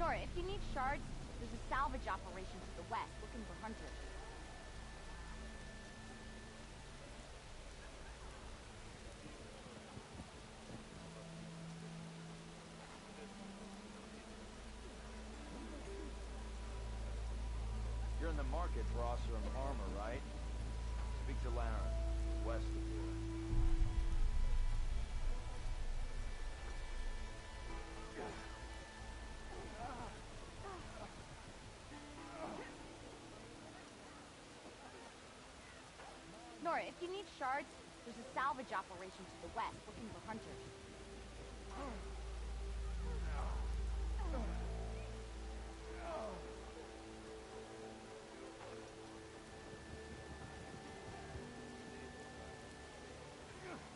Nora, if you need shards, there's a salvage operation to the west looking for hunters. You're in the market for Osram armor, right? Speak to Laren, west of here. Nora, if you need shards, there's a salvage operation to the west looking for hunters.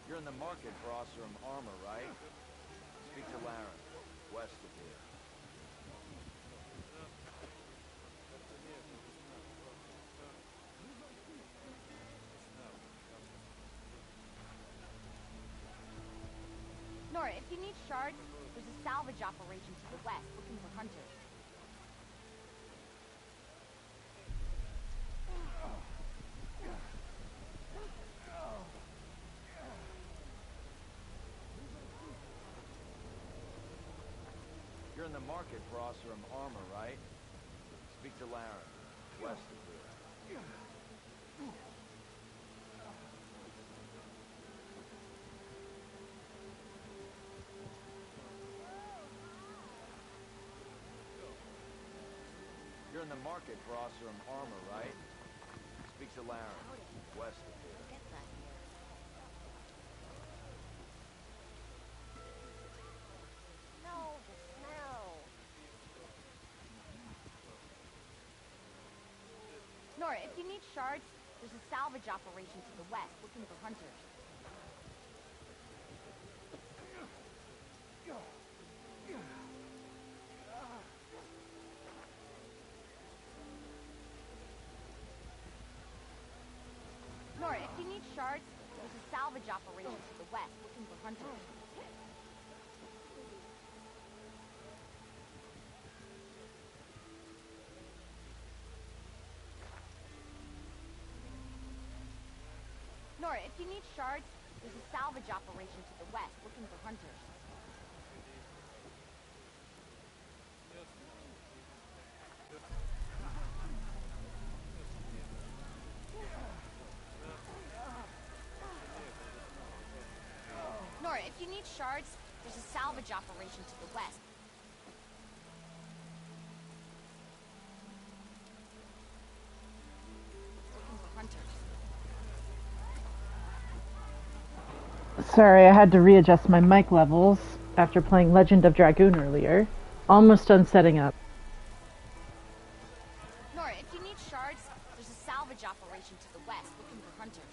You're in the market for Osram armor, right? Speak to Laren, west of here. Nora, if you need shards, there's a salvage operation to the west looking for hunters. You're in the market for Osram armor, right? Speak to Laren, west of here. You're in the market for Osram armor, right? Speak to Laren, west of here. Get that here. No, the smell. Nora, if you need shards, there's a salvage operation to the west looking for hunters. Nora, if you need shards, there's a salvage operation to the west looking for hunters. Nora, if you need shards, there's a salvage operation to the west looking for hunters. Nora, if you need shards, there's a salvage operation to the west. Looking for hunters. Sorry, I had to readjust my mic levels after playing Legend of Dragoon earlier. Almost done setting up. Nora, if you need shards, there's a salvage operation to the west looking for hunters.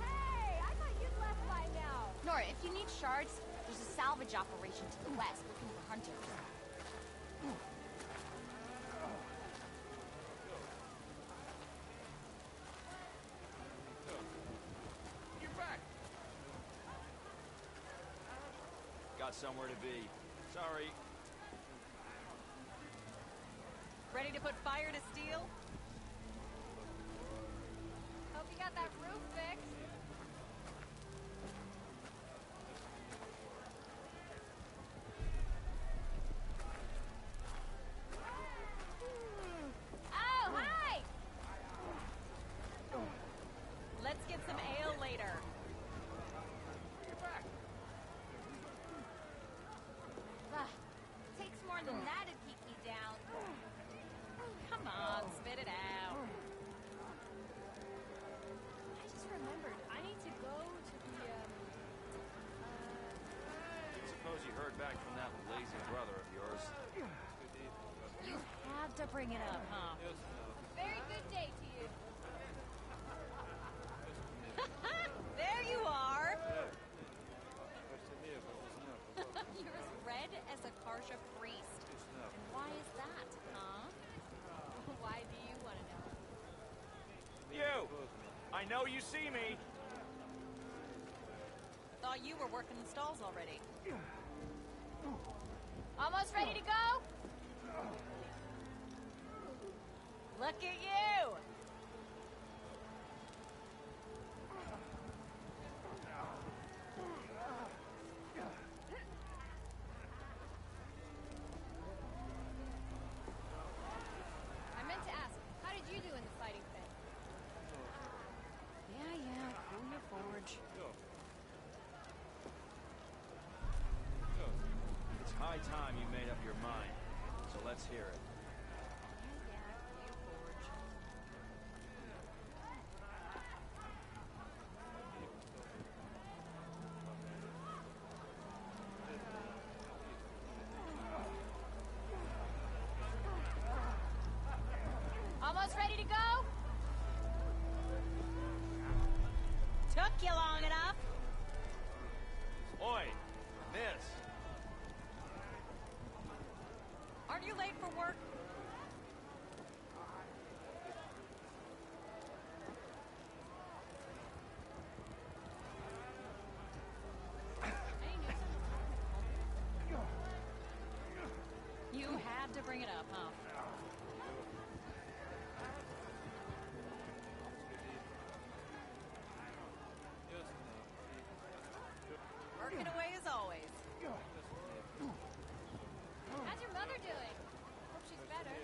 Hey, I thought you'd left by now. Nora, if you need shards, there's a salvage operation to the west looking for hunters. You're back! Got somewhere to be. Sorry. Ready to put fire to steel? Hope you got that roof fixed. Oh, hi! Let's get some ale later. Takes more than that to keep me down. Come on, spit it out. I just remembered, I need to go to the, Suppose you heard back from that lazy brother of yours. You had to bring it up, huh? very good day to you. There you are! You're as red as a Karsha priest. And why is that, huh? Why do you want to know? You! I I know you see me. Thought you were working the stalls already. Almost ready to go? Look at you! I meant to ask, how did you do in the fighting thing? Yeah, on your forge. It's high time you made up your mind. So let's hear it. Almost ready to go? Took you long enough. Oi, miss. Aren't you late for work? You had to bring it up, huh? Working away as always. How's your mother doing? Hope she's better.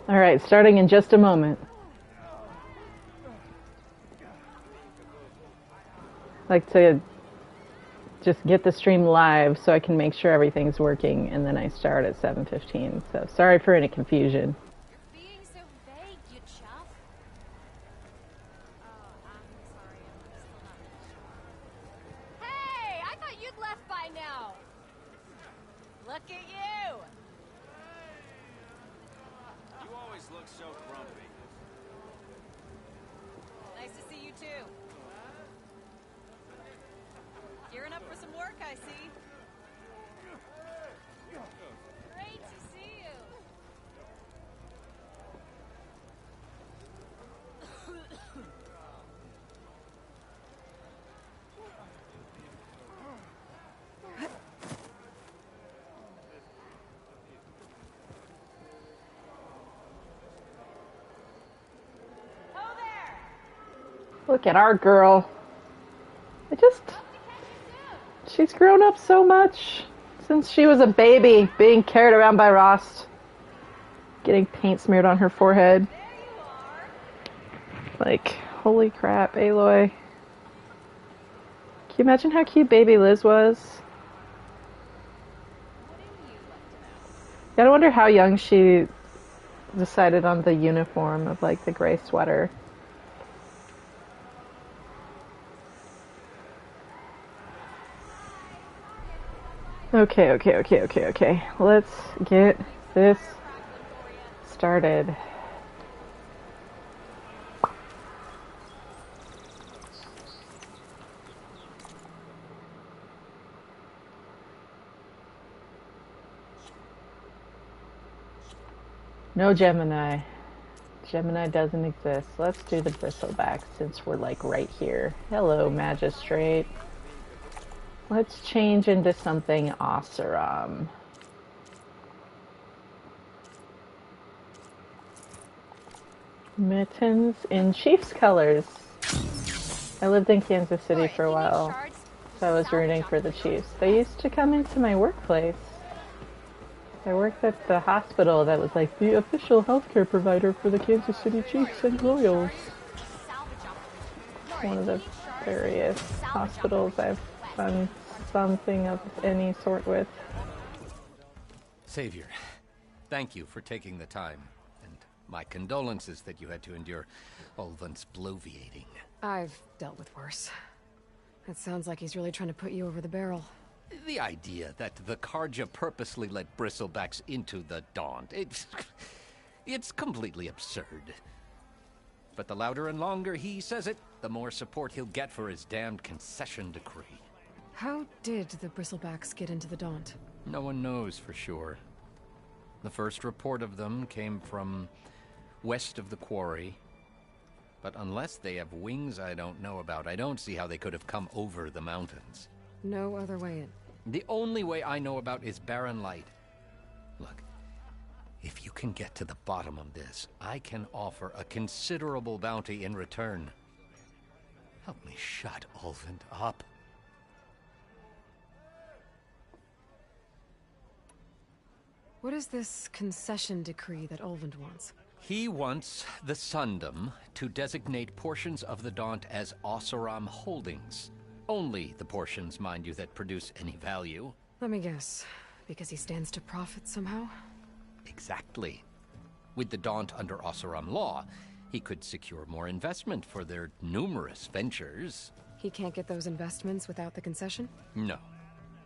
Alright, starting in just a moment. Like to just get the stream live so I can make sure everything's working, and then I start at 7:15. So sorry for any confusion. You're being so vague, you chuff. Oh, I'm sorry. I'm still not really sure. Hey, I thought you'd left by now. Look at you! You always look so grumpy. Nice to see you too. Gearing up for some work, I see. Great to see you. Oh there! Look at our girl. She's grown up so much since she was a baby, being carried around by Rost, getting paint smeared on her forehead. There you are! Like, holy crap, Aloy. Can you imagine how cute baby Liz was? I wonder how young she decided on the uniform of, like, the gray sweater. Okay. Let's get this started. No Gemini. Gemini doesn't exist. Let's do the bristleback since we're like right here. Hello, Magistrate. Let's change into something awesome. Mittens in Chiefs colors. I lived in Kansas City for a while, so I was rooting for the Chiefs. They used to come into my workplace. I worked at the hospital that was like the official healthcare provider for the Kansas City Chiefs and Royals. One of the various hospitals I've done something of any sort with. Savior, thank you for taking the time, and my condolences that you had to endure Ulvan's bloviating. I've dealt with worse. It sounds like he's really trying to put you over the barrel. The idea that the Karja purposely let bristlebacks into the Daunt, it's completely absurd. But the louder and longer he says it, the more support he'll get for his damned concession decree. How did the bristlebacks get into the Daunt? No one knows for sure. The first report of them came from west of the quarry. But unless they have wings I don't know about, I don't see how they could have come over the mountains. No other way in. The only way I know about is barren light. Look, if you can get to the bottom of this, I can offer a considerable bounty in return. Help me shut Ulvund up. What is this concession decree that Ulvund wants? He wants the Sundom to designate portions of the Daunt as Oseram holdings. Only the portions, mind you, that produce any value. Let me guess. Because he stands to profit somehow? Exactly. With the Daunt under Oseram law, he could secure more investment for their numerous ventures. He can't get those investments without the concession? No.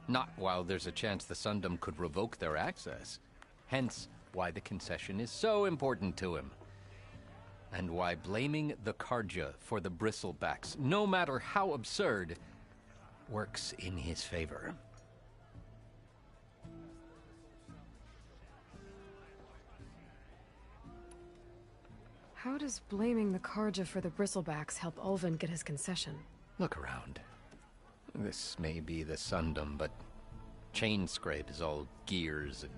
Not while there's a chance the Sundom could revoke their access. Hence, why the concession is so important to him. And why blaming the Carja for the bristlebacks, no matter how absurd, works in his favor. How does blaming the Carja for the bristlebacks help Ulvund get his concession? Look around. This may be the Sundom, but Chainscrape is all gears and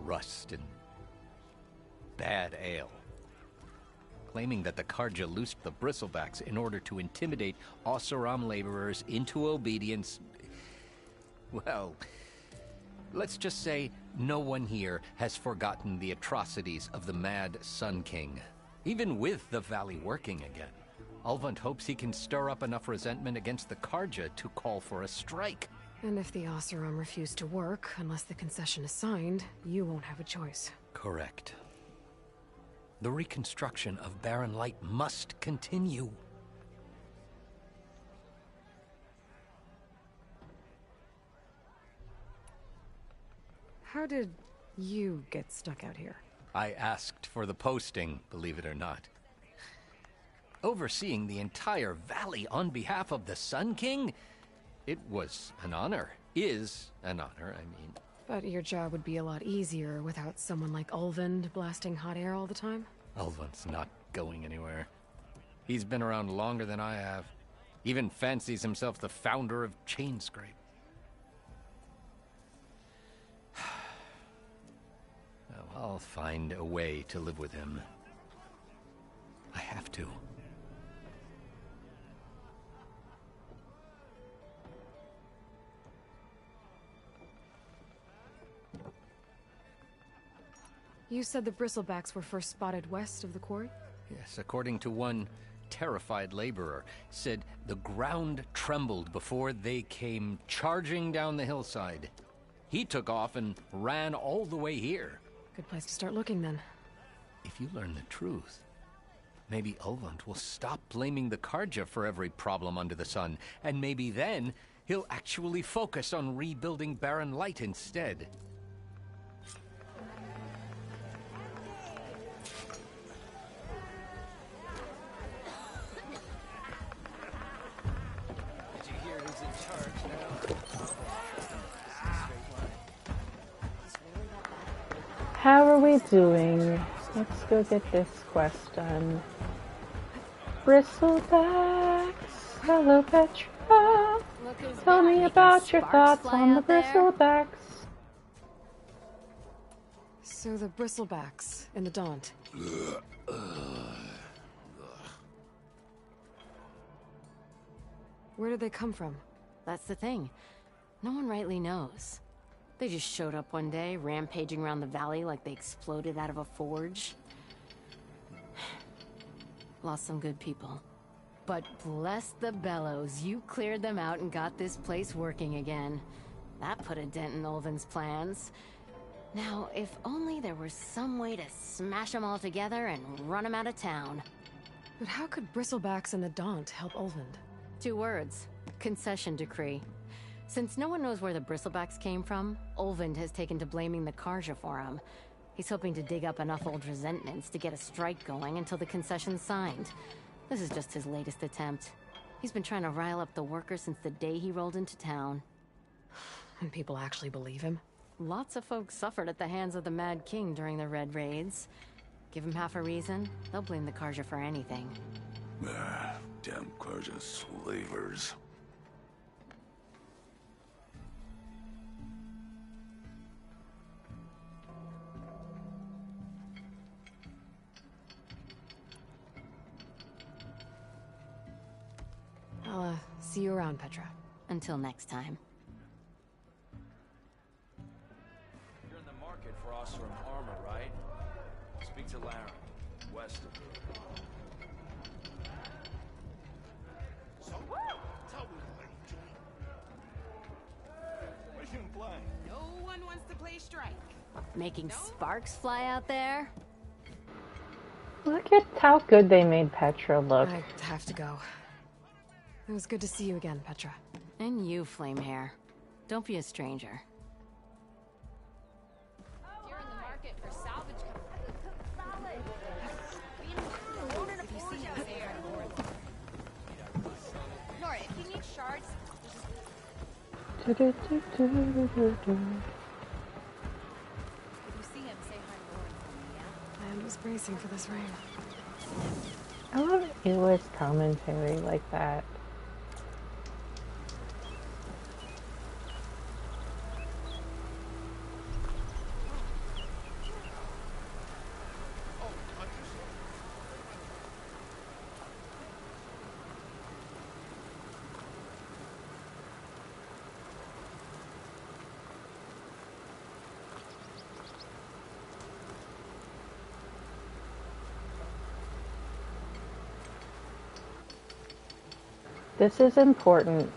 rust and bad ale. Claiming that the Carja loosed the bristlebacks in order to intimidate Oseram laborers into obedience. Well, let's just say no one here has forgotten the atrocities of the Mad Sun King. Even with the valley working again, Ulvund hopes he can stir up enough resentment against the Carja to call for a strike. And if the Oseram refuse to work, unless the concession is signed, you won't have a choice. Correct. The reconstruction of Barren Light must continue. How did you get stuck out here? I asked for the posting, believe it or not. Overseeing the entire valley on behalf of the Sun King? It was an honor. Is an honor, I mean. But your job would be a lot easier without someone like Ulvund blasting hot air all the time? Ulvund's not going anywhere. He's been around longer than I have. Even fancies himself the founder of Chainscrape. Well, I'll find a way to live with him. I have to. You said the bristlebacks were first spotted west of the quarry? Yes, according to one terrified laborer, said the ground trembled before they came charging down the hillside. He took off and ran all the way here. Good place to start looking, then. If you learn the truth, maybe Ulvund will stop blaming the Carja for every problem under the sun, and maybe then he'll actually focus on rebuilding Barren Light instead. How are we doing? Let's go get this quest done. Bristlebacks, hello Petra. Tell me about your thoughts on the bristlebacks. So the bristlebacks in the Daunt. Where did they come from? That's the thing. No one rightly knows. They just showed up one day, rampaging around the valley like they exploded out of a forge. Lost some good people. But bless the bellows, you cleared them out and got this place working again. That put a dent in Ulvund's plans. Now, if only there was some way to smash them all together and run them out of town. But how could bristlebacks in the Daunt help Ulvund? 2 words. Concession decree. Since no one knows where the bristlebacks came from, Ulvund has taken to blaming the Carja for them. He's hoping to dig up enough old resentments to get a strike going until the concession's signed. This is just his latest attempt. He's been trying to rile up the workers since the day he rolled into town. And people actually believe him? Lots of folks suffered at the hands of the Mad King during the Red Raids. Give them half a reason, they'll blame the Karja for anything. Ah, damn Karja slavers. I'll, see you around, Petra. Until next time. You're in the market for Osram armor, right? Speak to Laren, west of here. So, tell me, Mission plan. No one wants to play strike. Making sparks fly out there? Look at how good they made Petra look. I have to go. It was good to see you again, Petra. And you, Flamehair. Don't be a stranger. You're in the market for salvage. Nora, if you need shards, Do-do-do-do-do-do. if you see him, say hi to Lauren for me, yeah? I am just bracing for this rain. I love English commentary like that. This is important.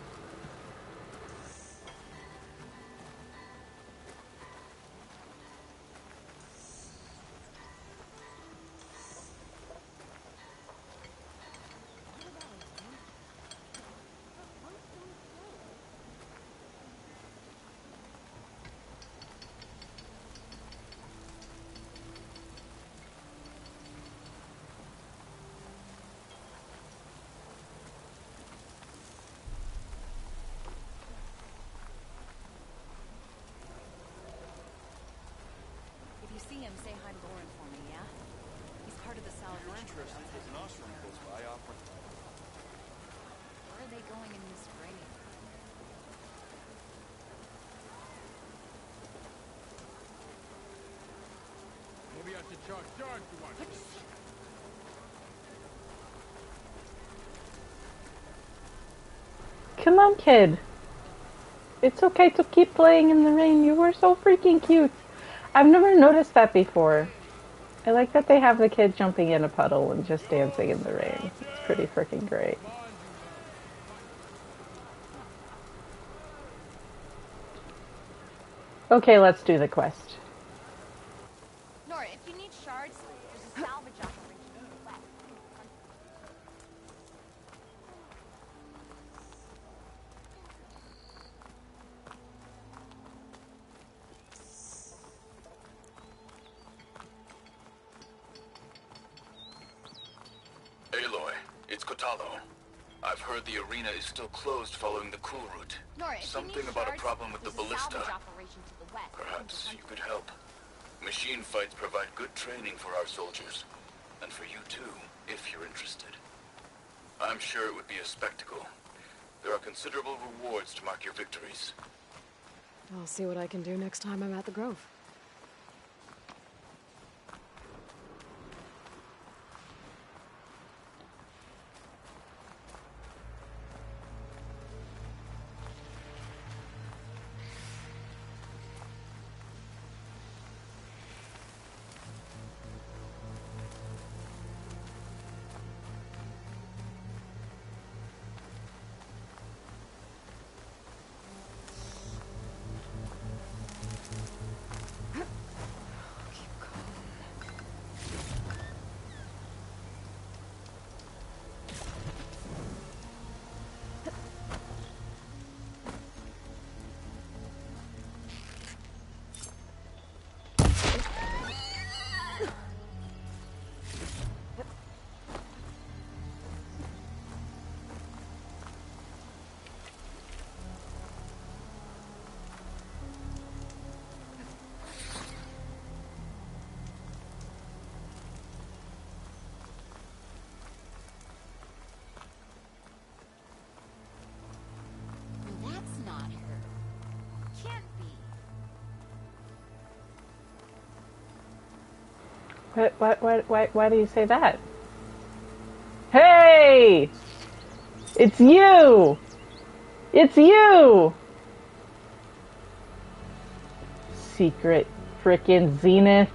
If you see him, say hi to Lauren for me, yeah? He's part of the salvage. You're interested with an Osram close by offer. Where are they going in this rain? Maybe I should charge to one. Come on, kid. It's okay to keep playing in the rain. You were so freaking cute. I've never noticed that before. I like that they have the kid jumping in a puddle and just dancing in the rain. It's pretty freaking great. Okay, let's do the quest. Nora, if you need shards, there's a salvage operation to the west. Aloy, it's Kotalo. I've heard the arena is still closed following the cool route. Nora, if you Something need about shards, a problem with the there's a ballista. salvage operation to the west. Perhaps you could help. Machine fights provide good training for our soldiers. And for you too, if you're interested. I'm sure it would be a spectacle. There are considerable rewards to mark your victories. I'll see what I can do next time I'm at the Grove. Why do you say that? Hey! It's you! It's you! Secret frickin' Zenith.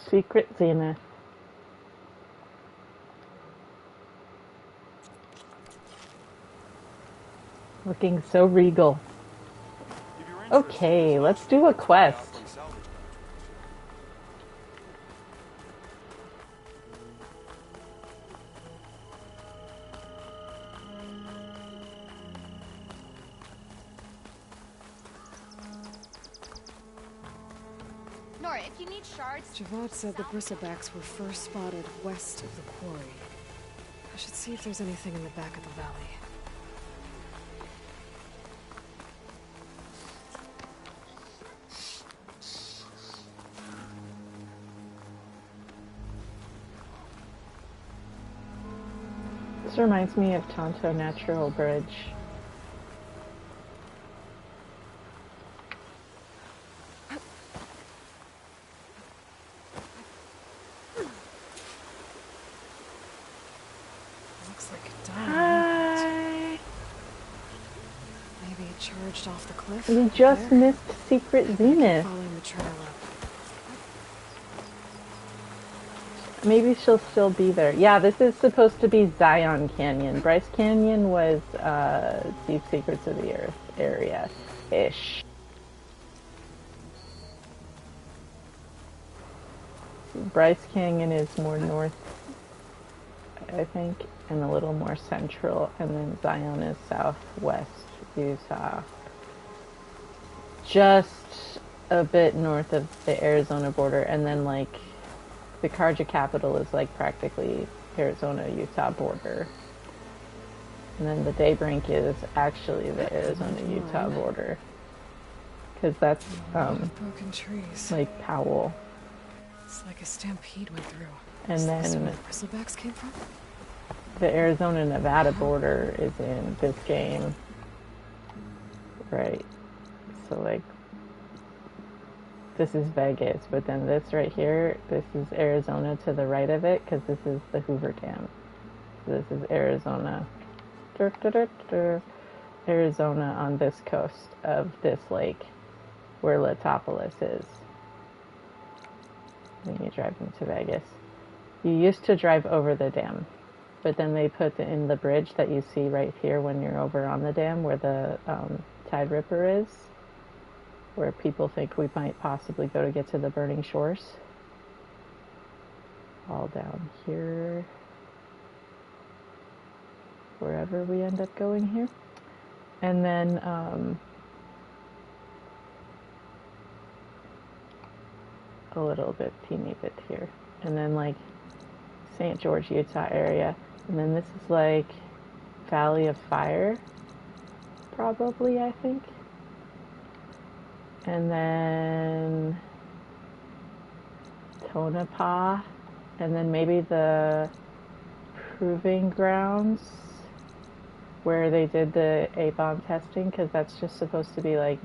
Secret Zenith. Looking so regal. Okay, let's do a quest. Nora, if you need shards... Javad said the bristlebacks were first spotted west of the quarry. I should see if there's anything in the back of the valley. This reminds me of Tonto Natural Bridge. Looks like a diamond. Hi. Maybe it charged off the cliff. We just missed Secret Zenith. Following the trail up. Maybe she'll still be there. Yeah, this is supposed to be Zion Canyon. Bryce Canyon was Deep Secrets of the Earth area-ish. Bryce Canyon is more north, I think, and a little more central, and then Zion is southwest Utah. Just a bit north of the Arizona border, and then like the Carja capital is like practically Arizona-Utah border. And then the Daybrink is actually the Arizona-Utah border. Because that's broken trees. Lake Powell. It's like a stampede went through. And Is then this where the bristlebacks came from? the Arizona-Nevada border is in this game. Right. So like this is Vegas, but then this right here, this is Arizona to the right of it, because this is the Hoover Dam. This is Arizona. Arizona on this coast of this lake, where Latopolis is. Then you drive into Vegas. You used to drive over the dam, but then they put in the bridge that you see right here when you're over on the dam where the Tide Ripper is, where people think we might possibly go to get to the burning shores. All down here, wherever we end up going here. And then a little bit, teeny bit here. And then like St. George, Utah area. And then this is like Valley of Fire, probably, I think. And then Tonopah. And then maybe the Proving Grounds where they did the A-bomb testing, because that's just supposed to be like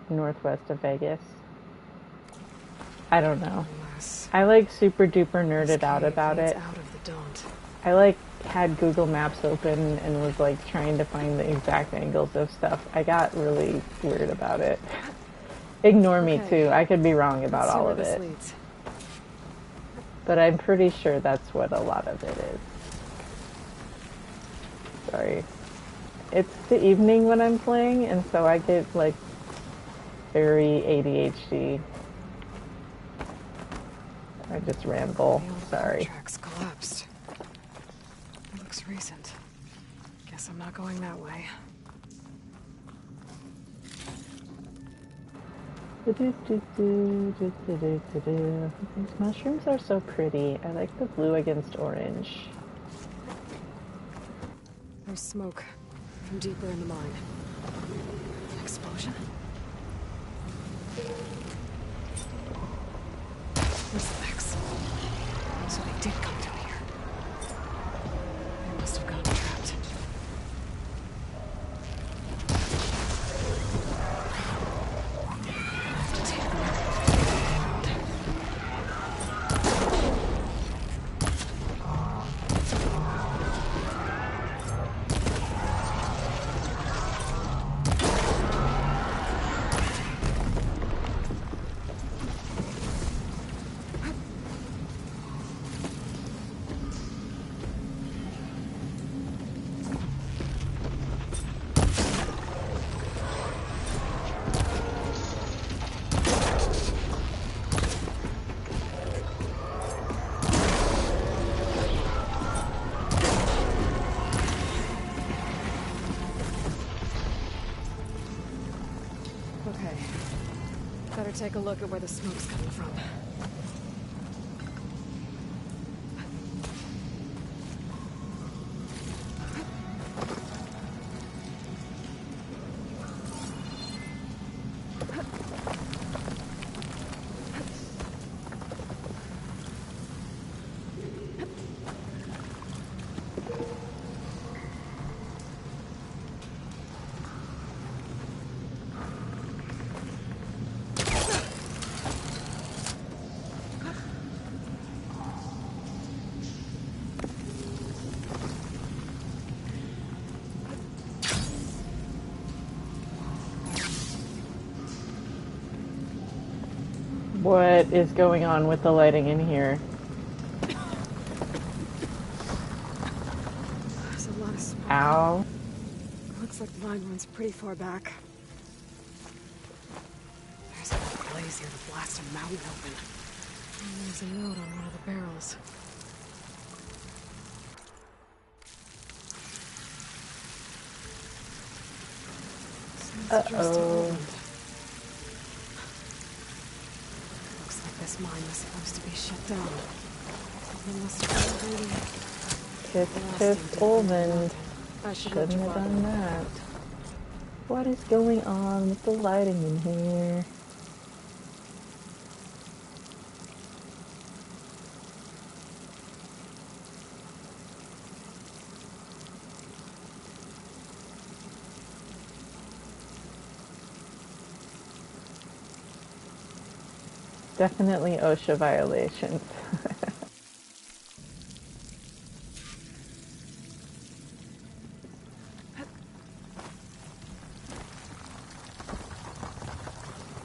northwest of Vegas. I don't know. I like super duper nerded out about it. I like had Google Maps open and was like trying to find the exact angles of stuff. I got really weird about it. Ignore me too. I could be wrong about all of it. But I'm pretty sure that's what a lot of it is. Sorry. It's the evening when I'm playing, and so I get like very ADHD. I just ramble. Sorry. Tracks collapsed. It looks recent. Guess I'm not going that way. These mushrooms are so pretty. I like the blue against orange. There's smoke from deeper in the mine. An explosion? Bristlebags. So they did come down here. They must have gotten trapped. Take a look at where the smoke's coming from. What is going on with the lighting in here? There's a lot of smoke. Ow. Looks like the mine runs pretty far back. There's a blaze here to blast a mountain open. And there's a note on one of the barrels. Uh-oh. This mine was supposed to be shut down. Someone must have already... Tif Olvin. Shouldn't have done that. What is going on with the lighting in here? Definitely OSHA violations.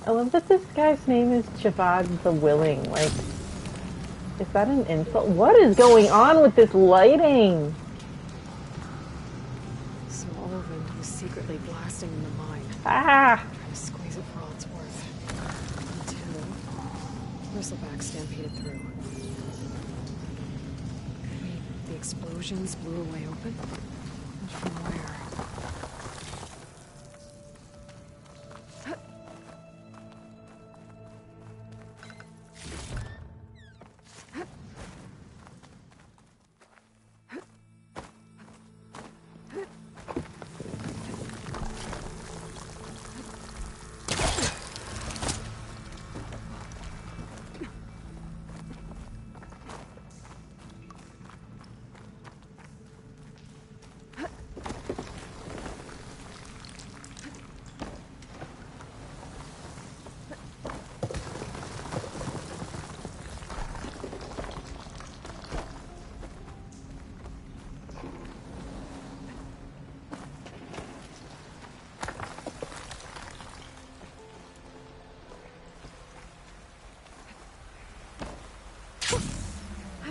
I love that this guy's name is Javad the Willing. Like, Is that an insult? What is going on with this lighting? So Olvind was secretly blasting in the mine. Ah! Trying to squeeze it for all it's worth. Until bristleback stampeded through. Maybe the explosions blew a way open? But from where?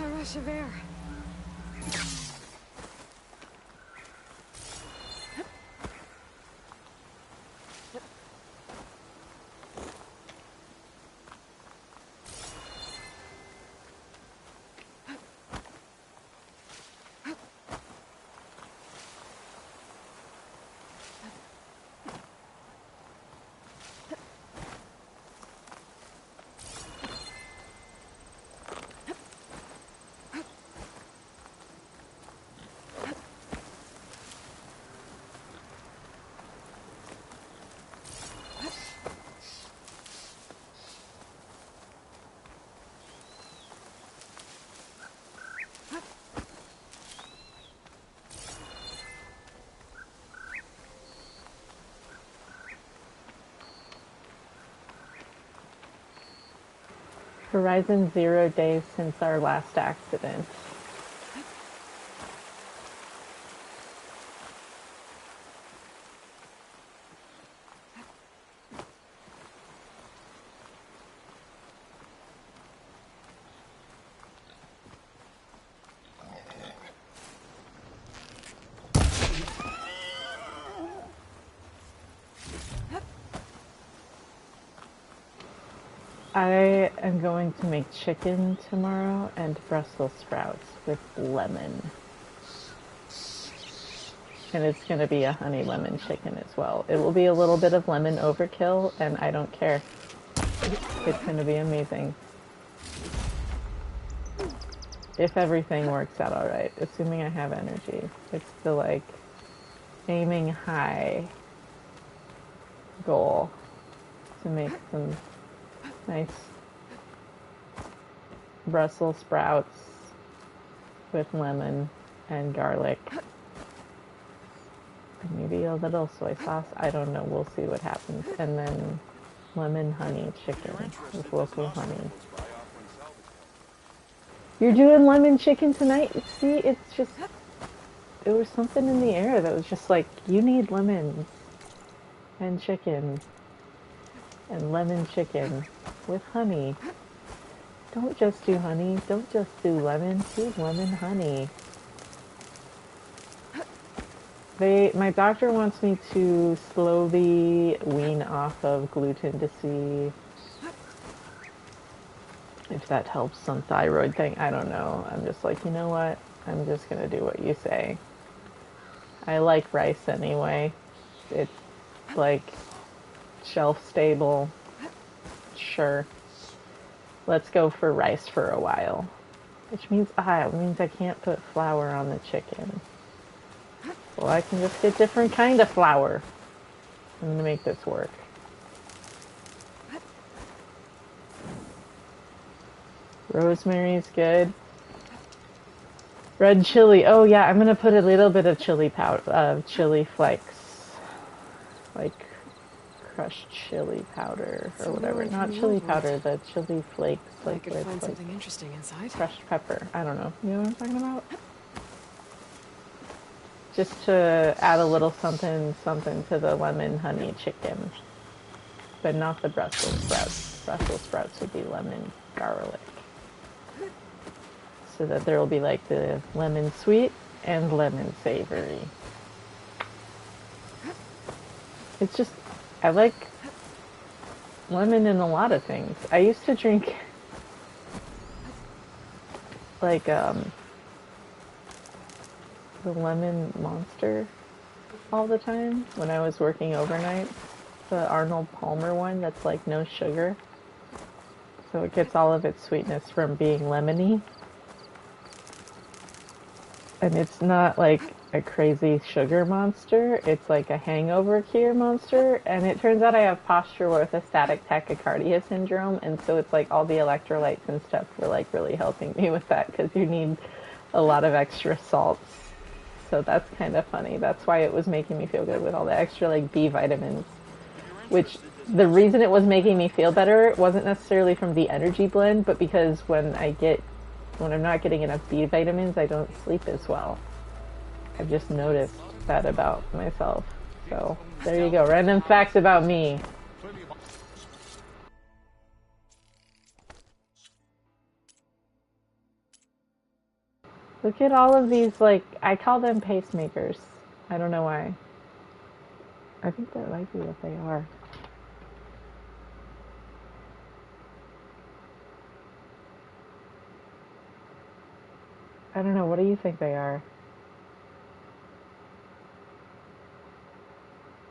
A rush of air. Horizon 0 days since our last accident. I am going to make chicken tomorrow and Brussels sprouts with lemon. And it's going to be a honey lemon chicken as well. It will be a little bit of lemon overkill, and I don't care. It's going to be amazing. If everything works out alright, assuming I have energy. It's the, like, aiming high goal to make some nice Brussels sprouts with lemon and garlic. And maybe a little soy sauce. I don't know. We'll see what happens. And then lemon honey chicken with local honey. You're doing lemon chicken tonight? See, it's just... There was something in the air that was just like, you need lemons and chicken. And lemon chicken with honey. Don't just do honey. Don't just do lemon. Do lemon honey. My doctor wants me to slowly wean off of gluten to see if that helps some thyroid thing. I don't know. I'm just like, you know what? I'm just gonna do what you say. I like rice anyway. It's like shelf stable. Sure. Let's go for rice for a while. Which means I can't put flour on the chicken. Well, I can just get different kind of flour. I'm gonna make this work. Rosemary's good. Red chili. Oh yeah, I'm gonna put a little bit of chili powder, chili flakes, like crushed chili powder or whatever. Not chili powder, the chili flakes. I could find something interesting inside. Crushed pepper. I don't know. You know what I'm talking about? Just to add a little something to the lemon honey chicken. But not the Brussels sprouts. Brussels sprouts would be lemon garlic. so that there will be like the lemon sweet and lemon savory. It's just, I like lemon in a lot of things. I used to drink like the lemon monster all the time when I was working overnight. The Arnold Palmer one that's like no sugar. So it gets all of its sweetness from being lemony. And it's not like a crazy sugar monster. It's like a hangover cure monster. And it turns out I have postural orthostatic tachycardia syndrome. And so it's like all the electrolytes and stuff were like really helping me with that because you need a lot of extra salts. So that's kind of funny. That's why it was making me feel good with all the extra like B vitamins. Which the reason it was making me feel better wasn't necessarily from the energy blend, but because when I'm not getting enough B vitamins, I don't sleep as well. I've just noticed that about myself. So there you go. Random facts about me. Look at all of these, like, I call them pacemakers. I don't know why. I think that might be what they are. I don't know, what do you think they are?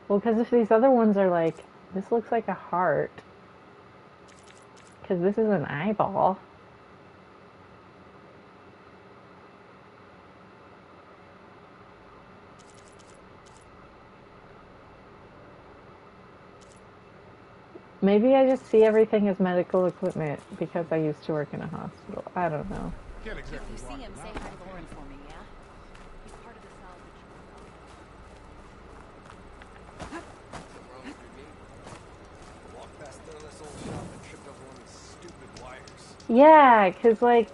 Well, because if these other ones are like, this looks like a heart. Because this is an eyeball. Maybe I just see everything as medical equipment because I used to work in a hospital. I don't know. If you see him, say hi to Lauren for me, yeah? He's part of the salvage. Walked past this old shop and tripped over one of these stupid wires. Yeah, because, like,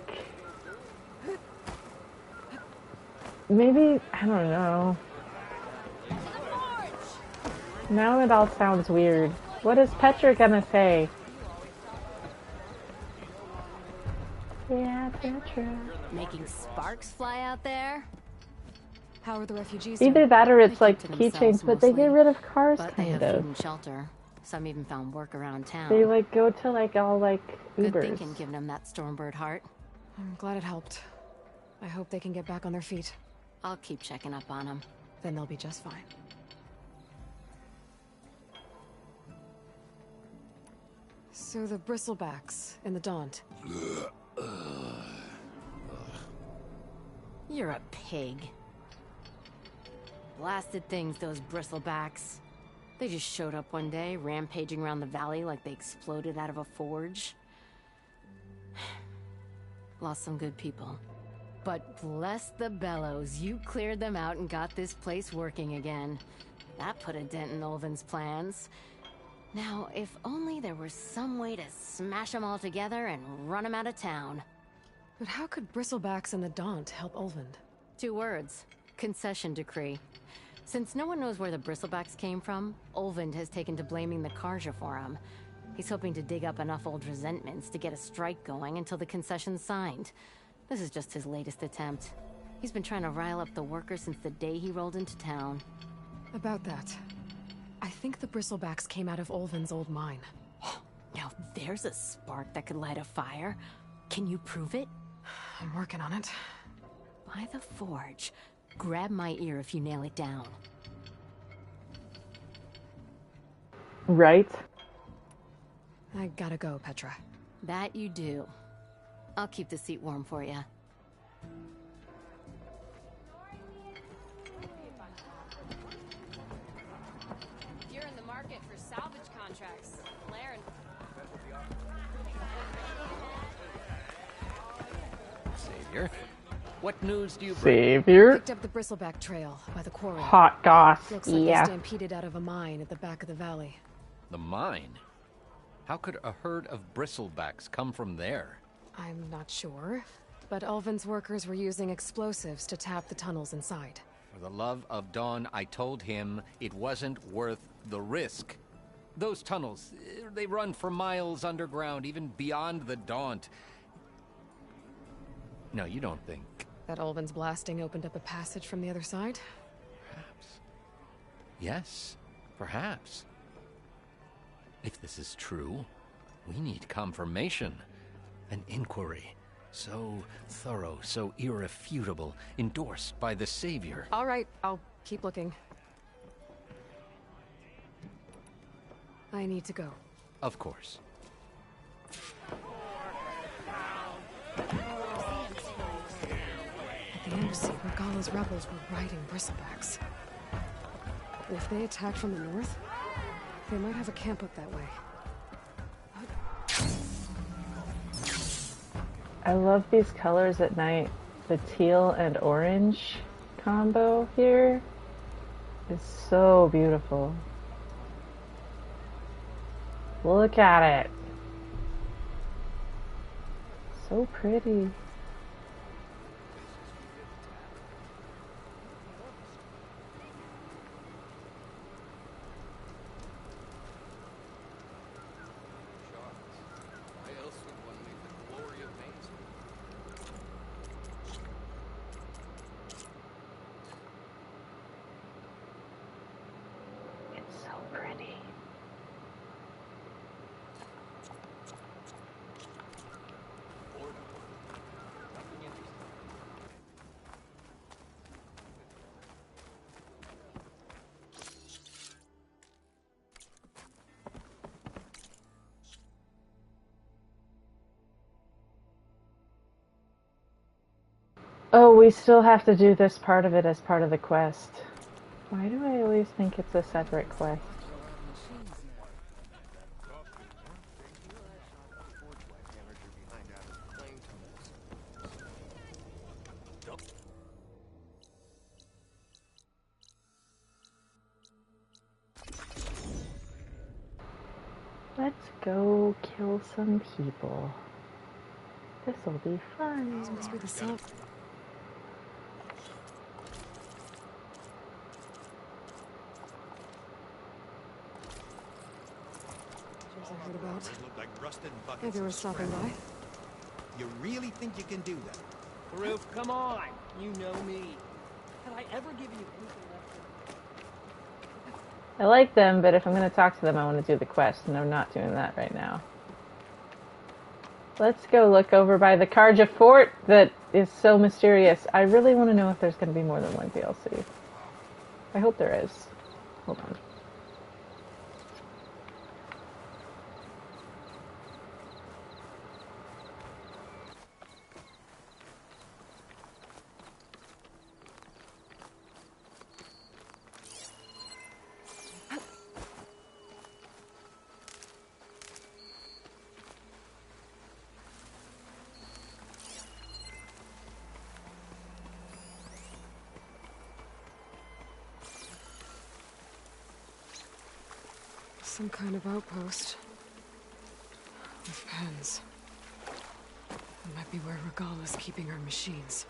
maybe, I don't know. Now it all sounds weird. What is Petra gonna say? Yeah, Petra. Making sparks fly out there? How are the refugees Either doing? that or it's They like keep to themselves keychains, but they mostly. get rid of cars, But they kind have food of. and shelter. Some even found work around town. They, like, go to, like, all, like, Good Ubers. thinking, giving them that Stormbird heart. I'm glad it helped. I hope they can get back on their feet. I'll keep checking up on them. Then they'll be just fine. So the bristlebacks in the Daunt. You're a pig. Blasted things, those bristlebacks. They just showed up one day, rampaging around the valley like they exploded out of a forge. Lost some good people. But bless the bellows, you cleared them out and got this place working again. That put a dent in Ulvin's plans. Now, if only there was some way to smash them all together and run them out of town. But how could bristlebacks and the Daunt help Ulvin? 2 words. Concession decree. Since no one knows where the bristlebacks came from, Ulvin has taken to blaming the Karja for them. He's hoping to dig up enough old resentments to get a strike going until the concession's signed. This is just his latest attempt. He's been trying to rile up the workers since the day he rolled into town. About that, I think the bristlebacks came out of Ulvin's old mine. Now there's a spark that could light a fire. Can you prove it? I'm working on it. By the forge. Grab my ear if you nail it down. Right? I gotta go, Petra. That you do. I'll keep the seat warm for you. If you're in the market for salvage contracts, Blair and... Savior, what news do you bring? Savior. Picked up the bristleback trail by the quarry. Hot goss. Looks like Yeah. they stampeded out of a mine at the back of the valley. The mine? How could a herd of bristlebacks come from there? I'm not sure, but Ulvin's workers were using explosives to tap the tunnels inside. For the love of Dawn, I told him it wasn't worth the risk. Those tunnels, they run for miles underground, even beyond the Daunt. No, you don't think. That Ulvin's blasting opened up a passage from the other side? Perhaps. Yes, perhaps. If this is true, we need confirmation. An inquiry. So thorough, so irrefutable, endorsed by the Savior. All right, I'll keep looking. I need to go. Of course. At the embassy, Regala's rebels were riding bristlebacks. If they attack from the north, they might have a camp up that way. I love these colors at night. The teal and orange combo here is so beautiful. Look at it. So pretty. Oh, we still have to do this part of it as part of the quest. Why do I always think it's a separate quest? Let's go kill some people. This'll be fun. This must be the cell. I heard about. Look like rusted buckets. Maybe we're stopping by. You really think you can do that? Farouk, come on! You know me. Have I ever given you anything less I like them, but if I'm going to talk to them, I want to do the quest, and I'm not doing that right now. Let's go look over by the Karja fort that is so mysterious. I really want to know if there's going to be more than one DLC. I hope there is. Hold on. Some kind of outpost. With pens. It might be where Regala's keeping her machines.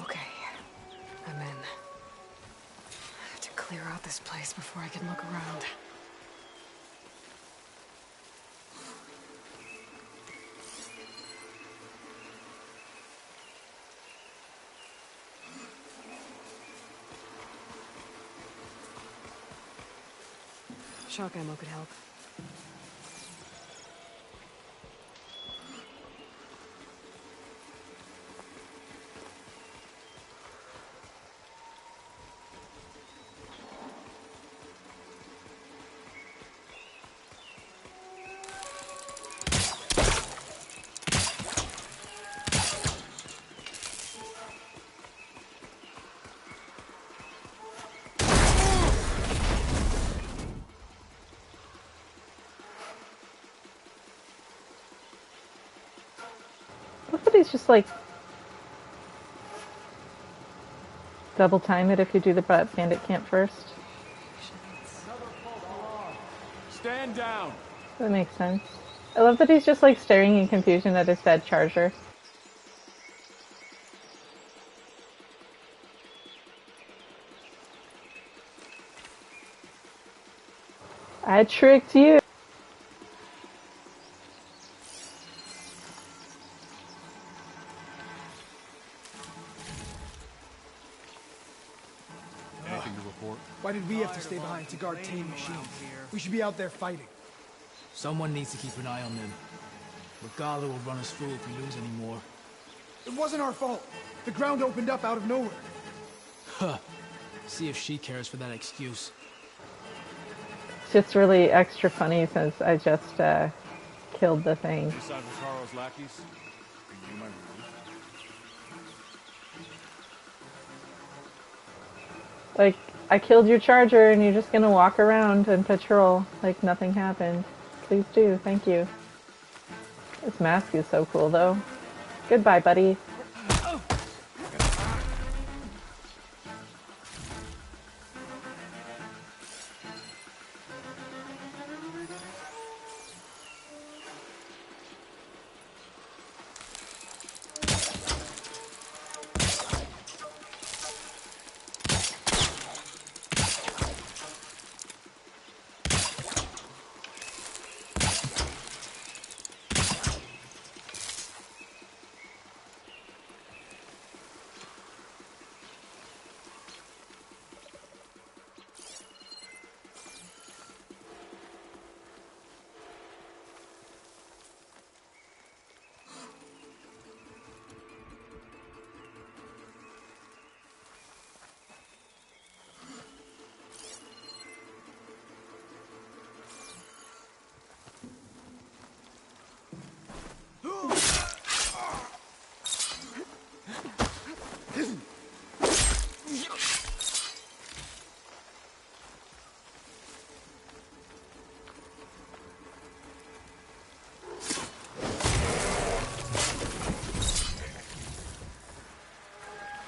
Okay. I'm in. I have to clear out this place before I can look around. Shock ammo could help. Somebody's just like double time it if you do the bandit camp first. Stand down. That makes sense. I love that he's just like staring in confusion at his dead charger. I tricked you. Anything to report? Why did we have to stay behind to guard tame machines? We should be out there fighting. Someone needs to keep an eye on them. Regala will run us through if we lose any more. It wasn't our fault. The ground opened up out of nowhere. Huh. See if she cares for that excuse. It's just really extra funny since I just killed the thing. Besides Ricaro's lackeys, you might be. Like, I killed your charger and you're just gonna walk around and patrol like nothing happened. Please do, thank you. This mask is so cool though. Goodbye, buddy.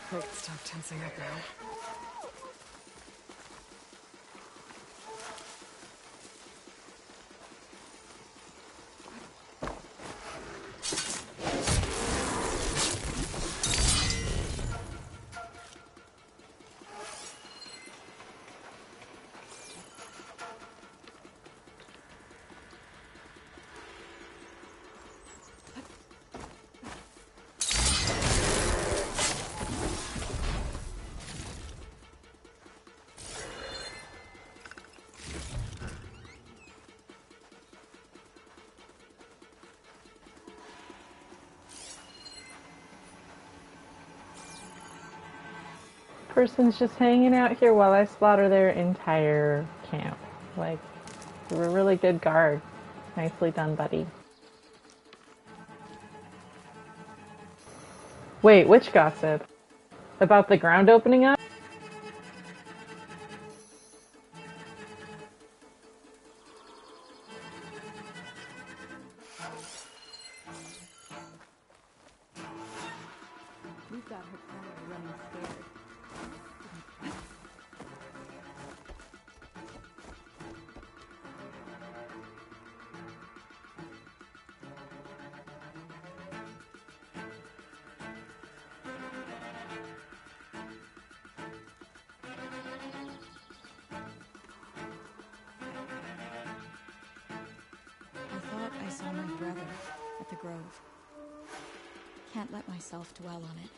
Great, stop tensing up now. Person's just hanging out here while I slaughter their entire camp. Like, you're a really good guard. Nicely done, buddy. Wait, which gossip? About the ground opening up? We've got her camera running scared. I thought I saw my brother at the grove. Can't let myself dwell on it.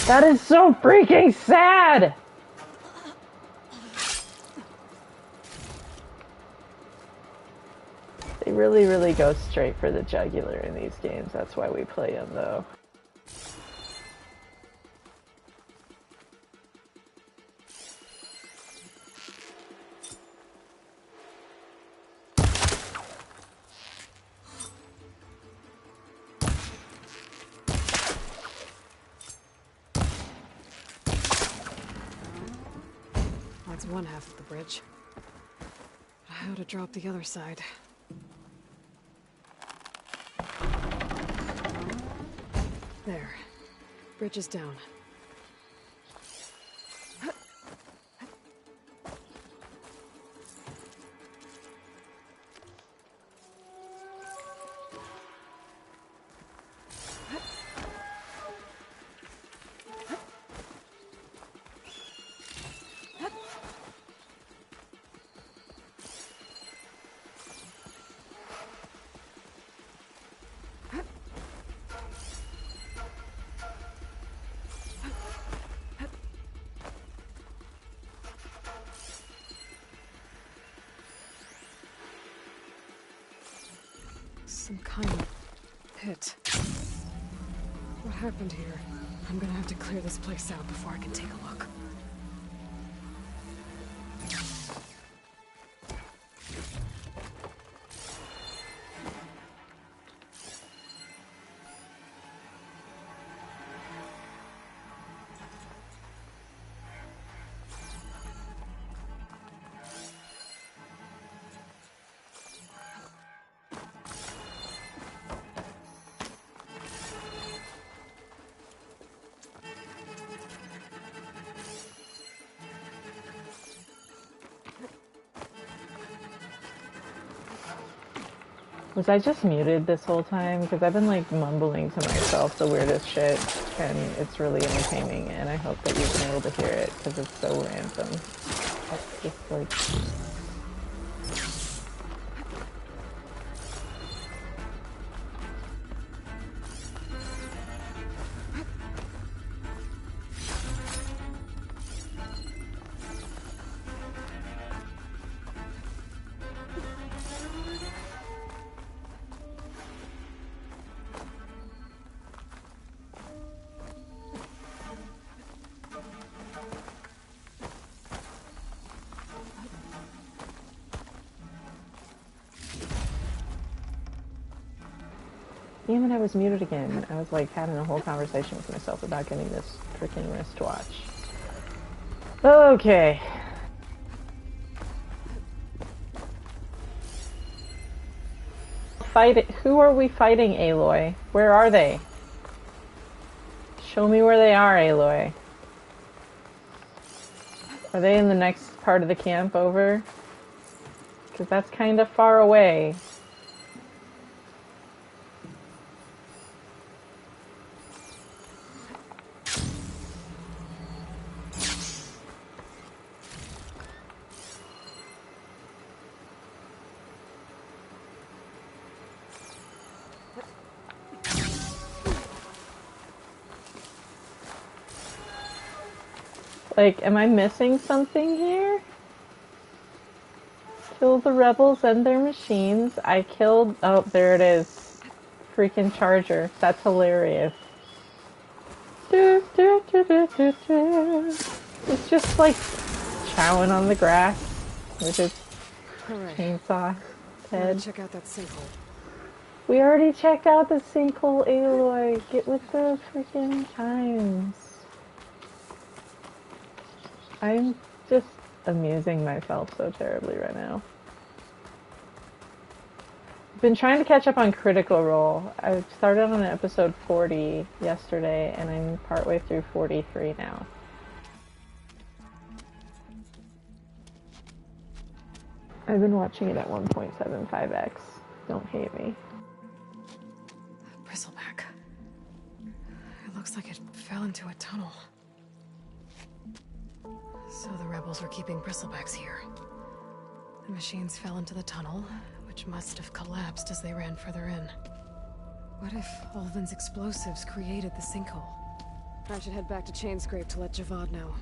That is so freaking sad! They really, really go straight for the jugular in these games. That's why we play them, though. That's one half of the bridge. How to drop the other side? There. Bridge is down. Some kind of pit. What happened here? I'm gonna have to clear this place out before I can take a look. Was I just muted this whole time? Because I've been like mumbling to myself the weirdest shit, and it's really entertaining, and I hope that you've been able to hear it, because it's so random. It's just like... Damn it, I was muted again. I was like having a whole conversation with myself about getting this freaking wristwatch. Okay. Fight it. Who are we fighting, Aloy? Where are they? Show me where they are, Aloy. Are they in the next part of the camp over? Because that's kind of far away. Like, am I missing something here? Kill the rebels and their machines. I killed... Oh, there it is. Freaking charger. That's hilarious. It's just like chowing on the grass with its chainsaw head. Check out that sinkhole. We already checked out the sinkhole, Aloy. Get with the freaking times. I'm just amusing myself so terribly right now. I've been trying to catch up on Critical Role. I started on episode 40 yesterday, and I'm partway through 43 now. I've been watching it at 1.75x. Don't hate me. Bristleback. It looks like it fell into a tunnel. So the rebels were keeping bristlebacks here. The machines fell into the tunnel, which must have collapsed as they ran further in. What if Ulvin's explosives created the sinkhole? I should head back to Chainscrape to let Javad know.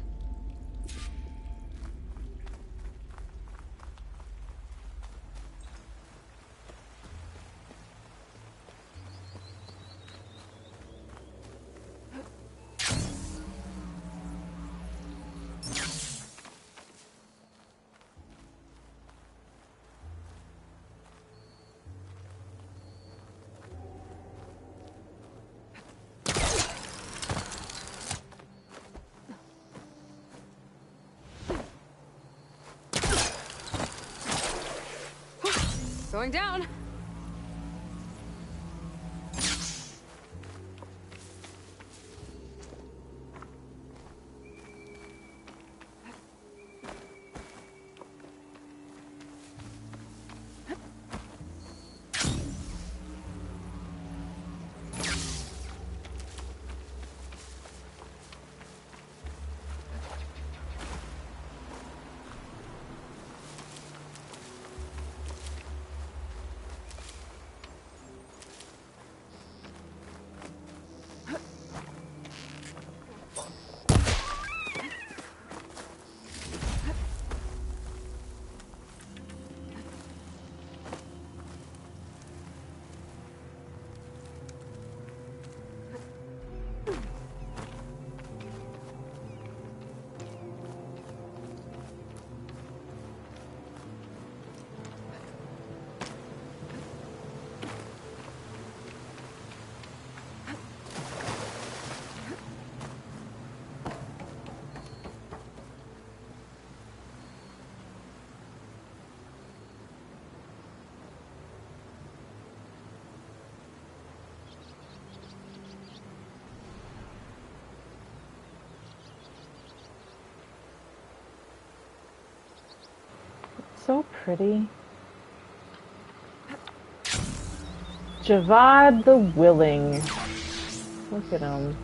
Going down. so pretty. Javad the Willing. Look at him.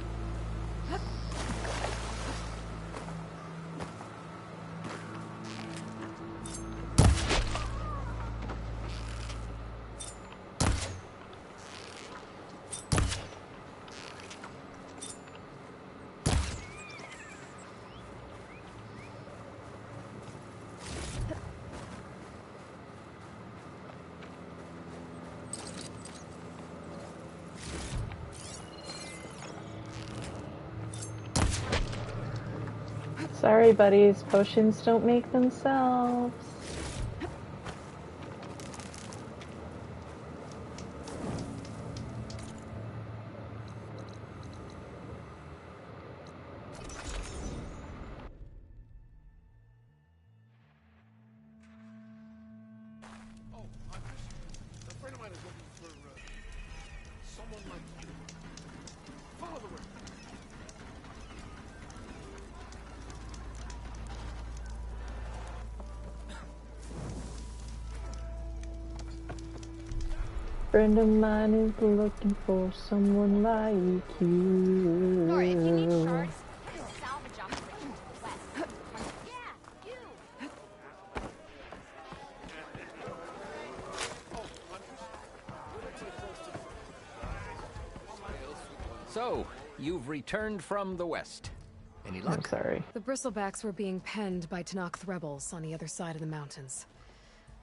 Sorry, buddies. Potions don't make themselves. Friend of mine is looking for someone like you. Sorry, if you need shards, there's salvage operation to the west. Yeah, you! So, you've returned from the west. Any luck? I'm sorry. The bristlebacks were being penned by Tanakh rebels on the other side of the mountains.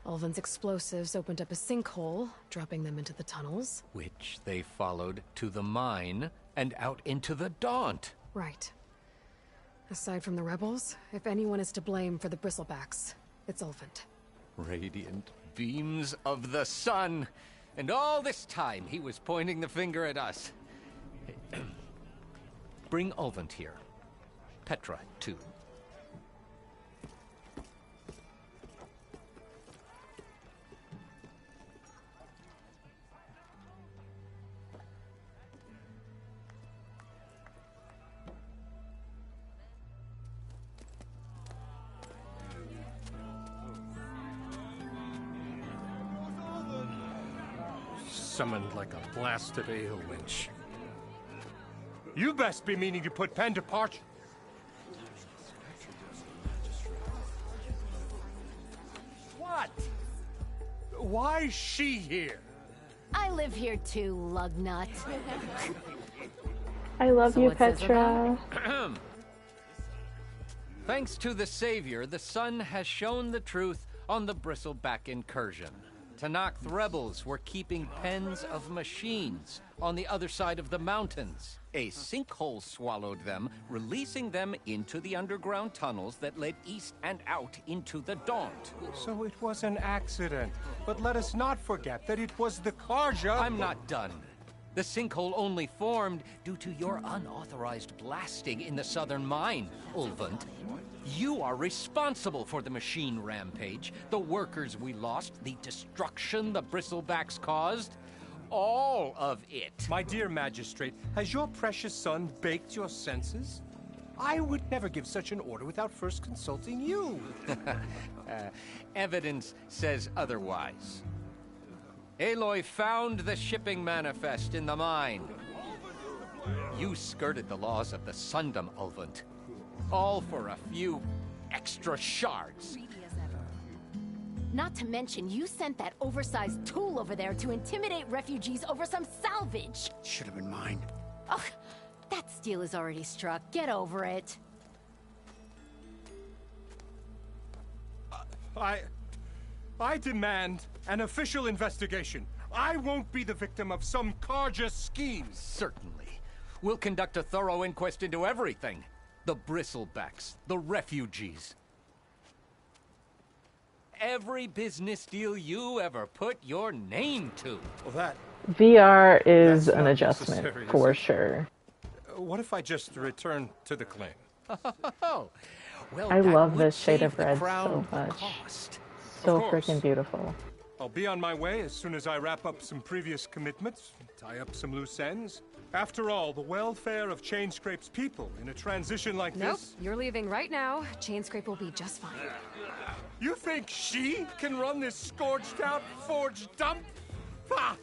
Ulvin's explosives opened up a sinkhole, dropping them into the tunnels. Which they followed to the mine and out into the Daunt. Right. Aside from the rebels, if anyone is to blame for the bristlebacks, it's Ulvin. Radiant beams of the sun. And all this time he was pointing the finger at us. Bring Ulvin here. Petra, too. Summoned like a blasted ale winch. You best be meaning to put pen to parch. What? Why is she here? I live here too, lugnut. I love you, What's this Petra. about? Thanks to the Savior, the sun has shown the truth on the bristleback incursion. Tanakh rebels were keeping pens of machines on the other side of the mountains. A sinkhole swallowed them, releasing them into the underground tunnels that led east and out into the Daunt. So it was an accident. But let us not forget that it was the Karja. I'm not done. The sinkhole only formed due to your unauthorized blasting in the southern mine, Ulvin. You are responsible for the machine rampage, the workers we lost, the destruction the bristlebacks caused. All of it. My dear magistrate, has your precious son baked your senses? I would never give such an order without first consulting you. Evidence says otherwise. Aloy found the shipping manifest in the mine. You skirted the laws of the Sundom, Ulvin. All for a few extra shards. Not to mention, you sent that oversized tool over there to intimidate refugees over some salvage. Should have been mine. Ugh, that steel is already struck. Get over it. I demand an official investigation. I won't be the victim of some Karja schemes. Certainly. We'll conduct a thorough inquest into everything. The bristlebacks, the refugees. Every business deal you ever put your name to. Well, that... VR is an not adjustment, necessary, for is it? sure. What if I just return to the claim? Oh, well, I that love would this shade save of the red crown so a much. cost. So Of course. freaking beautiful. I'll be on my way as soon as I wrap up some previous commitments, tie up some loose ends. After all, the welfare of Chainscrape's people in a transition like Nope, this... you're leaving right now. Chainscrape will be just fine. You think she can run this scorched-out forged dump? Ha!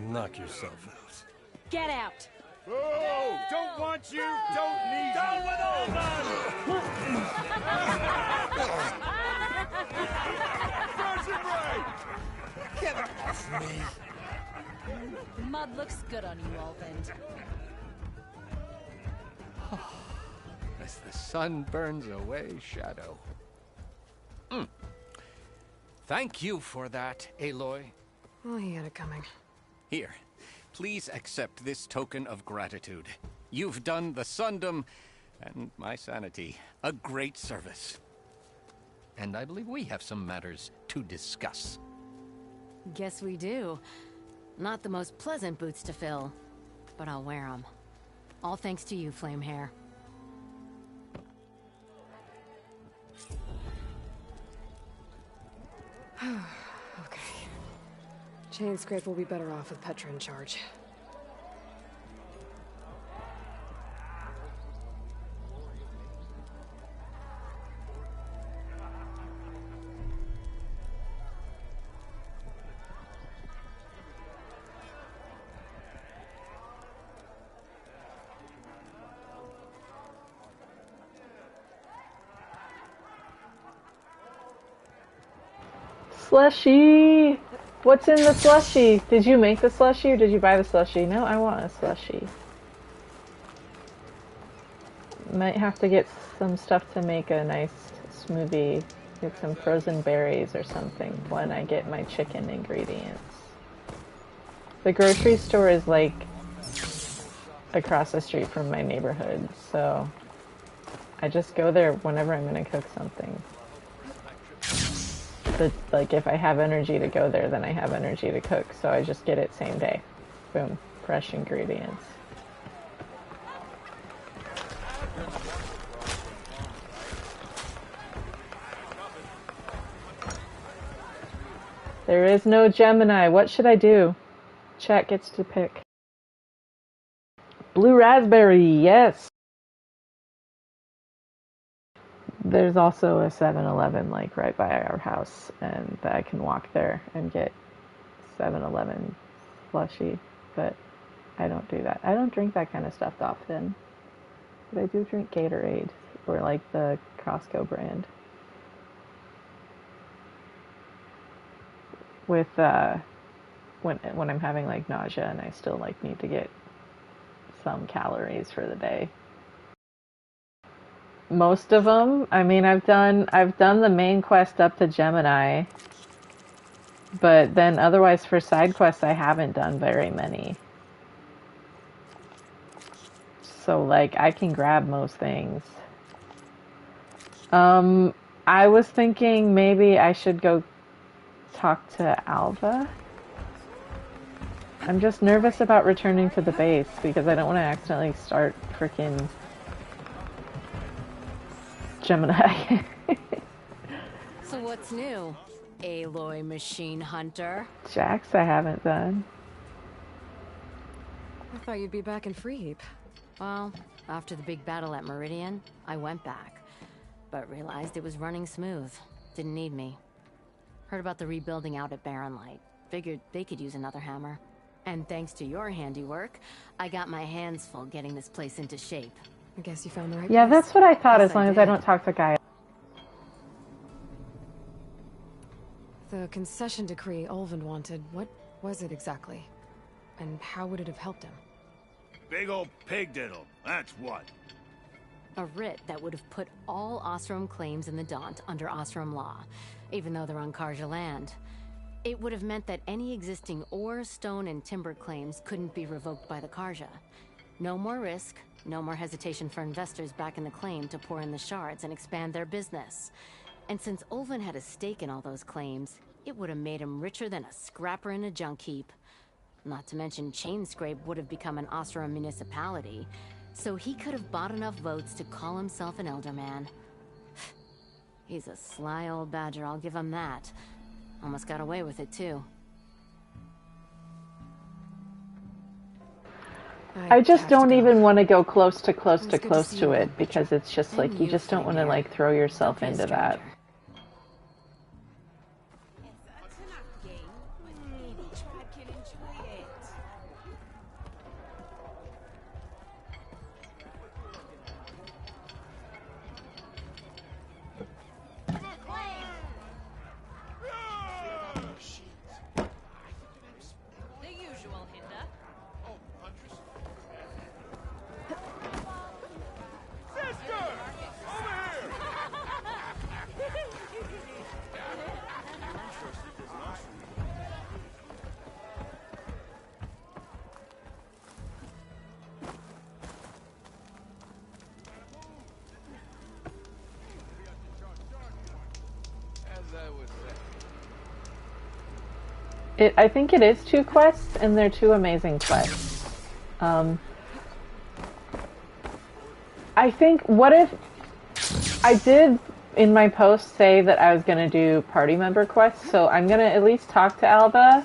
Knock yourself out. Get out! Oh, don't want you, don't need Down you. with Olvan! Get off me. Mud looks good on you, Olvin. As the sun burns away shadow. Thank you for that, Aloy. Oh, he had it coming. Here, please accept this token of gratitude. You've done the Sundom and my sanity a great service. And I believe we have some matters to discuss. Guess we do. Not the most pleasant boots to fill, but I'll wear them. All thanks to you, Flamehair. Okay. Chain Scrape will be better off with Petra in charge. Slushy! What's in the slushy? Did you make the slushy or did you buy the slushy? No, I want a slushy. Might have to get some stuff to make a nice smoothie. Get some frozen berries or something when I get my chicken ingredients. The grocery store is like across the street from my neighborhood, so I just go there whenever I'm gonna cook something. Like, if I have energy to go there, then I have energy to cook, so I just get it same day. Boom. Fresh ingredients. There is no Gemini. What should I do? Chat gets to pick. Blue raspberry, yes! There's also a 7-Eleven like right by our house, and I can walk there and get 7-Eleven slushy, but I don't do that. I don't drink that kind of stuff often, but I do drink Gatorade, or like the Costco brand. With, when I'm having like nausea and I still like need to get some calories for the day. Most of them. I mean, I've done the main quest up to Gemini, but then otherwise for side quests I haven't done very many. So like I can grab most things. I was thinking maybe I should go talk to Alva. I'm just nervous about returning to the base because I don't want to accidentally start frickin' Gemini. So what's new, Aloy Machine Hunter? Jax I haven't done. I thought you'd be back in Free Heap. Well, after the big battle at Meridian, I went back, but realized it was running smooth. Didn't need me. Heard about the rebuilding out at Barren Light. Figured they could use another hammer. And thanks to your handiwork, I got my hands full getting this place into shape. I guess you found the right Yeah, place. that's what I thought, Yes, as long as I don't talk to Guy. The concession decree Ulvin wanted, what was it exactly? And how would it have helped him? Big old pig diddle, that's what. A writ that would have put all Osram claims in the Daunt under Osram law, even though they're on Karja land. It would have meant that any existing ore, stone, and timber claims couldn't be revoked by the Karja. No more risk, no more hesitation for investors back in the claim to pour in the shards and expand their business. And since Ulvin had a stake in all those claims, it would have made him richer than a scrapper in a junk heap. Not to mention Chainscrape would have become an Osram municipality, so he could have bought enough votes to call himself an elderman. He's a sly old badger, I'll give him that. Almost got away with it, too. I just have don't to go. even want to go close to Good to see you it again, because it's just And like you you, just don't want to Flame like throw yourself Don't be a into that. stranger. The usual, Hinda. I think it is 2 quests, and they're 2 amazing quests. I think, what if... I did, in my post, say that I was going to do party member quests, so I'm going to at least talk to Alba,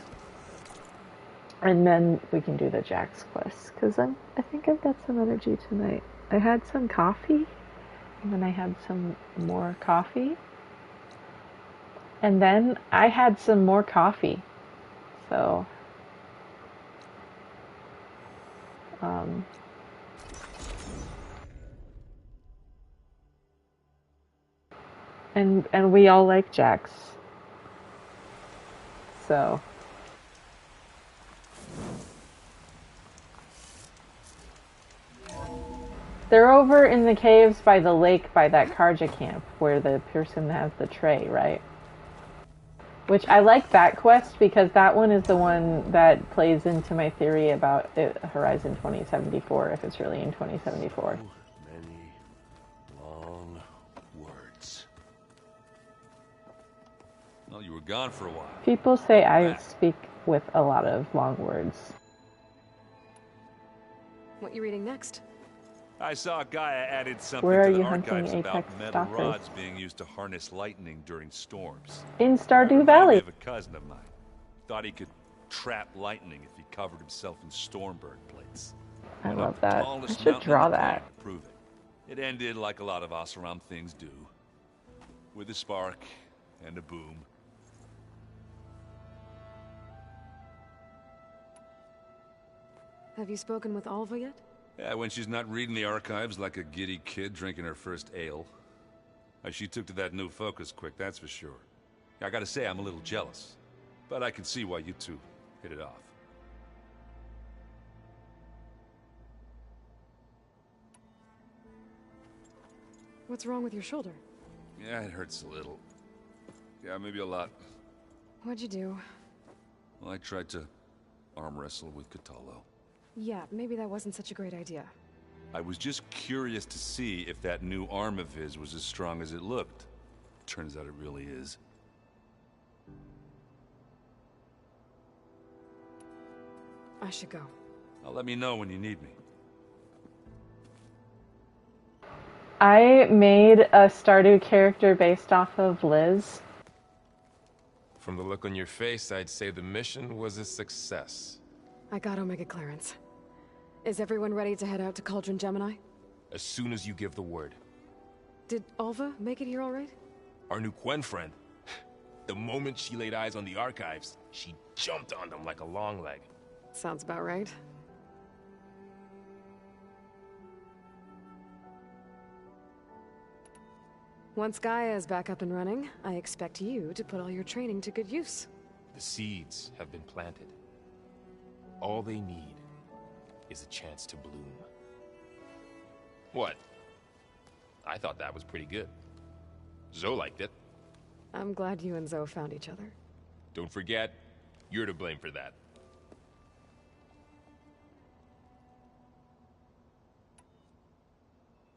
and then we can do the Jax quests, because I think I've got some energy tonight. I had some coffee, and then I had some more coffee, and then I had some more coffee. So, and we all like Jax. So, they're over in the caves by the lake by that Karja camp where the person has the tray, right? Which I like that quest because that one is the one that plays into my theory about Horizon 2074, if it's really in 2074. Many long words. Well, you were gone for a while. People say I speak with a lot of long words. What you reading next? I saw Gaia added something Where are to the you hunting archives about Apex metal stalkers? rods being used to harness lightning during storms. In Stardew Reminded me Valley. of a cousin of mine. Thought he could trap lightning if he covered himself in stormburn plates. I Went love up the that. I tallest should mountain draw on the that. planet to prove it. It ended like a lot of Oseram things do, with a spark and a boom. Have you spoken with Alva yet? Yeah, when she's not reading the archives like a giddy kid drinking her first ale. She took to that new focus quick, that's for sure. I gotta say, I'm a little jealous. But I can see why you two hit it off. What's wrong with your shoulder? Yeah, it hurts a little. Yeah, maybe a lot. What'd you do? Well, I tried to arm wrestle with Cthulhu. Yeah, maybe that wasn't such a great idea. I was just curious to see if that new arm of his was as strong as it looked. Turns out it really is. I should go. Let me know when you need me. I made a Stardew character based off of Liz. From the look on your face, I'd say the mission was a success. I got Omega clearance. Is everyone ready to head out to Cauldron Gemini? As soon as you give the word. Did Alva make it here all right? Our new Quen friend. The moment she laid eyes on the archives, she jumped on them like a long leg. Sounds about right. Once Gaia is back up and running, I expect you to put all your training to good use. The seeds have been planted. All they need is a chance to bloom. What? I thought that was pretty good. Zoe liked it. I'm glad you and Zoe found each other. Don't forget, you're to blame for that.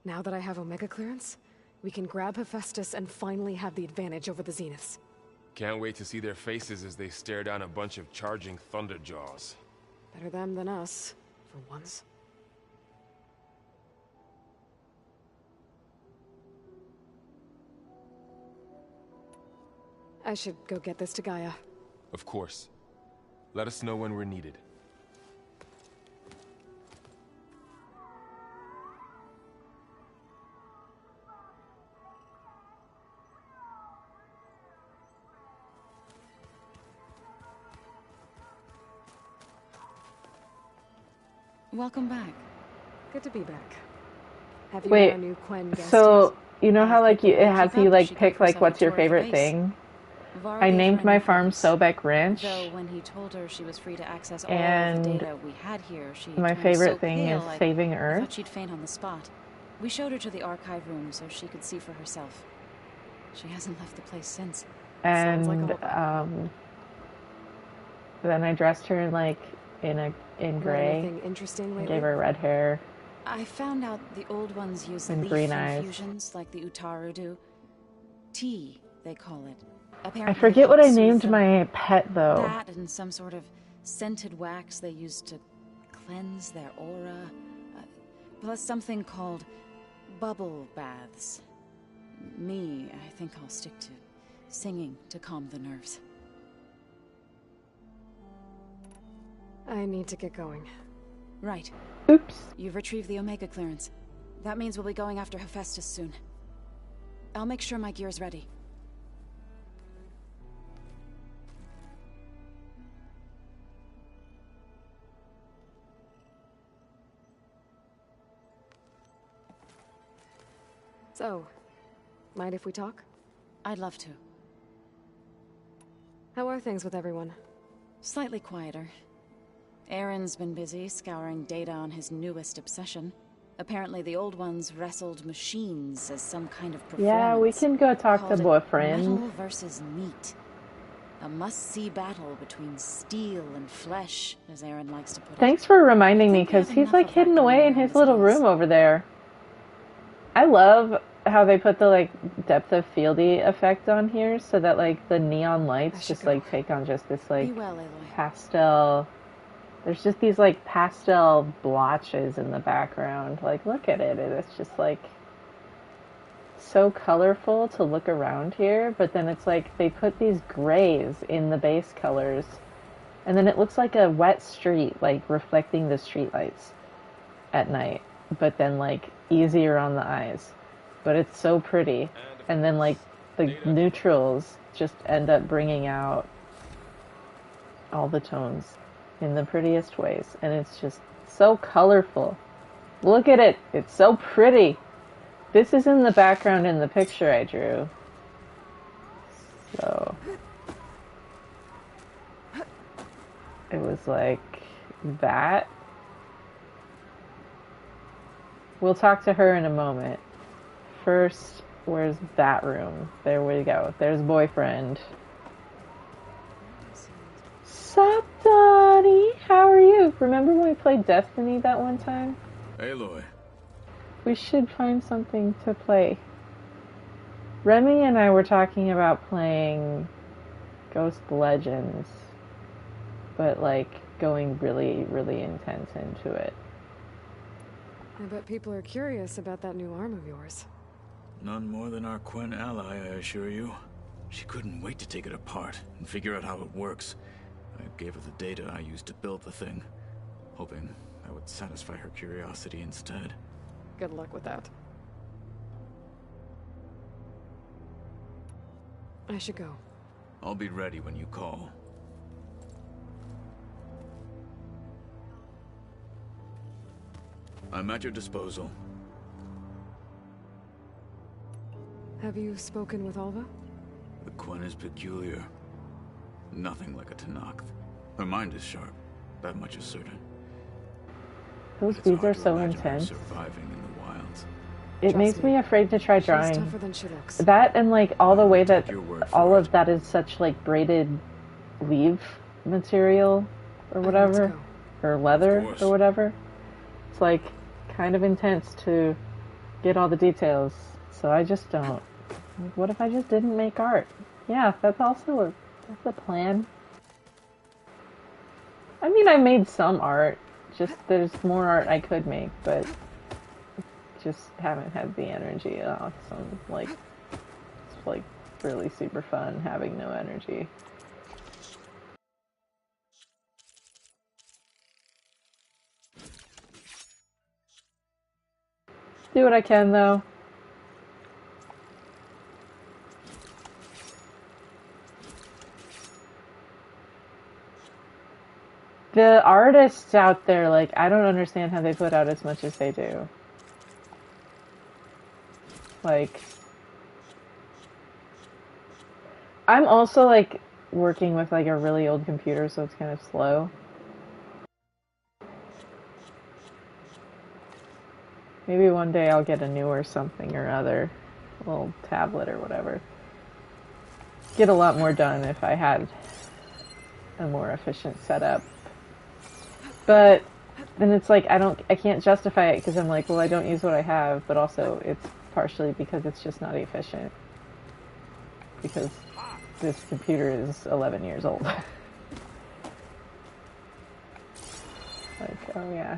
Now that I have Omega clearance, we can grab Hephaestus and finally have the advantage over the Zeniths. Can't wait to see their faces as they stare down a bunch of charging Thunderjaws. Better them than us, for once. I should go get this to Gaia. Of course. Let us know when we're needed. Welcome back. Good to be back. Have you Wait, met our new Quen guest so you know how like it has keep you up, like she pick gave like herself what's a your tour of the favorite base. thing? Var I gave named her my new farm photos. Sobek Ranch, Though when he told her she was free to access all and of the data we had here, she my turned favorite so thing pale, is Saving I Earth. thought she'd faint on the spot. We showed her to the archive room so she could see for herself. She hasn't left the place since. And Sounds like a then I dressed her in like in gray. anything interesting lately? Gave her red hair. I found out the old ones use And leaf green eyes. infusions like the Utaru do. Tea, they call it. I Apparently forget what I helps named soothe my pet though. that and some sort of scented wax they use to cleanse their aura. Plus something called bubble baths. Me, I think I'll stick to singing to calm the nerves. I need to get going. Right. Oops. You've retrieved the Omega clearance. That means we'll be going after Hephaestus soon. I'll make sure my gear's ready. So, mind if we talk? I'd love to. How are things with everyone? Slightly quieter. Aaron's been busy scouring data on his newest obsession. Apparently the old ones wrestled machines as some kind of performance. Yeah, we can go talk to Called it boyfriend. Metal versus meat. A must-see battle between steel and flesh, as Aaron likes to put it. Thanks for reminding me, because he's like hidden away in his little room over there. I love how they put the like depth of fieldy effect on here, so that like the neon lights just like take on just this like Be well, Aloy. pastel. There's just these like pastel blotches in the background. Like, look at it. It's just like so colorful to look around here, but then it's like they put these grays in the base colors, and then it looks like a wet street, like reflecting the street lights at night, but then like easier on the eyes. But it's so pretty. And then like the neutrals just end up bringing out all the tones in the prettiest ways, and it's just so colorful. Look at it. It's so pretty. This is in the background in the picture I drew. So it was like that. We'll talk to her in a moment. First, where's that room? There we go. There's boyfriend. Sup, Donnie? How are you? Remember when we played Destiny that one time? Aloy. We should find something to play. Remy and I were talking about playing Ghost Legends, but like going really, really intense into it. I bet people are curious about that new arm of yours. None more than our Quen ally, I assure you. She couldn't wait to take it apart and figure out how it works. I gave her the data I used to build the thing, hoping that would satisfy her curiosity instead. Good luck with that. I should go. I'll be ready when you call. I'm at your disposal. Have you spoken with Alva? The Quen is peculiar. Nothing like a Tanakh. Her mind is sharp. That much is certain. Those It's beads hard are to so imagine her intense. surviving in the wilds. It Trust makes me, me afraid to try she's drawing. tougher than she looks. That and like all the way that your word all for of that is such like braided leaf material or whatever, or leather course. or whatever. It's like kind of intense to get all the details. So I just don't. Like, what if I just didn't make art? Yeah, that's also that's a plan. I mean, I made some art. Just there's more art I could make, but just haven't had the energy. Some like it's like really super fun having no energy. Do what I can though. The artists out there, like, I don't understand how they put out as much as they do. Like, I'm also, like, working with, like, a really old computer, so it's kind of slow. Maybe one day I'll get a newer something or other, a little tablet or whatever. Get a lot more done if I had a more efficient setup. But then it's like I can't justify it because I'm like, well, I don't use what I have, but also it's partially because it's just not efficient. Because this computer is 11 years old. Like, oh yeah.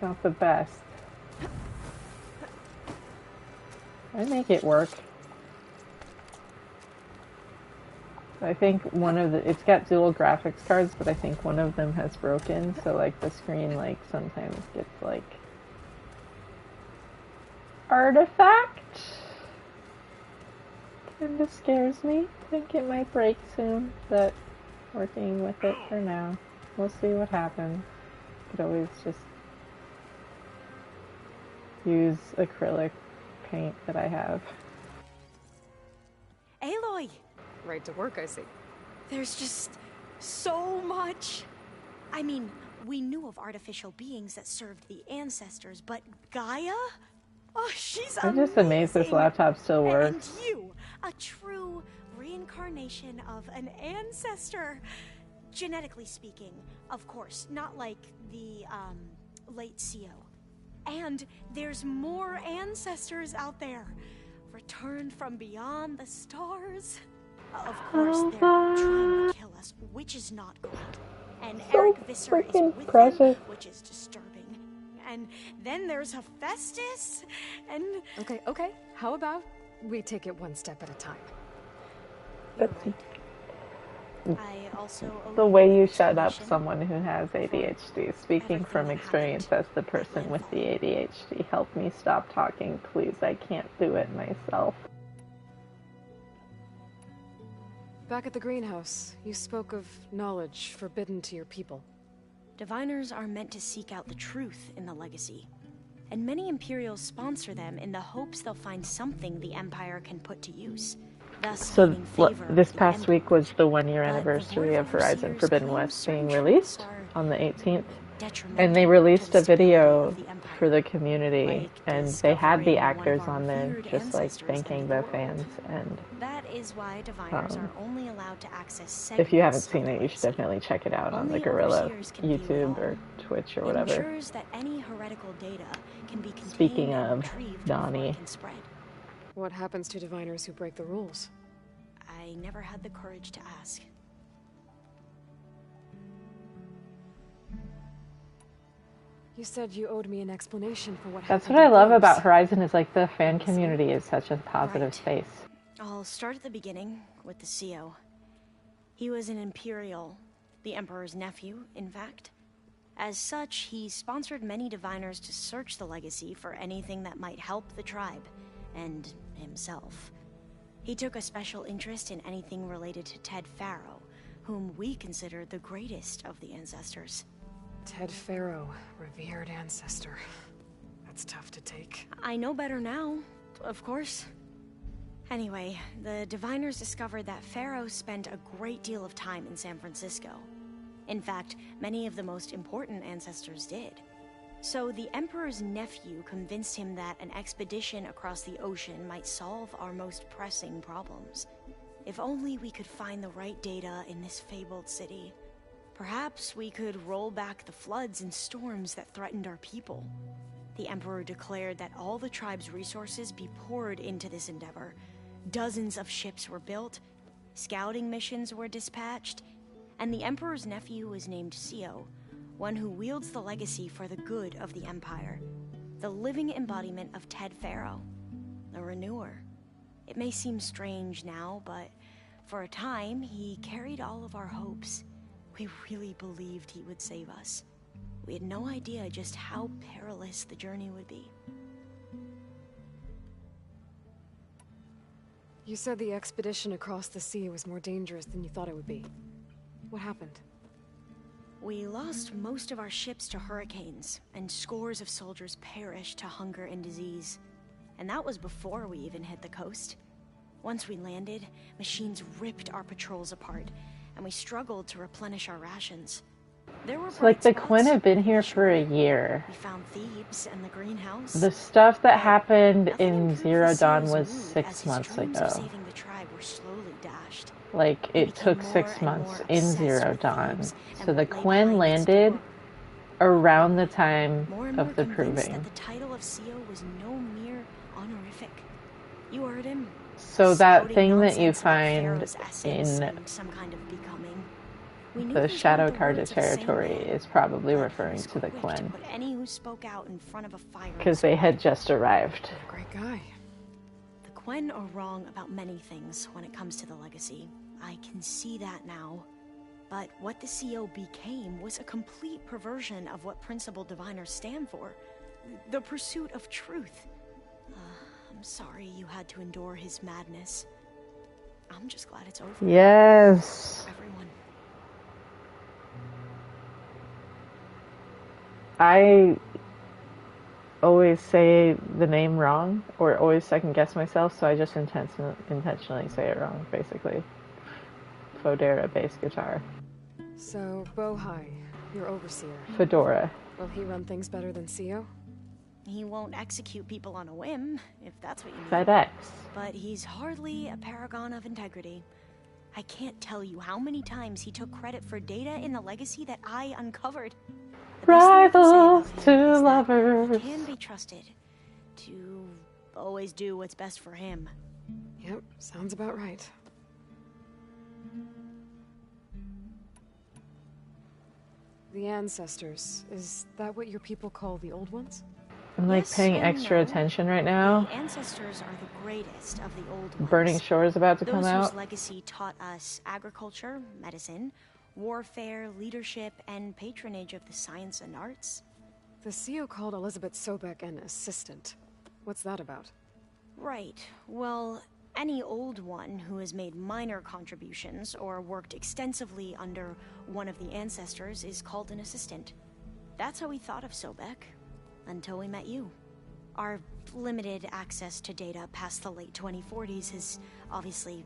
Not the best. I make it work. I think one of it's got dual graphics cards, but I think one of them has broken, so like the screen like sometimes gets like artifact. Kinda scares me. I think it might break soon, but working with it for now. We'll see what happens. Could always just use acrylic paint that I have. Aloy! Right to work, I see. There's just so much. I mean, we knew of artificial beings that served the ancestors, but Gaia? Oh, she's I'm just amazed this laptop still works. And you, a true reincarnation of an ancestor. Genetically speaking, of course, not like the, late CO. And there's more ancestors out there, returned from beyond the stars. Of course, they're trying to kill us, which is not good. And So Eric Visser is freaking with precious. them, which is disturbing. And then there's Hephaestus, and... Okay. How about we take it one step at a time? I also The way you shut up someone who has ADHD. Speaking from experience as the person with the ADHD. Help me stop talking, please. I can't do it myself. Back at the greenhouse, you spoke of knowledge forbidden to your people. Diviners are meant to seek out the truth in the legacy. And many Imperials sponsor them in the hopes they'll find something the Empire can put to use. Thus, So this past week was the 1-year anniversary of Horizon Forbidden West being released on the 18th. And they released a video for the community, and they had the actors on there just like thanking the fans. And that is why diviners are only allowed to access if you haven't seen it, you should definitely check it out on the Gorilla YouTube or Twitch or whatever. Ensures that any heretical data can be contained Speaking and of retrieved Donnie, before it can spread. What happens to diviners who break the rules? I never had the courage to ask. You said you owed me an explanation for what that's happened. what I love about Horizon is like the fan community is such a positive space. I'll start at the beginning with the CO. He was an Imperial, the Emperor's nephew, in fact. As such, he sponsored many diviners to search the legacy for anything that might help the tribe, and himself. He took a special interest in anything related to Ted Faro, whom we consider the greatest of the ancestors. Ted Faro, revered ancestor. That's tough to take. I know better now, of course. Anyway, the diviners discovered that Faro spent a great deal of time in San Francisco. In fact, many of the most important ancestors did. So the Emperor's nephew convinced him that an expedition across the ocean might solve our most pressing problems. If only we could find the right data in this fabled city. Perhaps we could roll back the floods and storms that threatened our people. The Emperor declared that all the tribe's resources be poured into this endeavor. Dozens of ships were built, scouting missions were dispatched, and the Emperor's nephew was named CO, one who wields the legacy for the good of the Empire. The living embodiment of Ted Faro, the Renewer. It may seem strange now, but for a time, he carried all of our hopes. We really believed he would save us. We had no idea just how perilous the journey would be. You said the expedition across the sea was more dangerous than you thought it would be. What happened? We lost most of our ships to hurricanes, and scores of soldiers perished to hunger and disease. And that was before we even hit the coast. Once we landed, machines ripped our patrols apart, and we struggled to replenish our rations. There were So, like, the Quinn had been here for a year. We found Thebes and the greenhouse. The stuff that happened in Zero Dawn was 6 months ago. Saving the tribe were slowly dashed. Like, it took 6 months in Zero Dawn. So the Quinn landed around the time of the Proving. That the title of CO was no mere honorific. You heard him. So that thing that you find in some kind of becoming. the Shadow Carja territory is probably referring to the Quinn. Any who spoke out in front of a fire. Because they had just arrived. Great guy. The Quinn are wrong about many things when it comes to the legacy. I can see that now. But what the CO became was a complete perversion of what principal diviners stand for. The pursuit of truth. I'm sorry you had to endure his madness. I'm just glad it's over. Yes. Everyone. I always say the name wrong, or always second guess myself, so I just intentionally say it wrong, basically. Fodera bass guitar. So, Bohai, your overseer. Fedora. Will he run things better than CO? He won't execute people on a whim, if that's what you mean. FedEx. But he's hardly a paragon of integrity. I can't tell you how many times he took credit for data in the legacy that I uncovered. Rivals to lovers. He can be trusted to always do what's best for him. Yep, sounds about right. The ancestors, is that what your people call the old ones? I'm like paying extra attention right now. The ancestors are the greatest of the old ones. Burning Shore is about to come Those out. whose legacy taught us agriculture, medicine, warfare, leadership, and patronage of the science and arts. The CO called Elizabeth Sobek an assistant. What's that about? Right. Well, any old one who has made minor contributions or worked extensively under one of the ancestors is called an assistant. That's how we thought of Sobek, until we met you. Our limited access to data past the late 2040s has obviously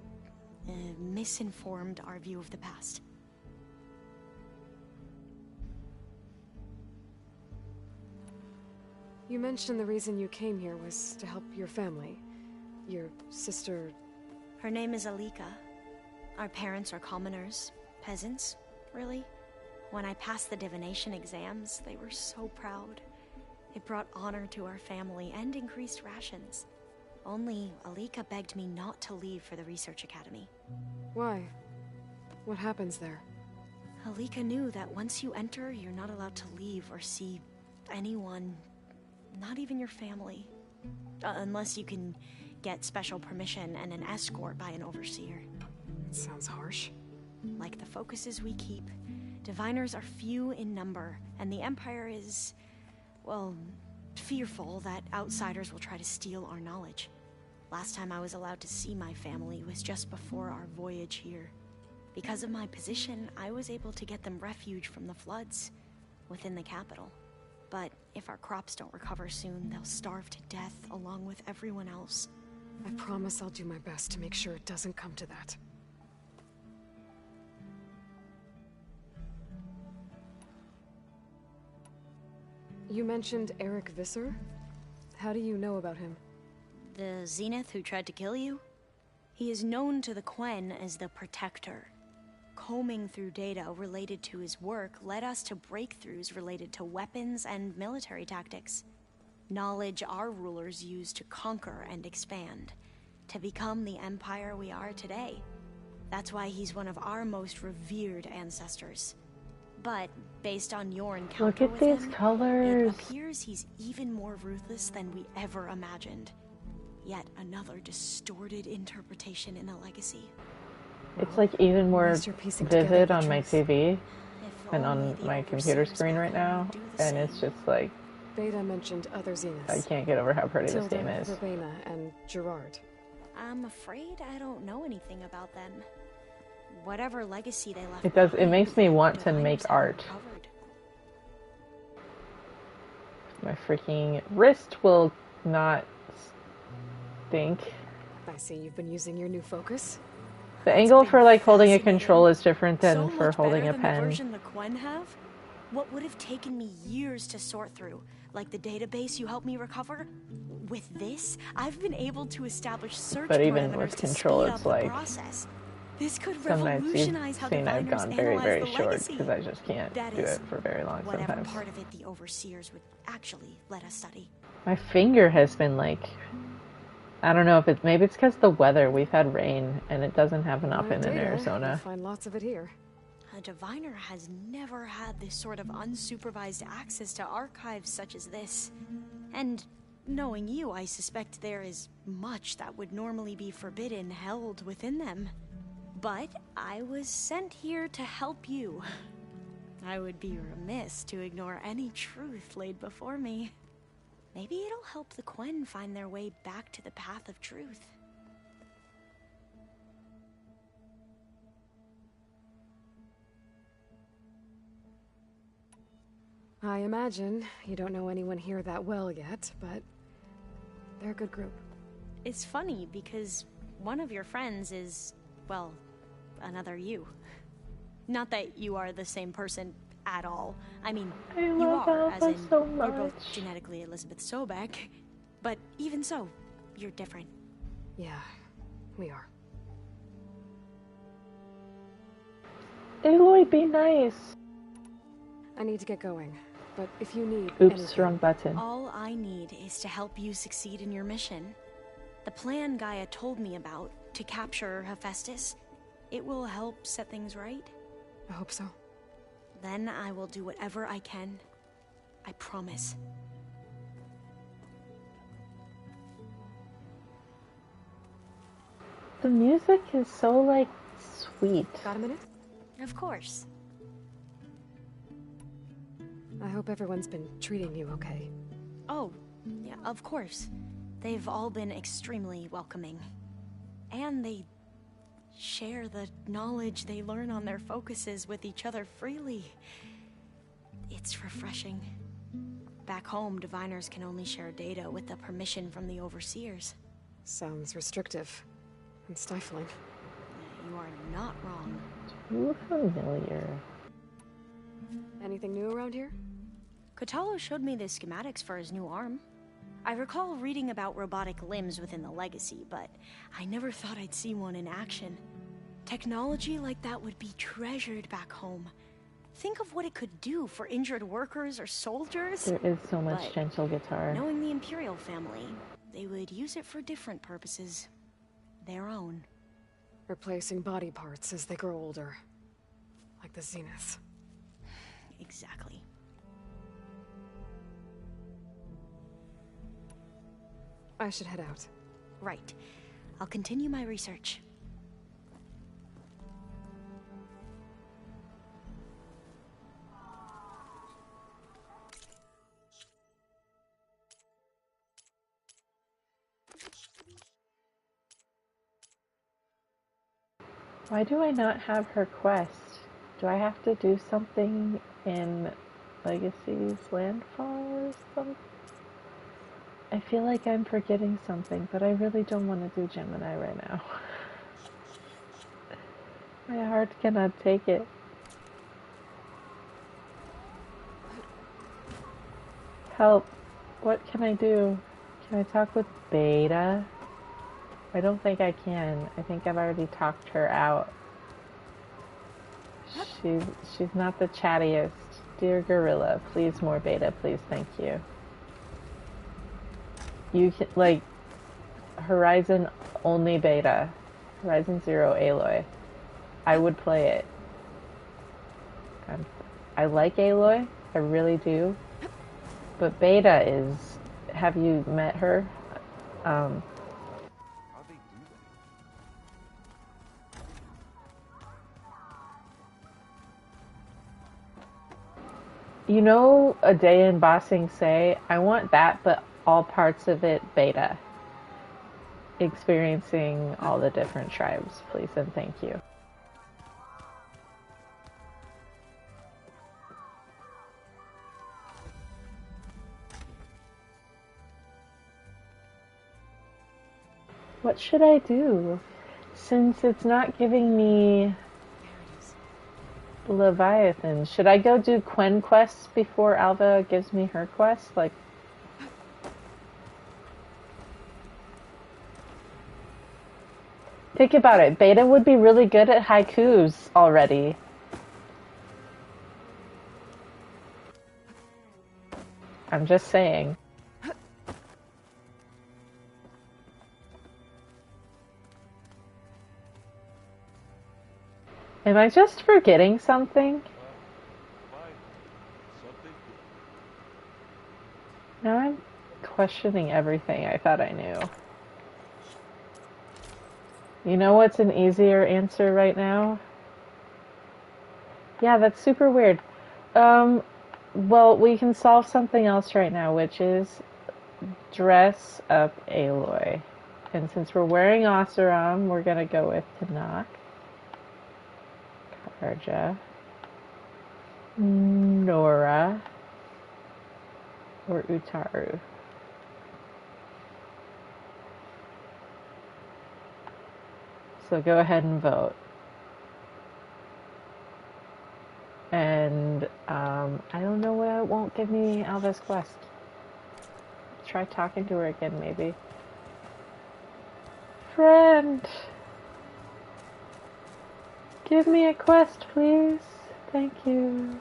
misinformed our view of the past. You mentioned the reason you came here was to help your family. Your sister... Her name is Alika. Our parents are commoners. Peasants, really. When I passed the divination exams, they were so proud. It brought honor to our family and increased rations. Only Alika begged me not to leave for the research academy. Why? What happens there? Alika knew that once you enter, you're not allowed to leave or see anyone, not even your family. Unless you can get special permission and an escort by an overseer. It sounds harsh. Like the focuses we keep, diviners are few in number, and the Empire is, well, fearful that outsiders will try to steal our knowledge. Last time I was allowed to see my family was just before our voyage here. Because of my position, I was able to get them refuge from the floods within the capital. But if our crops don't recover soon, they'll starve to death along with everyone else. I promise I'll do my best to make sure it doesn't come to that. You mentioned Eric Visser? How do you know about him? The Zenith who tried to kill you? He is known to the Quen as the Protector. Combing through data related to his work led us to breakthroughs related to weapons and military tactics. Knowledge our rulers used to conquer and expand, to become the empire we are today. That's why he's one of our most revered ancestors. But based on your encounter with him, colors. It appears he's even more ruthless than we ever imagined. Yet another distorted interpretation in the legacy. It's like even more vivid on my TV and on my computer screen right now, and it's just like... Beta mentioned other Zeniths. I can't get over how pretty this game is. Verbena and Gerard. I'm afraid I don't know anything about them. Whatever legacy they left It does. It behind, makes me want to diviners make haven't art. recovered. My freaking wrist will not stink. I see you've been using your new focus. The angle for like holding a fascinating. control is different than So for much holding better a than pen. the version the Quen have? What would have taken me years to sort through, like the database you helped me recover? With this, I've been able to establish search But even parameters with to control, speed it's up the like process. This could some nights revolutionize you've how seen I've diviners gone very, analyze very the short legacy. because I just can't That do is, it for very long whatever sometimes. part of it the overseers would actually let us study. My finger has been like, I don't know if it's, maybe it's because the weather. We've had rain and it doesn't happen often in You'll Arizona. find lots of it here. A diviner has never had this sort of unsupervised access to archives such as this. And knowing you, I suspect there is much that would normally be forbidden held within them. But I was sent here to help you. I would be remiss to ignore any truth laid before me. Maybe it'll help the Quen find their way back to the path of truth. I imagine you don't know anyone here that well yet, but they're a good group. It's funny because one of your friends is, well, another you. Not that you are the same person at all. I mean, you love are, as Alpha in, so you're both much. genetically Elizabeth Sobek. But even so, you're different. Yeah, we are. Aloy, be nice. I need to get going, but if you need Oops, anything, wrong button. All I need is to help you succeed in your mission. The plan Gaia told me about, to capture Hephaestus, it will help set things right. I hope so. Then I will do whatever I can. I promise. The music is so, like, sweet. Got a minute? Of course. I hope everyone's been treating you okay. Oh, yeah, of course. They've all been extremely welcoming. And they share the knowledge they learn on their focuses with each other freely. It's refreshing. Back home, diviners can only share data with the permission from the overseers. Sounds restrictive and stifling. You are not wrong. Too familiar. Anything new around here? Kotalo showed me the schematics for his new arm. I recall reading about robotic limbs within the legacy, but I never thought I'd see one in action. Technology like that would be treasured back home. Think of what it could do for injured workers or soldiers. There is so much But gentle guitar. knowing the Imperial family, they would use it for different purposes. Their own. Replacing body parts as they grow older. Like the Zenith. Exactly. I should head out. Right. I'll continue my research. Why do I not have her quest? Do I have to do something in Legacy's Landfall or something? I feel like I'm forgetting something, but I really don't want to do Gemini right now. My heart cannot take it. Help. What can I do? Can I talk with Beta? I don't think I can. I think I've already talked her out. She's not the chattiest. Dear Gorilla, please more Beta, please, thank you. You can, like, Horizon only Beta. Horizon Zero Aloy. I would play it. I like Aloy, I really do. But Beta is, have you met her? You know, A Day in Bossing Say, I want that, but all parts of it Beta. Experiencing all the different tribes, please and thank you. What should I do? Since it's not giving me Leviathan, should I go do Quen quests before Alva gives me her quest? Like, think about it. Beta would be really good at haikus already. I'm just saying. Am I just forgetting something? Now I'm questioning everything I thought I knew. You know what's an easier answer right now? Yeah, that's super weird. Well, we can solve something else right now, which is dress up Aloy. And since we're wearing Oseram, we're gonna go with Tanakh, Karja, Nora, or Utaru. So go ahead and vote. And I don't know why it won't give me Alva's quest. Try talking to her again, maybe. Friend! Give me a quest, please. Thank you.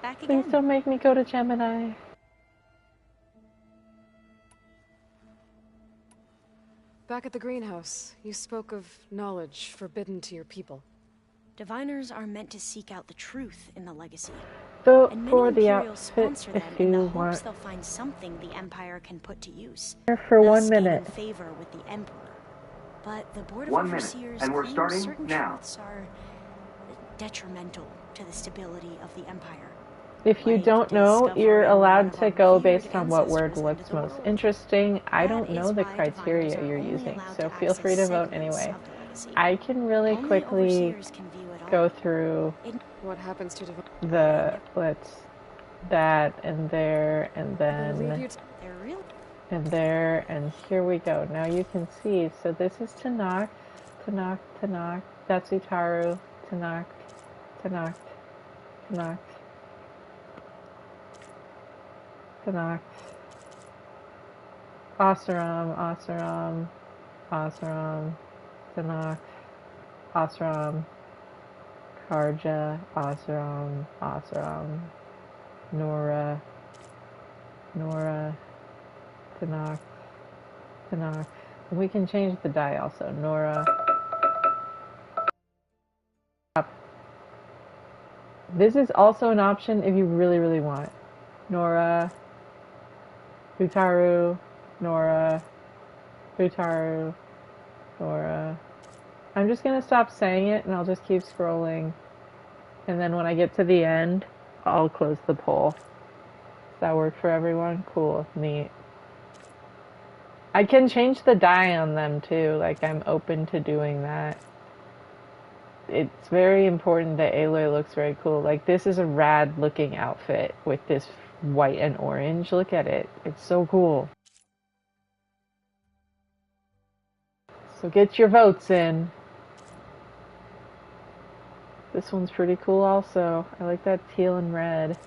Back again. Please don't make me go to Gemini. Back at the greenhouse, you spoke of knowledge forbidden to your people. Diviners are meant to seek out the truth in the legacy. Vote and for many the Imperials outfit sponsor if them you in the hopes want. they'll find something the Empire can put to use. For thus 1 minute. gaining favor with the Emperor. But the Board of 1 minute, Overseers and we're claims starting certain now. truths are detrimental to the stability of the Empire. If you don't know, you're allowed to go based on what word looks most interesting. I don't know the criteria you're using, so feel free to vote anyway. I can really quickly go through what happens to the that and there and then and there and here we go. Now you can see. So this is Tanakh, Tanakh, Tanakh. That's Utaru, Tanakh, Tanakh, Tanakh. Tanakh, Oseram, Oseram, Oseram, Tanakh, Oseram, Karja, Oseram, Oseram, Nora, Nora, Tanakh, Tanakh. We can change the die also. Nora. This is also an option if you really, really want. Nora, Utaru, Nora, Utaru, Nora. I'm just gonna stop saying it and I'll just keep scrolling. And then when I get to the end, I'll close the poll. Does that work for everyone? Cool, neat. I can change the dye on them too, like I'm open to doing that. It's very important that Aloy looks very cool. Like this is a rad looking outfit with this white and orange. Look at it. It's so cool. So get your votes in. This one's pretty cool also. I like that teal and red.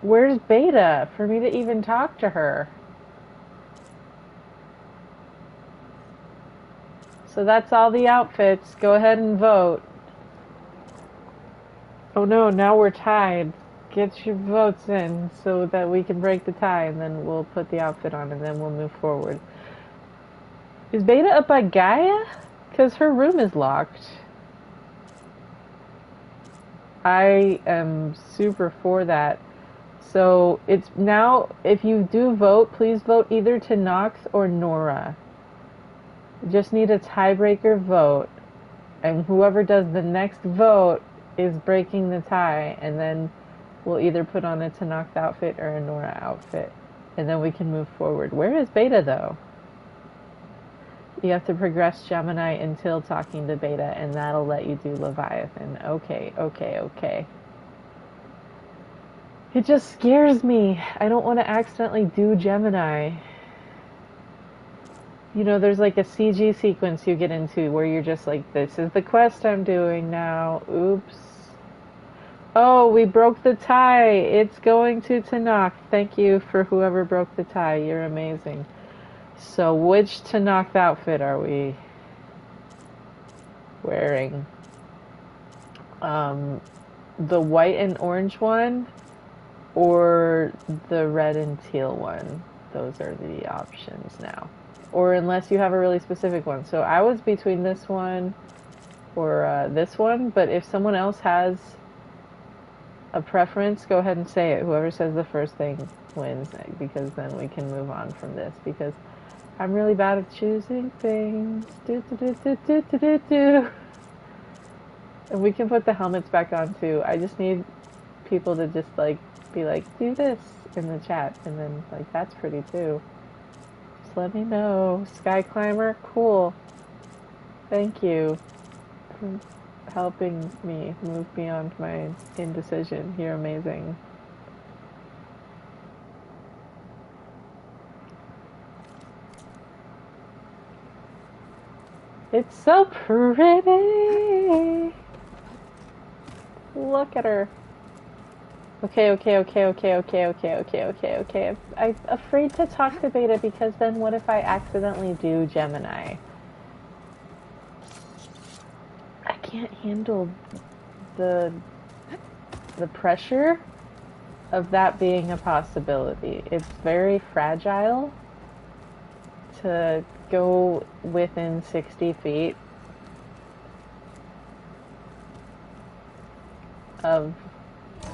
Where's Beta for me to even talk to her? So that's all the outfits. Go ahead and vote. Oh no, now we're tied. Get your votes in so that we can break the tie and then we'll put the outfit on and then we'll move forward. Is Beta up by Gaia? Because her room is locked. I am super for that. So it's now, if you do vote, please vote either to Nox or Nora. You just need a tiebreaker vote. And whoever does the next vote is breaking the tie. And then we'll either put on a Tanakh outfit or a Nora outfit. And then we can move forward. Where is Beta though? You have to progress Gemini until talking to Beta, and that'll let you do Leviathan. Okay, okay, okay. It just scares me. I don't want to accidentally do Gemini. You know, there's like a CG sequence you get into where you're just like, this is the quest I'm doing now. Oops. Oh, we broke the tie. It's going to Tanakh. Thank you for whoever broke the tie. You're amazing. So which Tanakh outfit are we wearing? The white and orange one or the red and teal one? Those are the options now. Or unless you have a really specific one. So I was between this one or this one, but if someone else has a preference, go ahead and say it. Whoever says the first thing wins, because then we can move on from this, because I'm really bad at choosing things. And we can put the helmets back on too. I just need people to just like be like, do this in the chat, and then like that's pretty too. Just let me know. Sky Climber, cool. Thank you for helping me move beyond my indecision. You're amazing. It's so pretty. Look at her. Okay. I'm afraid to talk to Beta because then what if I accidentally do Gemini? I can't handle the pressure of that being a possibility. It's very fragile to go within 60 feet of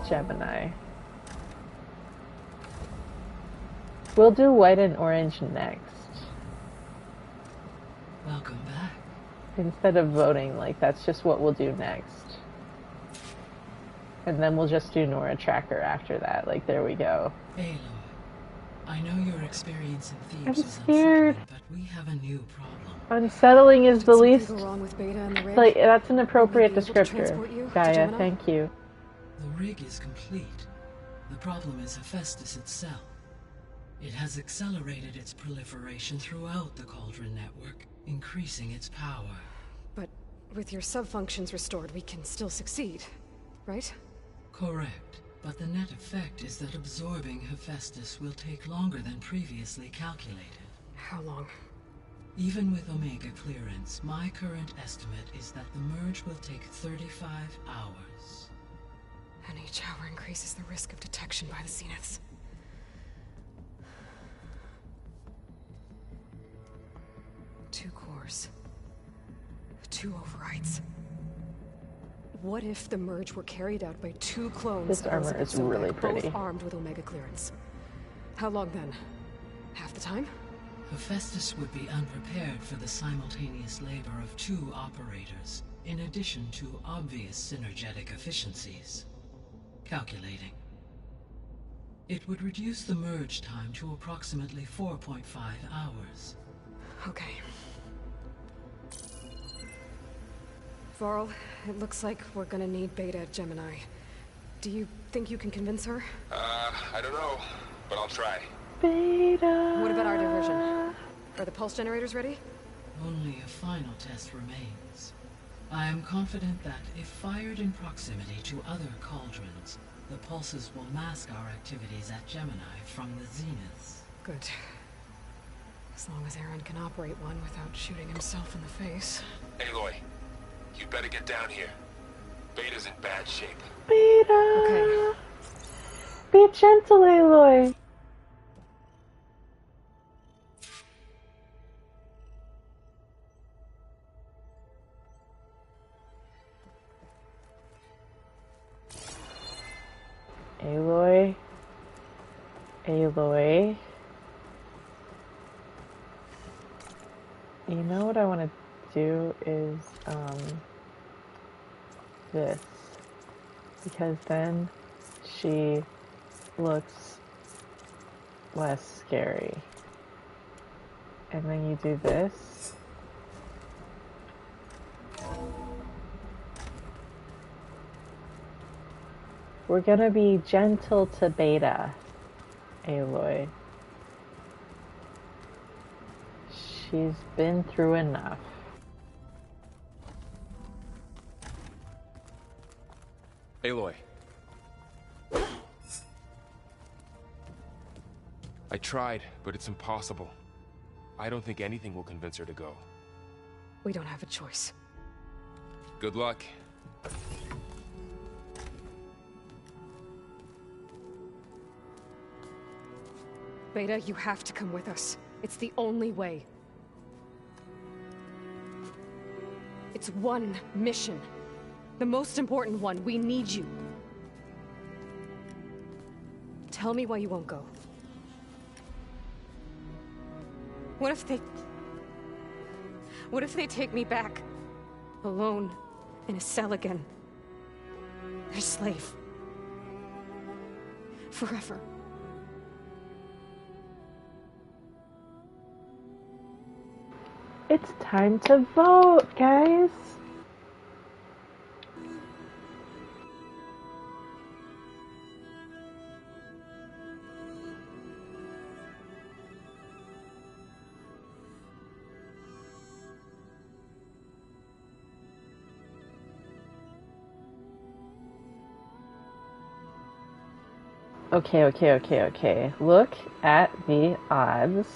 Gemini. We'll do white and orange next. Welcome back. Instead of voting, like, that's just what we'll do next. And then we'll just do Nora Tracker after that. Like, there we go. Aloy, I know your experience in Thebes I'm was scared. unsettling, but we have a new problem. Unsettling is the least... Wrong with Beta and the rig? Like, that's an appropriate Will we be able to descriptor. transport you to Gaia, Gemini? thank you. The rig is complete. The problem is Hephaestus itself. It has accelerated its proliferation throughout the Cauldron network, increasing its power. But with your sub-functions restored, we can still succeed, right? Correct. But the net effect is that absorbing Hephaestus will take longer than previously calculated. How long? Even with Omega clearance, my current estimate is that the merge will take 35 hours. And each hour increases the risk of detection by the Zeniths. Two cores. Two overrides. What if the merge were carried out by two clones? This armor is really pretty. Both armed with Omega clearance. How long then? Half the time? Hephaestus would be unprepared for the simultaneous labor of two operators, in addition to obvious synergetic efficiencies. Calculating. It would reduce the merge time to approximately 4.5 hours. Okay. Varl, it looks like we're gonna need Beta at Gemini. Do you think you can convince her? I don't know, but I'll try. Beta. What about our diversion? Are the pulse generators ready? Only a final test remains. I am confident that if fired in proximity to other cauldrons, the pulses will mask our activities at Gemini from the Zeniths. Good. As long as Aaron can operate one without shooting himself in the face. Aloy, you better get down here. Beta's in bad shape. Beta. Okay. Be gentle, Aloy. Aloy. Aloy. You know what I want to do is, this. Because then she looks less scary. And then you do this, We're gonna be gentle to Beta, Aloy. She's been through enough. Aloy. I tried, but it's impossible. I don't think anything will convince her to go. We don't have a choice. Good luck. Beta, you have to come with us. It's the only way. It's one mission. The most important one. We need you. Tell me why you won't go. What if they take me back? Alone, in a cell again. Their slave. Forever. It's time to vote, guys! Okay. Look at the odds.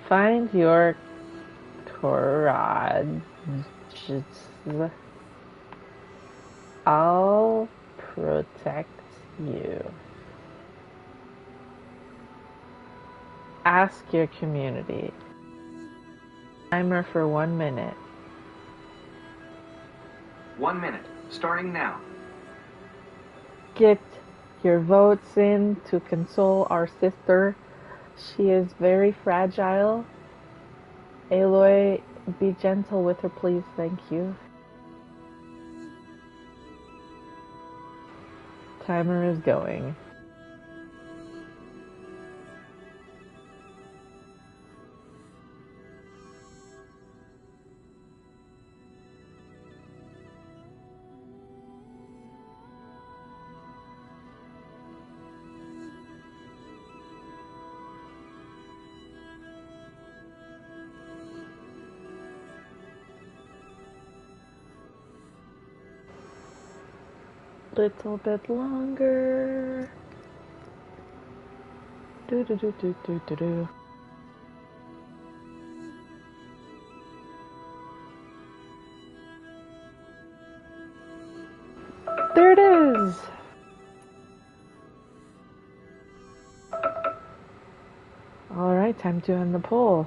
Find your courage. I'll protect you. Ask your community. Timer for 1 minute. 1 minute, starting now. Get your votes in to console our sister. She is very fragile. Aloy, be gentle with her, please. Thank you. Timer is going. Little bit longer. Do. There it is. All right, time to end the poll.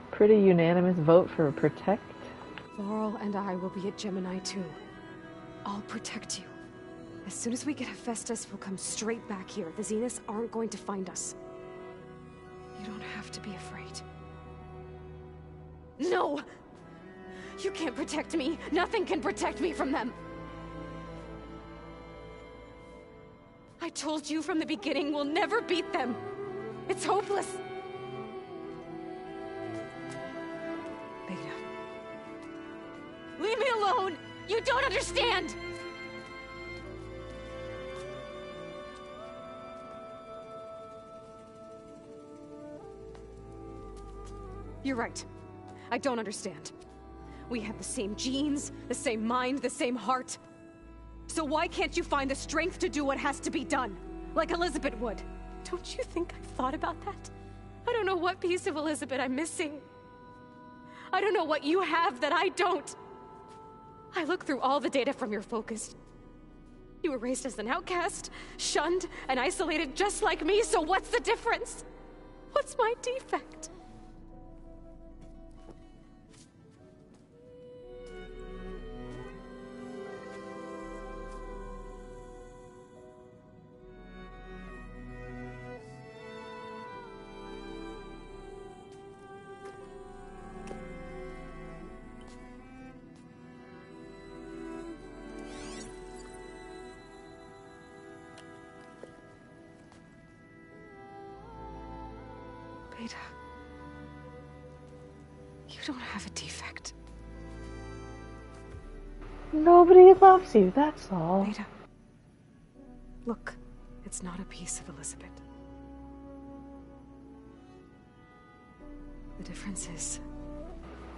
Pretty unanimous vote for protect. Laurel and I will be at Gemini too. I'll protect you. As soon as we get Hephaestus, we'll come straight back here. The Zeniths aren't going to find us. You don't have to be afraid. No! You can't protect me. Nothing can protect me from them. I told you from the beginning, we'll never beat them. It's hopeless. Leave me alone! You don't understand! You're right. I don't understand. We have the same genes, the same mind, the same heart. So why can't you find the strength to do what has to be done? Like Elizabeth would. Don't you think I've thought about that? I don't know what piece of Elizabeth I'm missing. I don't know what you have that I don't. I looked through all the data from your focus. You were raised as an outcast, shunned, and isolated just like me, so what's the difference? What's my defect? Beta, you don't have a defect. Nobody loves you, that's all. Ada. Look, it's not a piece of Elizabeth. The difference is...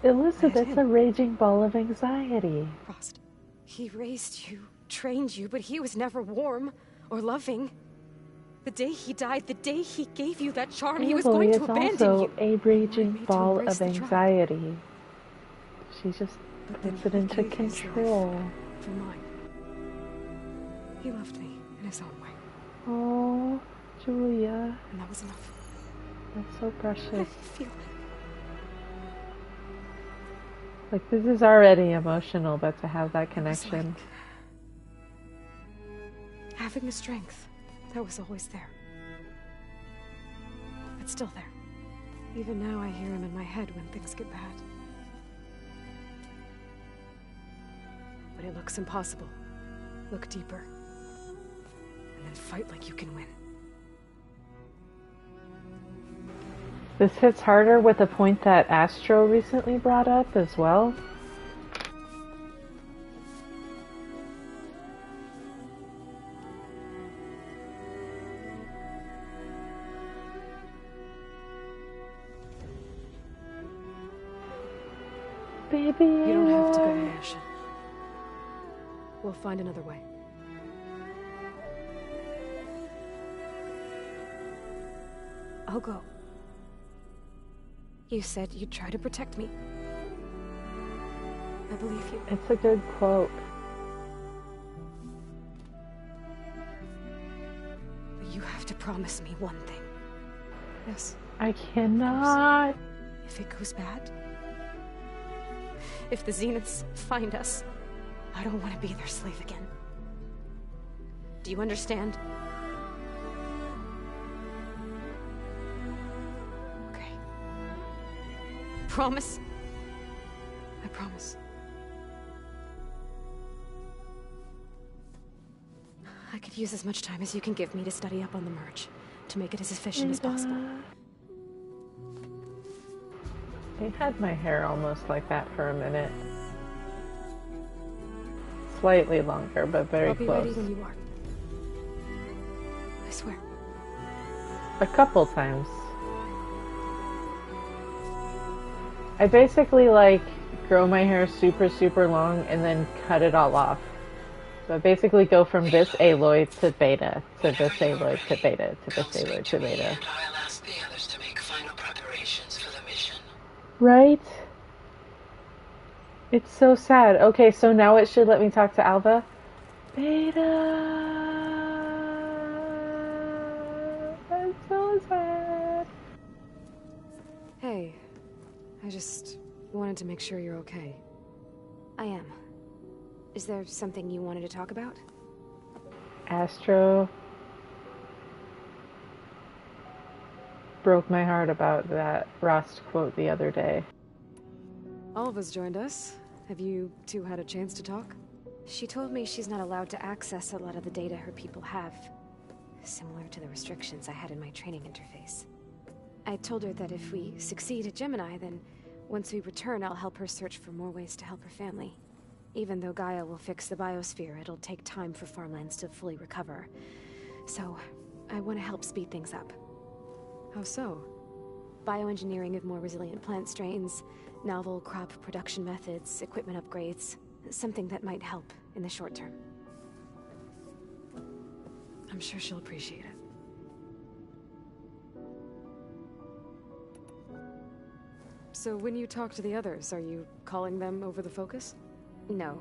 Elizabeth's a raging ball of anxiety. Frost, he raised you, trained you, but he was never warm or loving. The day he died, the day he gave you that charm, he was going to abandon you. Also a raging ball of anxiety. She just puts it into control. For mine. He loved me in his own way. Oh, Julia. And that was enough. That's so precious. I feel it. Like, this is already emotional, but to have that connection. Like having the strength that was always there. It's still there. Even now I hear him in my head when things get bad. But it looks impossible. Look deeper. And then fight like you can win. This hits harder with a point that Astro recently brought up as well. Baby, you don't have to go on a mission. We'll find another way. I'll go. You said you'd try to protect me. I believe you. It's a good quote. But you have to promise me one thing. Yes. I cannot. If it goes bad, if the Zeniths find us, I don't want to be their slave again. Do you understand? Okay. Promise? I promise. I could use as much time as you can give me to study up on the merge, to make it as efficient as possible. I had my hair almost like that for a minute. Slightly longer, but very I'll be close. ready when you are. I swear. A couple times. I basically like grow my hair super long and then cut it all off. So I basically go from this Aloy to Beta, to this Aloy to Beta, to this Aloy to Beta. I'll ask the others to make final preparations for the mission. Right? It's so sad. Okay, so now it should let me talk to Alva. Beta! That's so sad. Hey, I just wanted to make sure you're okay. I am. Is there something you wanted to talk about? Astro broke my heart about that Rost quote the other day. Alva's joined us. Have you two had a chance to talk? She told me she's not allowed to access a lot of the data her people have. Similar to the restrictions I had in my training interface. I told her that if we succeed at Gemini, then once we return, I'll help her search for more ways to help her family. Even though Gaia will fix the biosphere, it'll take time for farmlands to fully recover. So, I want to help speed things up. How so? Bioengineering of more resilient plant strains, novel crop production methods, equipment upgrades. Something that might help in the short term. I'm sure she'll appreciate it. So when you talk to the others, are you calling them over the focus? No,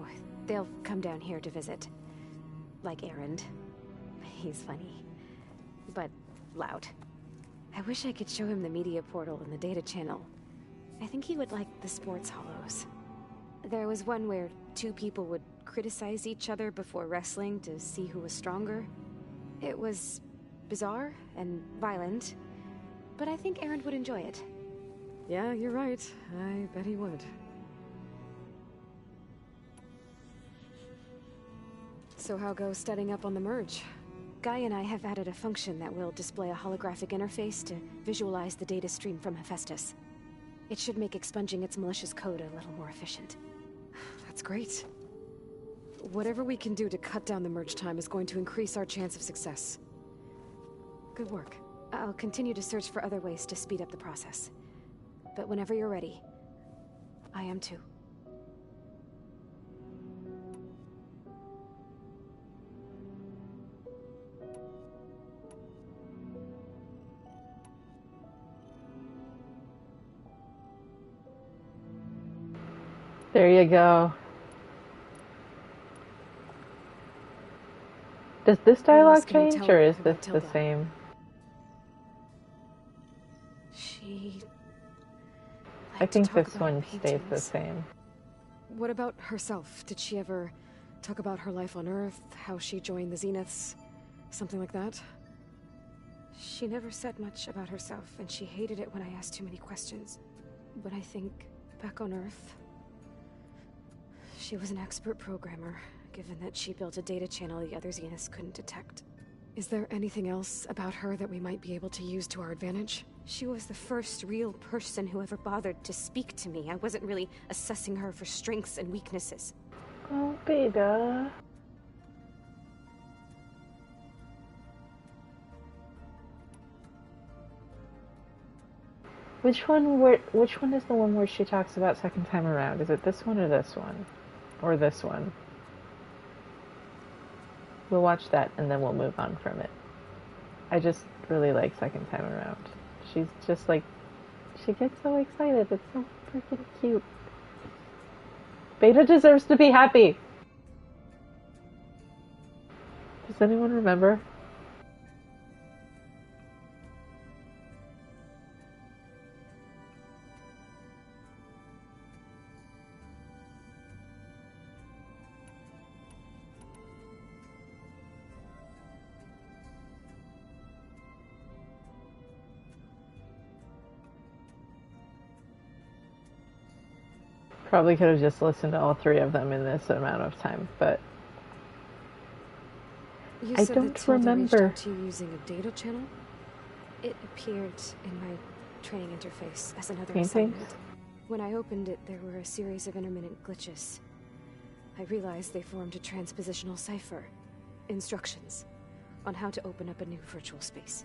they'll come down here to visit. Like Erend. He's funny. But loud. I wish I could show him the media portal and the data channel. I think he would like the sports hollows. There was one where two people would criticize each other before wrestling to see who was stronger. It was bizarre and violent, but I think Erend would enjoy it. Yeah, you're right. I bet he would. So how goes studying up on the merge? Guy and I have added a function that will display a holographic interface to visualize the data stream from Hephaestus. It should make expunging its malicious code a little more efficient. That's great. Whatever we can do to cut down the merge time is going to increase our chance of success. Good work. I'll continue to search for other ways to speed up the process. But whenever you're ready, I am too. There you go. Does this dialogue change, or is this the same? I think this one stays the same. What about herself? Did she ever talk about her life on Earth, how she joined the Zeniths, something like that? She never said much about herself, and she hated it when I asked too many questions. But I think, back on Earth, she was an expert programmer, given that she built a data channel the other Zeniths couldn't detect. Is there anything else about her that we might be able to use to our advantage? She was the first real person who ever bothered to speak to me. I wasn't really assessing her for strengths and weaknesses. Oh, Beta. Which one is the one where she talks about second time around? Is it this one or this one? Or this one? We'll watch that and then we'll move on from it. I just really like second time around. She's just like, she gets so excited. It's so freaking cute. Beta deserves to be happy. Does anyone remember? Probably could have just listened to all three of them in this amount of time, but I don't remember. Reached out to you using a data channel? It appeared in my training interface as another assignment. When I opened it, there were a series of intermittent glitches. I realized they formed a transpositional cipher. Instructions on how to open up a new virtual space.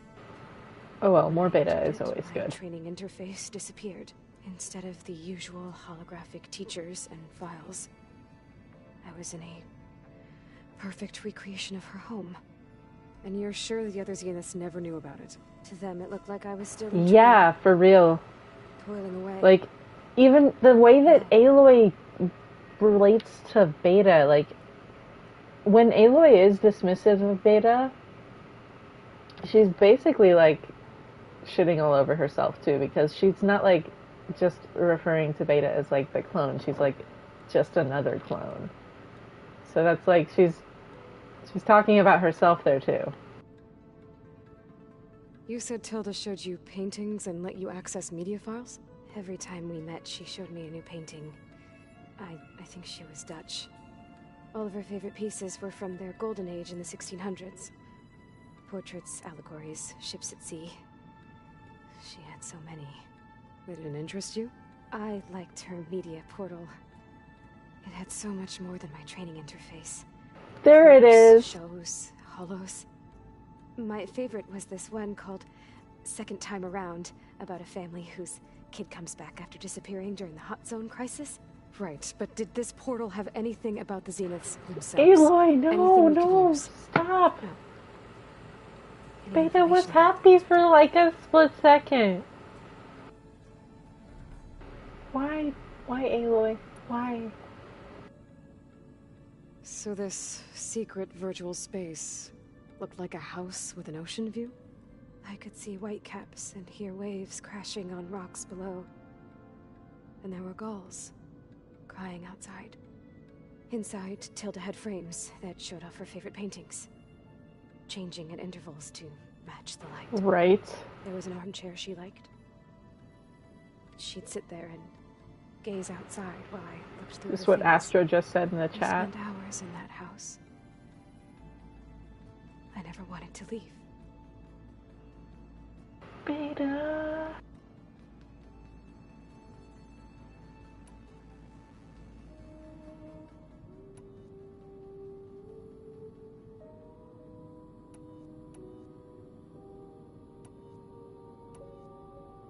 Oh well, more beta is always good. My training interface disappeared. Instead of the usual holographic teachers and files, I was in a perfect recreation of her home. And you're sure the other Zeniths never knew about it? To them, it looked like I was still yeah, for real. Toiling away. Like, even the way that Aloy relates to Beta, like, when Aloy is dismissive of Beta, she's basically, like, shitting all over herself, too, because she's not, like, just referring to Beta as, like, the clone. She's, like, just another clone. So that's, like, she's talking about herself there, too. You said Tilda showed you paintings and let you access media files? Every time we met, she showed me a new painting. I think she was Dutch. All of her favorite pieces were from their golden age in the 1600s. Portraits, allegories, ships at sea. She had so many. They didn't interest you? I liked her media portal. It had so much more than my training interface. There it is. Shows, holos. My favorite was this one called Second Time Around, about a family whose kid comes back after disappearing during the Hot Zone crisis. Right, but did this portal have anything about the Zeniths themselves? Aloy, no, stop. No. Beta was happy for like a split second. Why, Aloy? Why? So this secret virtual space looked like a house with an ocean view? I could see whitecaps and hear waves crashing on rocks below. And there were gulls crying outside. Inside, Tilda had frames that showed off her favorite paintings, changing at intervals to match the light. Right. There was an armchair she liked. She'd sit there and gaze outside while I looked through This is her what things. Astro just said in the I chat. spent hours in that house. I never wanted to leave. Beta.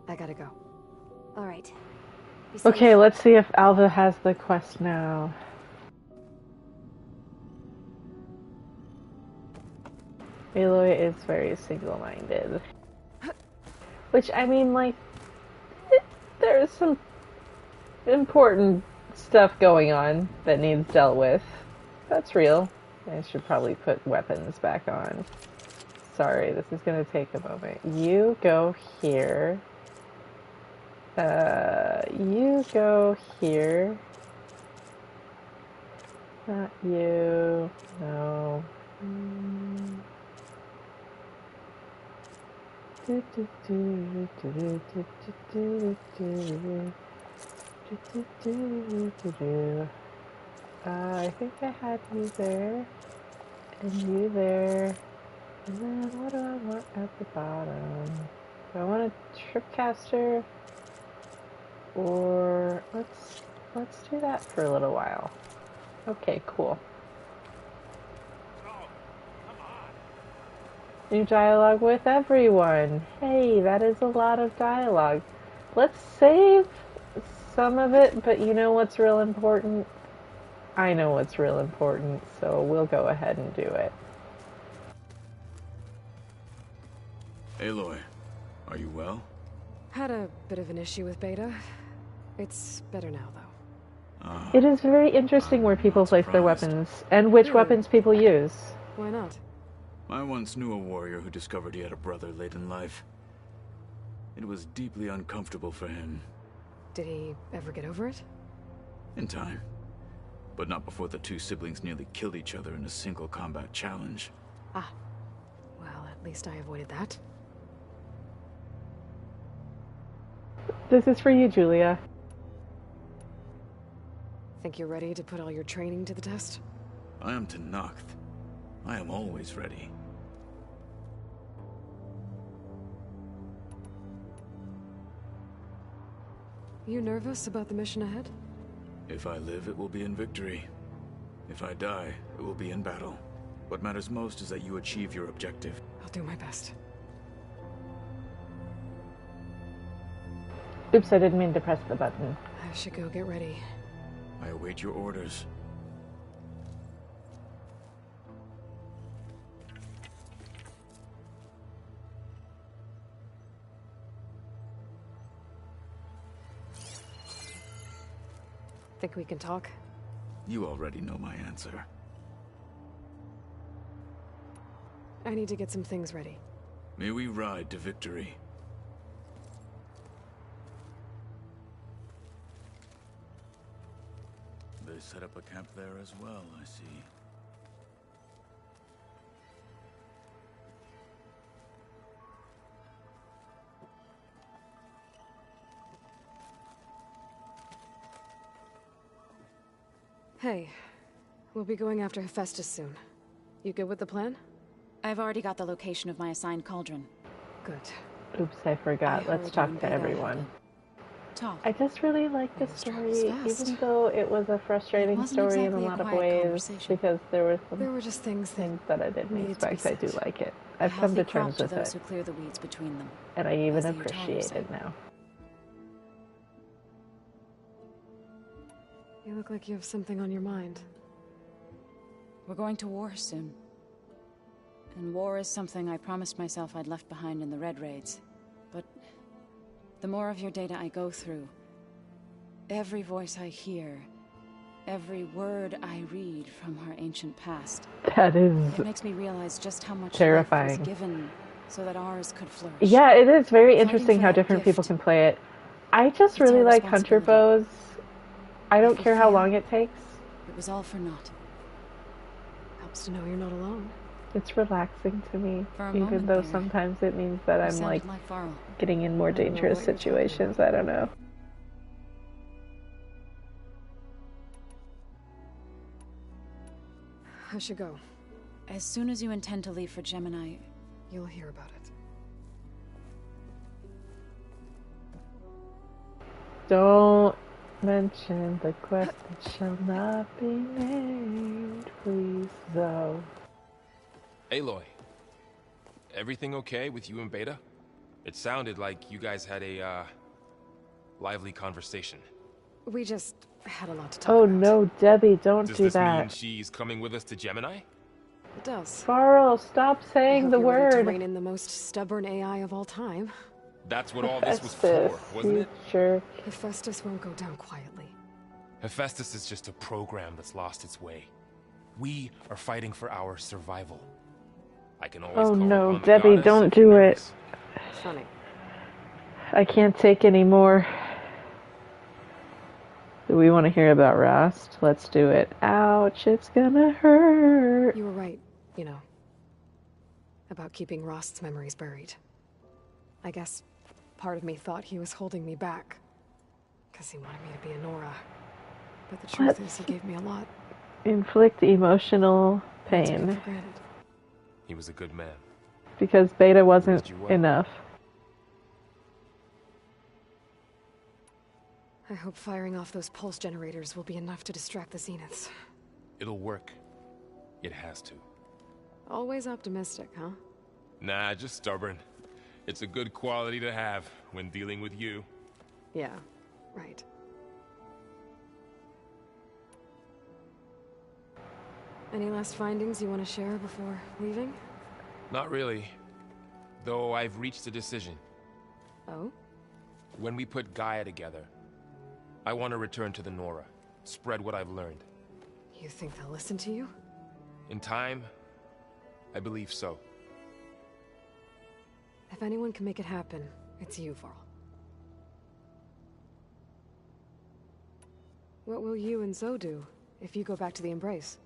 I gotta go. Alright. Okay, let's see if Alva has the quest now. Aloy is very single-minded. Which, I mean, like, there's some important stuff going on that needs dealt with. That's real. I should probably put weapons back on. Sorry, this is gonna take a moment. You go here. You go here. Not you. No. I think I had you there, and you there, and then what do I want at the bottom? Do I want a tripcaster? Or let's do that for a little while. Okay, cool. New dialogue with everyone. Hey, that is a lot of dialogue. Let's save some of it, but you know what's real important? I know what's real important, so we'll go ahead and do it. Aloy, are you well? Had a bit of an issue with Beta. It's better now, though. It is very interesting where people place their weapons, and which weapons people use. Why not? I once knew a warrior who discovered he had a brother late in life. It was deeply uncomfortable for him. Did he ever get over it? In time. But not before the two siblings nearly killed each other in a single combat challenge. Ah. Well, at least I avoided that. This is for you, Julia. Think you're ready to put all your training to the test? I am Tenakth. I am always ready. You nervous about the mission ahead? If I live, it will be in victory. If I die, it will be in battle. What matters most is that you achieve your objective. I'll do my best. Oops, I didn't mean to press the button. I should go get ready. I await your orders. Think we can talk? You already know my answer. I need to get some things ready. May we ride to victory. They set up a camp there as well, I see. Hey, we'll be going after Hephaestus soon. You good with the plan? I've already got the location of my assigned cauldron. Good. Oops, I forgot. Let's talk to everyone. Talk. I just really like the story, even though it was a frustrating story in a lot of ways, because there were just things that I didn't expect. I do like it. I've come to terms with those it, who clear the weeds between them, and I even appreciate it now. You look like you have something on your mind. We're going to war soon. And war is something I promised myself I'd left behind in the Red Raids. But the more of your data I go through, every voice I hear, every word I read from our ancient past, that is it makes me realize just how much terrifying. life was given so that ours could flourish. Yeah, it is very interesting how different people can play it. I just really like hunter bows. I don't care how long it takes. It was all for naught. Helps to know you're not alone. It's relaxing to me, even moment though there, sometimes it means that I'm like Varl. getting in more dangerous situations. I don't know. I should go. As soon as you intend to leave for Gemini, you'll hear about it. Don't mention the quest that shall not be named, please, though. Aloy, everything okay with you and Beta? It sounded like you guys had a, lively conversation. We just had a lot to talk Oh about. no, Debbie, don't Does do this that. mean she's coming with us to Gemini? It does. Varl, stop I saying hope the you're ready to word. rein in the most stubborn AI of all time. That's what all this was Hephaestus, for, wasn't you it? jerk. Hephaestus won't go down quietly. Hephaestus is just a program that's lost its way. We are fighting for our survival. I can always Oh call no, upon the Debbie, goddess don't if you're do it. nervous. Funny. I can't take any more. Do we want to hear about Rust? Let's do it. Ouch, it's gonna hurt. You were right, you know, about keeping Rost's memories buried. I guess part of me thought he was holding me back, because he wanted me to be a Nora. But the truth is, he gave me a lot. Inflict emotional I took it pain. for granted. He was a good man. Because Beta wasn't Raised you well. enough. I hope firing off those pulse generators will be enough to distract the Zeniths. It'll work. It has to. Always optimistic, huh? Nah, just stubborn. It's a good quality to have when dealing with you. Yeah, right. Any last findings you want to share before leaving? Not really. Though I've reached a decision. Oh? When we put Gaia together, I want to return to the Nora. Spread what I've learned. You think they'll listen to you? In time, I believe so. If anyone can make it happen, it's you, Varl. What will you and Zoe do if you go back to the Embrace?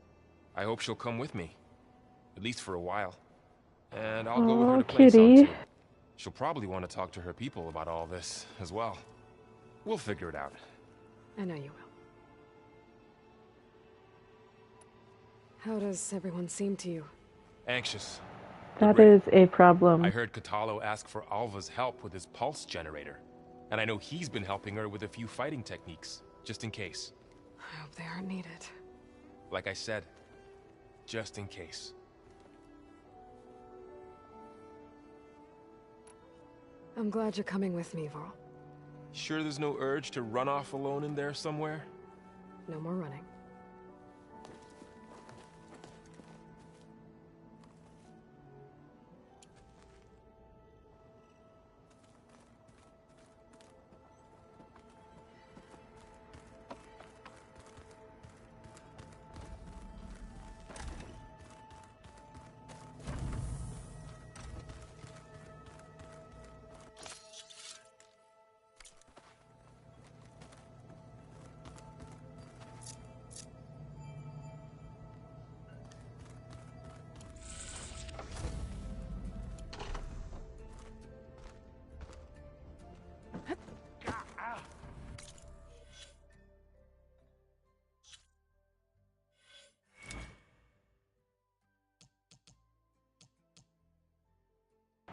I hope she'll come with me. At least for a while. And I'll go with her Aw, to Planesong kitty. too. She'll probably want to talk to her people about all this as well. We'll figure it out. I know you will. How does everyone seem to you? Anxious. That is a problem. I heard Katalo ask for Alva's help with his pulse generator. And I know he's been helping her with a few fighting techniques, just in case. I hope they aren't needed. Like I said, just in case. I'm glad you're coming with me, Varl. Sure there's no urge to run off alone in there somewhere? No more running.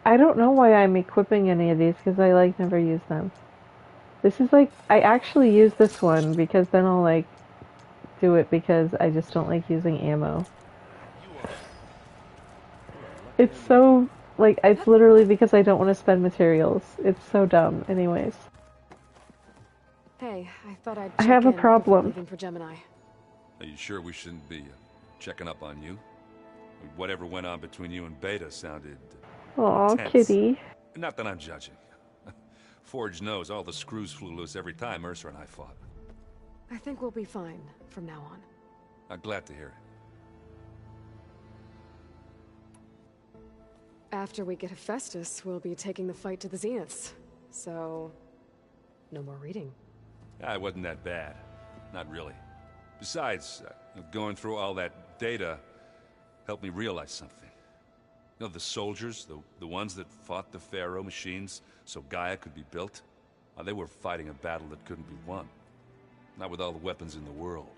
I don't know why I'm equipping any of these because I like never use them. This is like, I actually use this one because then I'll like do it because I just don't like using ammo. It's so, like, it's literally because I don't want to spend materials. It's so dumb. Anyways. Hey, I thought I'd I check have a in before problem. leaving for Gemini. Are you sure we shouldn't be checking up on you? Whatever went on between you and Beta sounded Aw, intense. kitty. Not that I'm judging. Forge knows all the screws flew loose every time Mercer and I fought. I think we'll be fine from now on. I'm glad to hear it. After we get Hephaestus, we'll be taking the fight to the Zeniths. So, no more reading. It wasn't that bad. Not really. Besides, going through all that data helped me realize something. You know, the soldiers, the ones that fought the Pharaoh machines so Gaia could be built, they were fighting a battle that couldn't be won. Not with all the weapons in the world.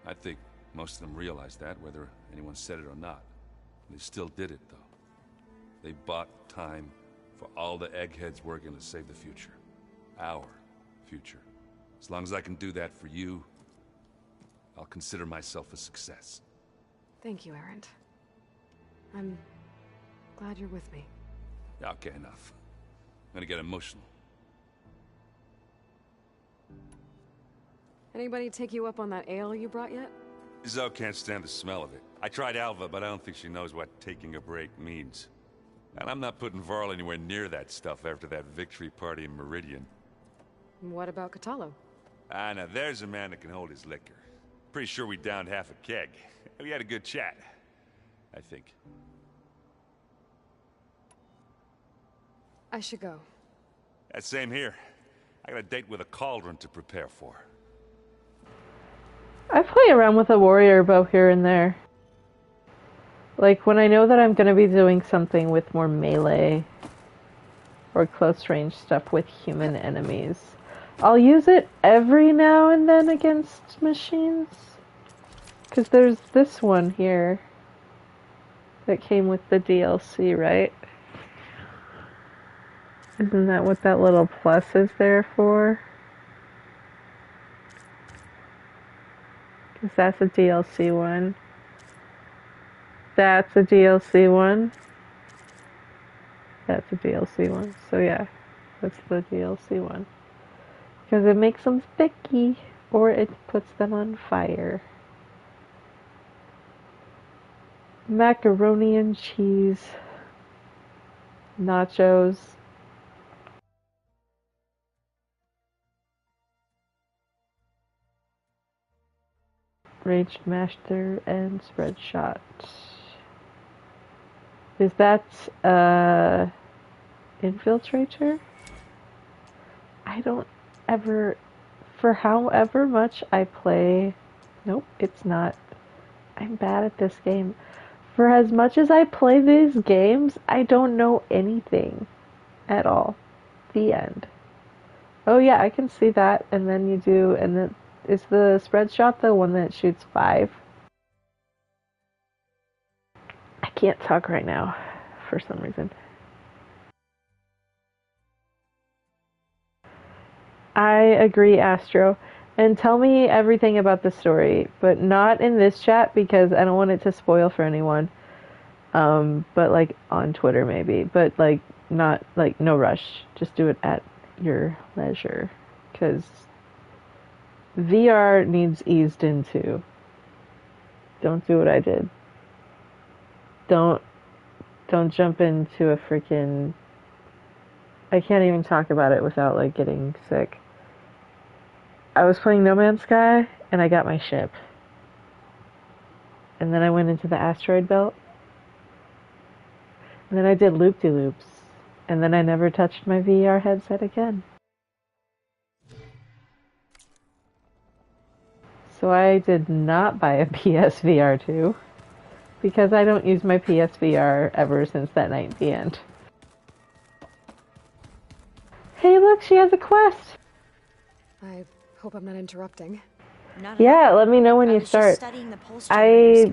I think most of them realized that, whether anyone said it or not. They still did it, though. They bought time for all the eggheads working to save the future. Our future. As long as I can do that for you, I'll consider myself a success. Thank you, Erend. I'm glad you're with me. Okay, enough. gonna get emotional. Anybody take you up on that ale you brought yet? Zoe can't stand the smell of it. I tried Alva, but I don't think she knows what taking a break means. And I'm not putting Varl anywhere near that stuff after that victory party in Meridian. What about Catalo? Ah, now there's a man that can hold his liquor. Pretty sure we downed half a keg. We had a good chat, I think. I should go. Same here. I got a date with a cauldron to prepare for. I play around with a warrior bow here and there. Like when I know that I'm going to be doing something with more melee or close range stuff with human enemies. I'll use it every now and then against machines. Because there's this one here that came with the DLC, right? Isn't that what that little plus is there for? Because that's a DLC one. That's a DLC one. That's a DLC one. So yeah, that's the DLC one. Because it makes them sticky, or it puts them on fire. Macaroni and cheese. Nachos. Raged Master and Spread Shot. Is that Infiltrator? I don't ever, for however much I play, nope, it's not. I'm bad at this game. For as much as I play these games, I don't know anything at all. The end. Oh yeah, I can see that, and then you do, and then is the spread shot the one that shoots 5? I can't talk right now, for some reason. I agree, Astro. And tell me everything about the story, but not in this chat because I don't want it to spoil for anyone. But like on Twitter maybe, but like not like no rush. Just do it at your leisure, because VR needs eased into. Don't do what I did. Don't jump into a freaking. I can't even talk about it without like getting sick. I was playing No Man's Sky and I got my ship. And then I went into the asteroid belt. And then I did loop-de-loops. And then I never touched my VR headset again. So I did not buy a PSVR 2. Because I don't use my PSVR ever since that night at the end. Hey look, she has a quest! I hope I'm not interrupting. Yeah, let me know when you start. I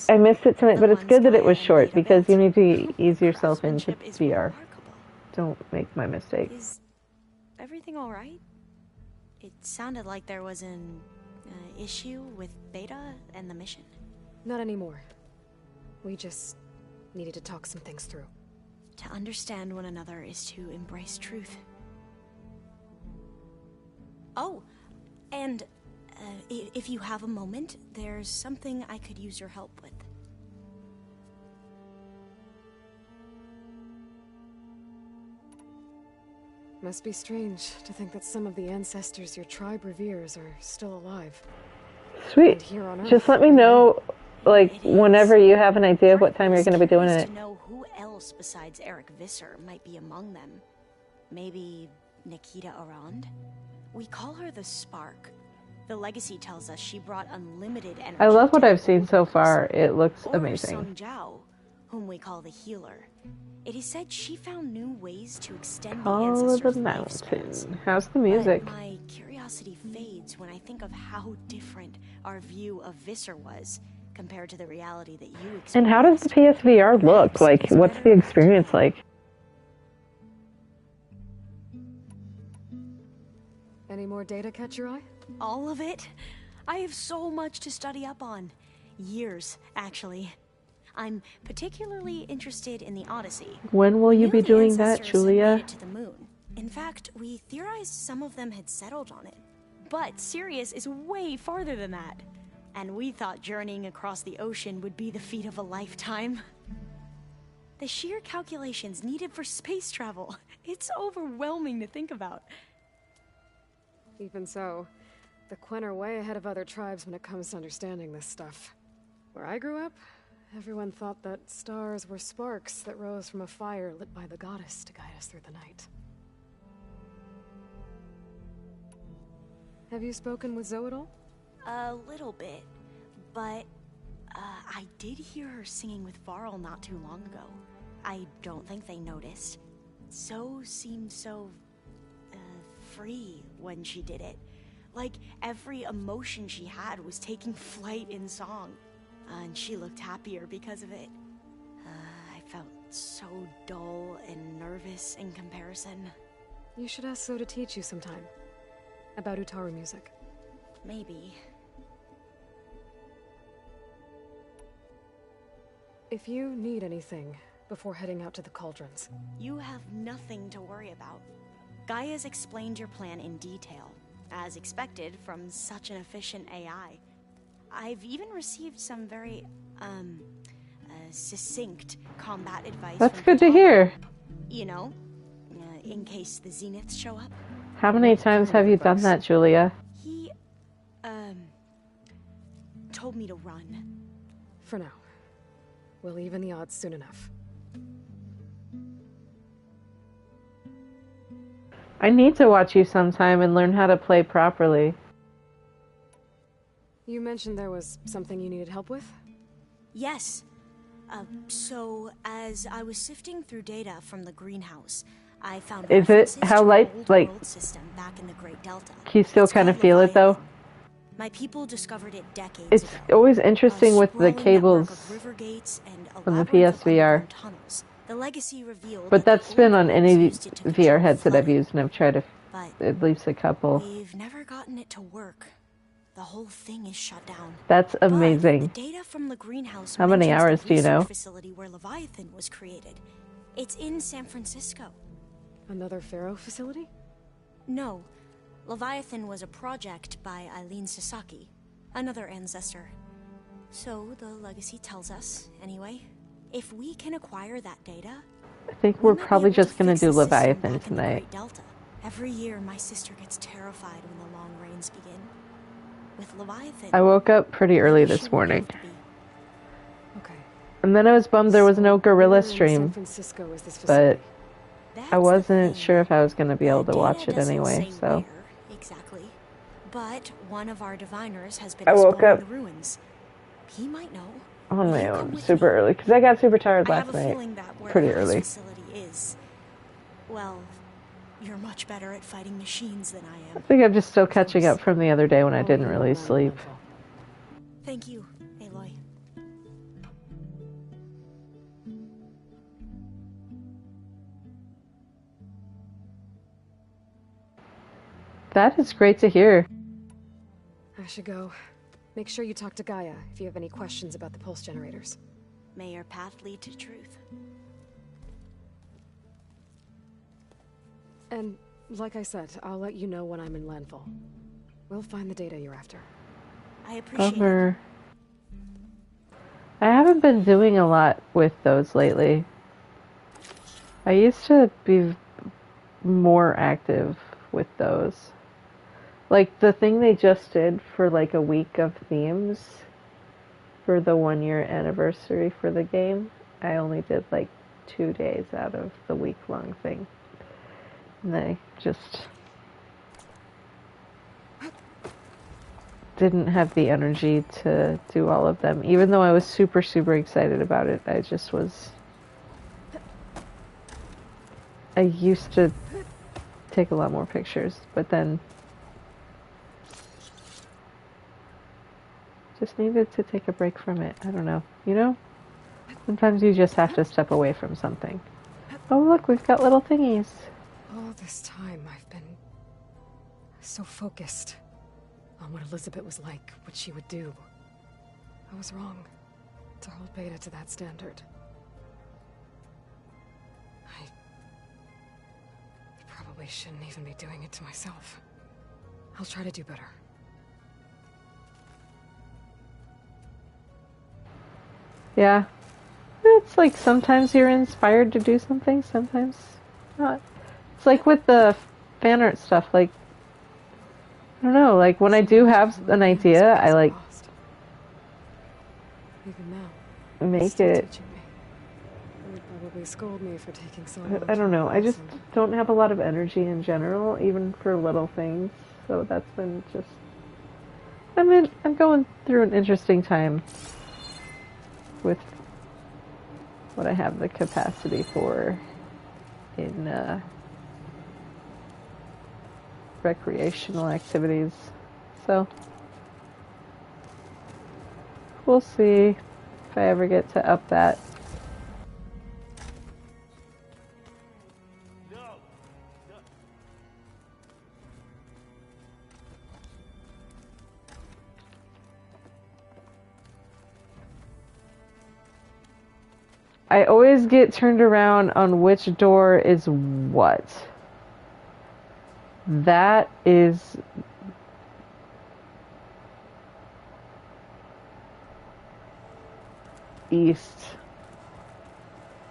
missed it tonight, but it's good that it was short because you need to ease yourself into VR. Don't make my mistake. Is everything alright? It sounded like there was an issue with Beta and the mission. Not anymore. We just needed to talk some things through. To understand one another is to embrace truth. Oh, and if you have a moment, there's something I could use your help with. Must be strange to think that some of the ancestors your tribe reveres are still alive. Sweet. Here on Earth, just let me know, like, whenever you have an idea of what time you're going to be doing it. To know who else besides Eric Visser might be among them. Maybe Nikita Arand? We call her the Spark. The legacy tells us she brought unlimited energy. I love what I've seen so far. It looks amazing. Song Jiao, whom we call the Healer. It is said she found new ways to extend the ancestors' lifespans. How's the music? But my curiosity fades when I think of how different our view of Visser was compared to the reality that you experienced. And how does the PSVR look? Like, what's the experience like? Any more data catch your eye? All of it? I have so much to study up on. Years, actually. I'm particularly interested in the Odyssey. When will you be doing that, Julia? Made it to the moon. In fact, we theorized some of them had settled on it. But Sirius is way farther than that. And we thought journeying across the ocean would be the feat of a lifetime. The sheer calculations needed for space travel. It's overwhelming to think about. Even so, the Quen are way ahead of other tribes when it comes to understanding this stuff. Where I grew up, everyone thought that stars were sparks that rose from a fire lit by the goddess to guide us through the night. Have you spoken with Zoe at all? A little bit, but I did hear her singing with Varl not too long ago. I don't think they noticed. Zoe seemed so free when she did it. Like every emotion she had was taking flight in song. And she looked happier because of it. I felt so dull and nervous in comparison. You should ask Zoe to teach you sometime. About Utaru music. Maybe. If you need anything before heading out to the cauldrons. You have nothing to worry about. Gaia's explained your plan in detail, as expected from such an efficient AI. I've even received some very, succinct combat advice. That's good to hear. You know, in case the Zeniths show up. How many times have you done that, Julia? He, told me to run. For now. We'll even the odds soon enough. I need to watch you sometime and learn how to play properly. You mentioned there was something you needed help with? Yes. So, as I was sifting through data from the greenhouse, I found Is it how like system back in the Great Delta. Can you still kind of feel it though? My people discovered it decades It's ago. always interesting with the cables on the PSVR. The legacy revealed But that's been on any VR headset I've used, and I've tried at least a couple. We've never gotten it to work. The whole thing is shut down. That's amazing. The data from the greenhouse How many mentions hours the do you know? research facility where Leviathan was created. It's in San Francisco. Another Pharaoh facility? No. Leviathan was a project by Eileen Sasaki, another ancestor. So the legacy tells us, anyway, if we can acquire that data, I think we're probably just gonna do Leviathan tonight. Delta. Every year my sister gets terrified when the long rains begin. With Leviathan, I woke up pretty early this morning. Okay. And then I was bummed there was no gorilla stream. But I wasn't sure if I was going to be able to watch it anyway, so. Exactly. But one of our diviners has been I woke up the ruins. He might know. On my own, super early, because I got super tired last night. Pretty early. Facility is, well, you're much better at fighting machines than I am. I think I'm just still catching up from the other day when I didn't really sleep. Thank you, Aloy. That is great to hear. I should go. Make sure you talk to Gaia if you have any questions about the pulse generators. May your path lead to truth. And, like I said, I'll let you know when I'm in landfall. We'll find the data you're after. I appreciate it. I haven't been doing a lot with those lately. I used to be more active with those. Like, the thing they just did for, like, a week of themes for the 1-year anniversary for the game, I only did, like, 2 days out of the week-long thing. And I just didn't have the energy to do all of them. Even though I was super, super excited about it, I just was... I used to take a lot more pictures, but then just needed to take a break from it. I don't know. You know? Sometimes you just have to step away from something. Oh, look, we've got little thingies. All this time, I've been so focused on what Elizabeth was like, what she would do. I was wrong. to hold Beta to that standard. I probably shouldn't even be doing it to myself. I'll try to do better. Yeah. It's like sometimes you're inspired to do something, sometimes not. It's like with the fan art stuff, like, I don't know, like when I do have an idea, I like Even now, make it. They would probably scold me for taking so long. I don't know, I just don't have a lot of energy in general, even for little things. So that's been just, I'm going through an interesting time with what I have the capacity for in recreational activities. So we'll see if I ever get to up that. I always get turned around on which door is what. That is east.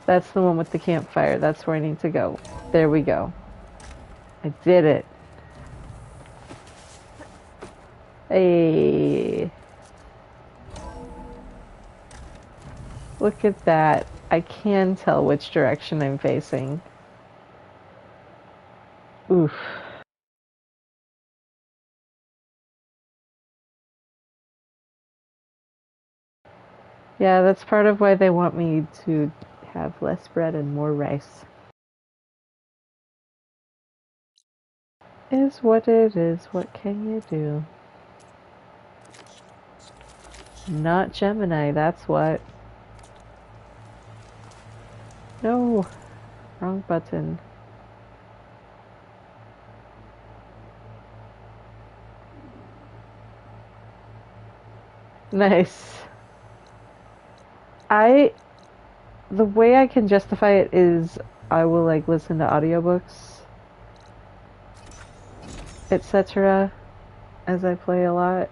That's the one with the campfire. That's where I need to go. There we go. I did it. Hey. Look at that. I can tell which direction I'm facing. Oof. Yeah, that's part of why they want me to have less bread and more rice. Is what it is. What can you do? Not Gemini, that's what. No. Wrong button. Nice. The way I can justify it is I will like listen to audiobooks, etc. as I play a lot.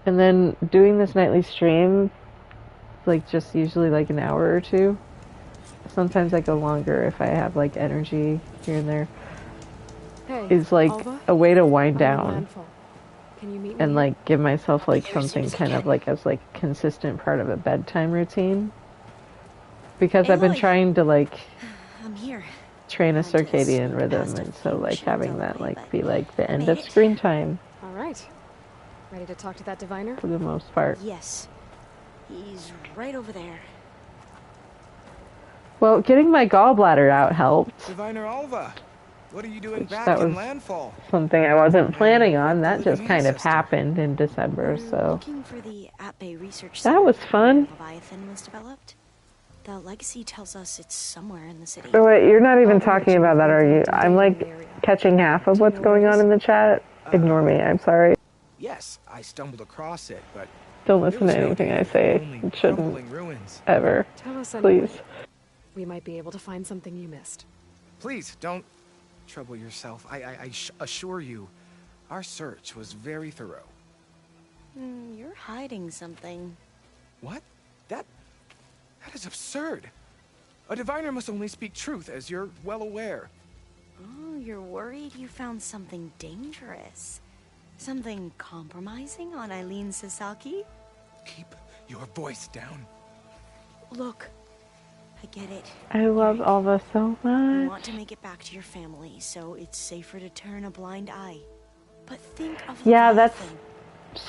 And then doing this nightly stream, like just usually like an hour or two. Sometimes I go longer if I have like energy here and there. Hey, is like Alva? a way to wind down Landfall. Can you meet me and here? like give myself like something kind of like as like consistent part of a bedtime routine. Because I've been trying to like I'm here. train a circadian rhythm, and so like having that like be like the end of screen time All right. Ready to talk to that diviner? for the most part. Yes. He's right over there. Well, getting my gallbladder out helped. Diviner Alva, what are you doing back That in was Landfall? something I wasn't planning on. That just kind of happened in December, so Looking for the at-bay research that center was where fun. Leviathan was developed. The legacy tells us it's somewhere in the city. Oh wait, you're not even talking about that, are you? I'm like catching half of what's going on in the chat. Ignore me, I'm sorry. Yes, I stumbled across it, but Don't listen to anything I say. It shouldn't ever. Tell us Please. anyway. We might be able to find something you missed. please don't trouble yourself. I assure you, our search was very thorough. You're hiding something. What? That is absurd. A diviner must only speak truth, as you're well aware. Oh, you're worried you found something dangerous. Something compromising on Eileen Sasaki? Keep your voice down. Look, I get it. I love Alva so You much. want to make it back to your family, so it's safer to turn a blind eye. But think of Yeah, that's Leviathan.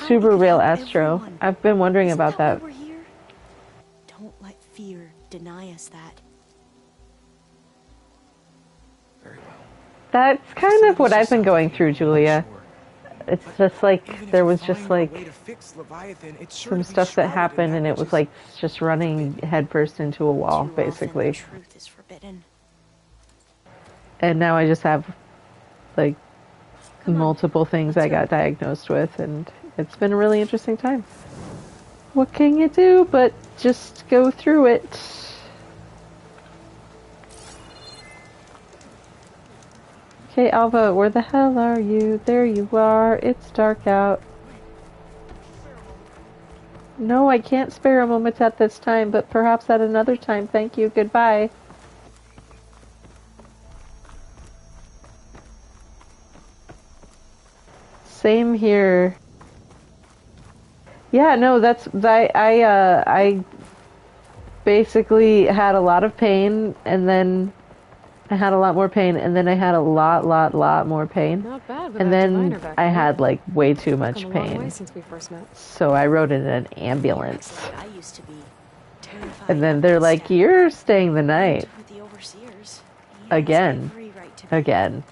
super real, Astro. I've been wondering about that. We're here. Don't let fear deny us that. That's kind of what I've been going through, Julia. It's just like, there was just like some stuff that happened and it was like just running headfirst into a wall, basically. Truth is forbidden. And now I just have like multiple things I got diagnosed with, and it's been a really interesting time. What can you do but just go through it? Okay, Alva, where the hell are you? There you are. It's dark out. No, I can't spare a moment at this time, but perhaps at another time. Thank you. Goodbye. Same here. Yeah, no, I basically had a lot of pain, and then I had a lot more pain, and then I had a lot more pain. Not bad without And then Diviner back I then. had like way too much Come a long way pain. since we first met. So I rode in an ambulance. I used to be terrified. And then they're like, "You're staying the night." With the overseers. Again. Again.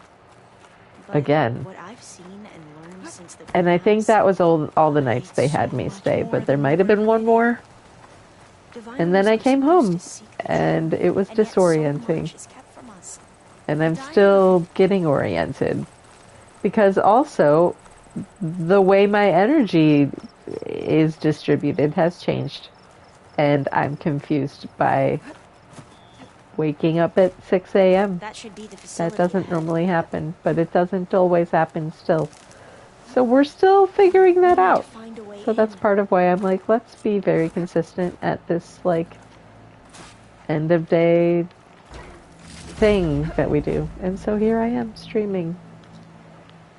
Again. What I've seen and learned since the And I think that was all the nights they had me stay, but there might have been one more. And then I came home, and it was disorienting. And I'm still getting oriented. Because also, the way my energy is distributed has changed. And I'm confused by waking up at 6 a.m. That doesn't normally happen, but it doesn't always happen still. So we're still figuring that out. So that's part of why I'm like, let's be very consistent at this, like, end of day thing that we do. And so here I am streaming.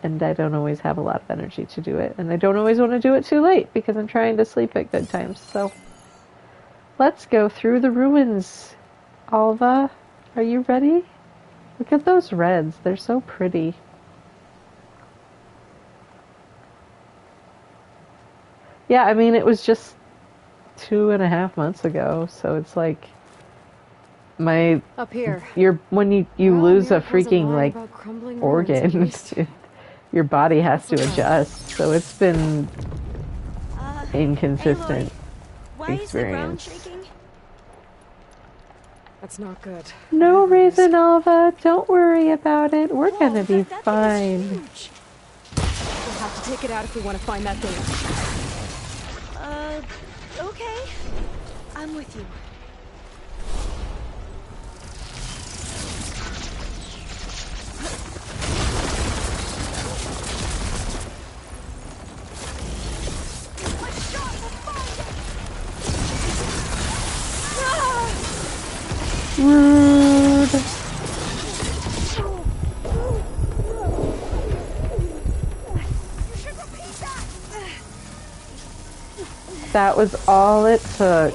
And I don't always have a lot of energy to do it. And I don't always want to do it too late because I'm trying to sleep at good times. So let's go through the ruins. Alva, are you ready? Look at those reds. They're so pretty. Yeah, I mean, it was just 2.5 months ago, so it's like up here. When you lose a freaking like organ, your body has to adjust. So it's been inconsistent experience. That's not good. No reason, Alva. Don't worry about it. We're gonna be fine. We'll have to take it out if we want to find that thing. Okay. I'm with you. Rude. That was all it took.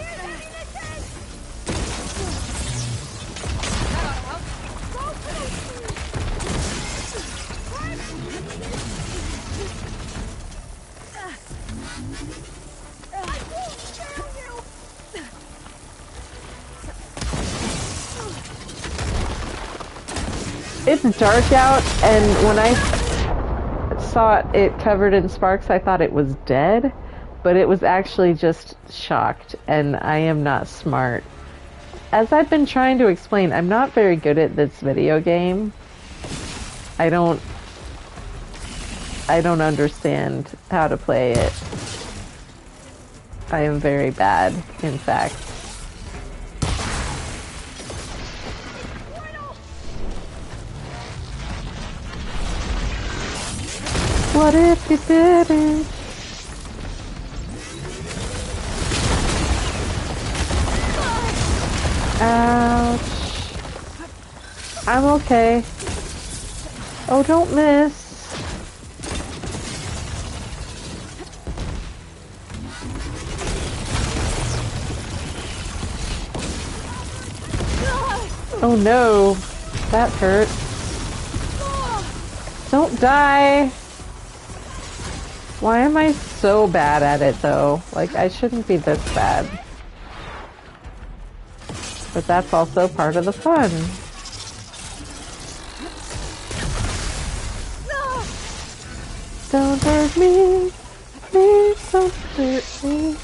It's dark out, and when I saw it covered in sparks, I thought it was dead, but it was actually just shocked, and I am not smart. As I've been trying to explain, I'm not very good at this video game. I don't understand how to play it. I am very bad, in fact. What if you didn't? Ouch. I'm okay. Oh, don't miss. Oh no. That hurt. Don't die. Why am I so bad at it though? Like, I shouldn't be this bad. But that's also part of the fun. Don't hurt me. Please don't hurt me.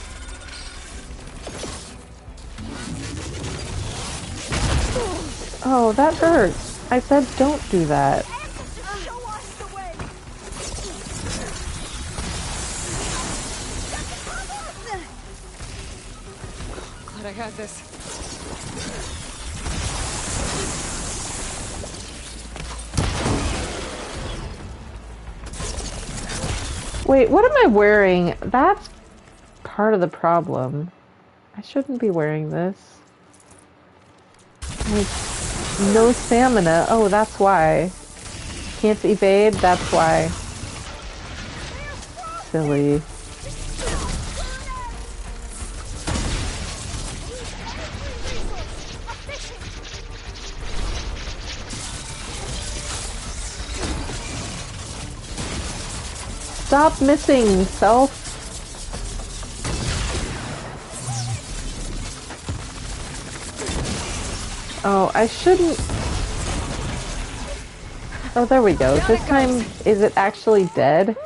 Oh, that hurts. I said don't do that. had this. Wait, what am I wearing? That's part of the problem. I shouldn't be wearing this. Like, no stamina. Oh, that's why. Can't evade, that's why. Silly. Stop missing, self. Oh, I shouldn't... Oh, there we go. This time, is it actually dead?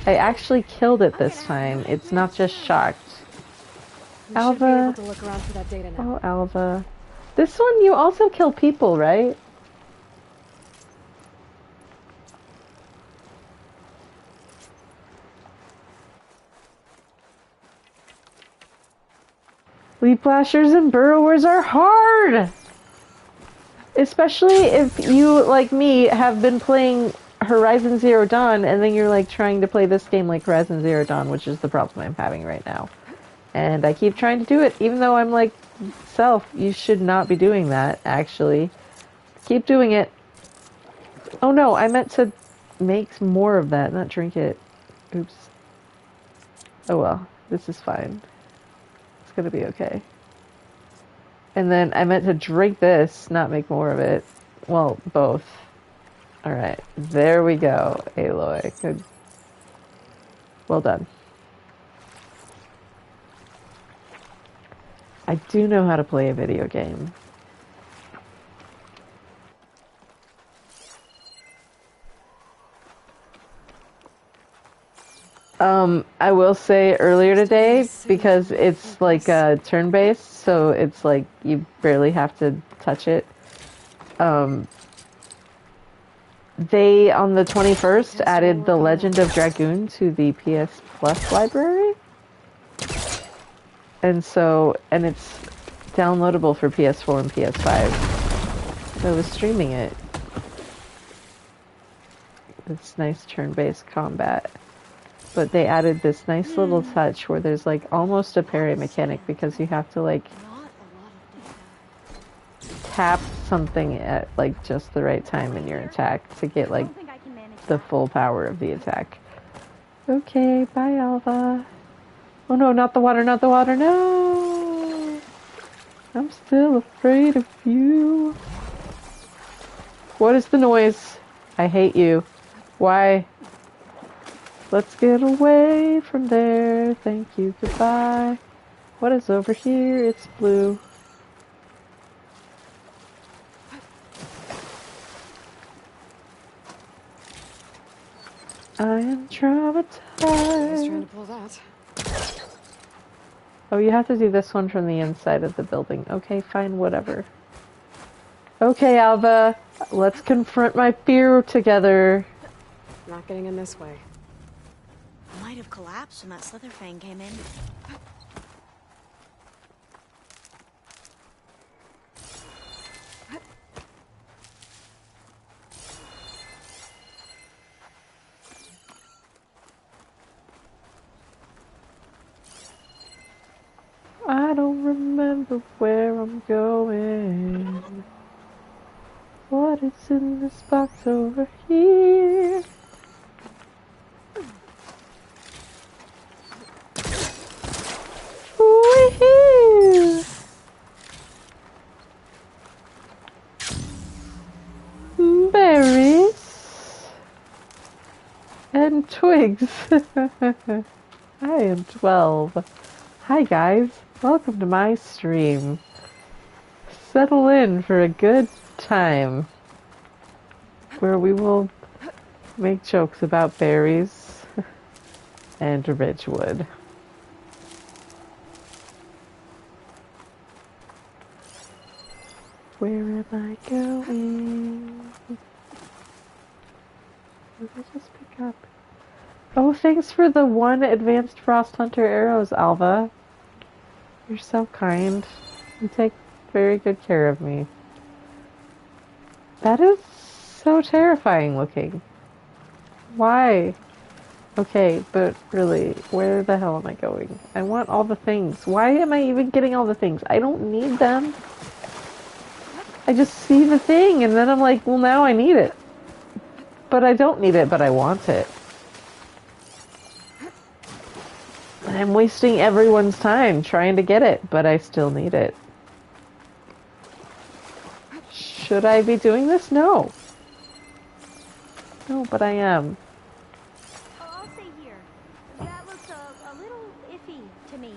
I actually killed it this time. It's not just shocked. Alva. Should be able to look around for that data now. Oh, Alva. This one, you also kill people, right? Leaf blashers and burrowers are hard! Especially if you, like me, have been playing Horizon Zero Dawn, and then you're, like, trying to play this game like Horizon Zero Dawn, which is the problem I'm having right now. And I keep trying to do it, even though I'm like, Self, you should not be doing that, actually. Keep doing it. Oh no, I meant to make more of that, not drink it. Oops. Oh well, this is fine. It's gonna be okay. And then I meant to drink this, not make more of it. Well, both. Alright, there we go, Aloy. Good. Well done. I do know how to play a video game. I will say earlier today, because it's like turn-based, so it's like you barely have to touch it. They, on the 21st, added The Legend of Dragoon to the PS Plus library. And so, and it's downloadable for PS4 and PS5. So I was streaming it. This nice turn-based combat. But they added this nice little touch where there's like almost a parry mechanic because you have to like tap something at like just the right time in your attack to get like the full power of the attack. Okay, bye Alva. Oh no, not the water, not the water, no! I'm still afraid of you. What is the noise? I hate you. Why? Let's get away from there. Thank you, goodbye. What is over here? It's blue. I am traumatized. I was trying to pull that. Oh, you have to do this one from the inside of the building. Okay, fine, whatever. Okay, Alva, let's confront my fear together. Not getting in this way. Might have collapsed when that Slitherfang came in. I don't remember where I'm going. What is in this box over here? Woohoo! Berries and twigs. I am 12. Hi guys, welcome to my stream. Settle in for a good time where we will make jokes about berries and Ridgewood. Where am I going? What did I just pick up? Oh, thanks for the 1 advanced Frost Hunter arrows, Alva. You're so kind. You take very good care of me. That is so terrifying looking. Why? Okay, but really, where the hell am I going? I want all the things. Why am I even getting all the things? I don't need them. I just see the thing and then I'm like, well, now I need it. But I don't need it, but I want it. And I'm wasting everyone's time trying to get it, but I still need it. Should I be doing this? No. No, but I am. I'll stay here. That looks a little iffy to me.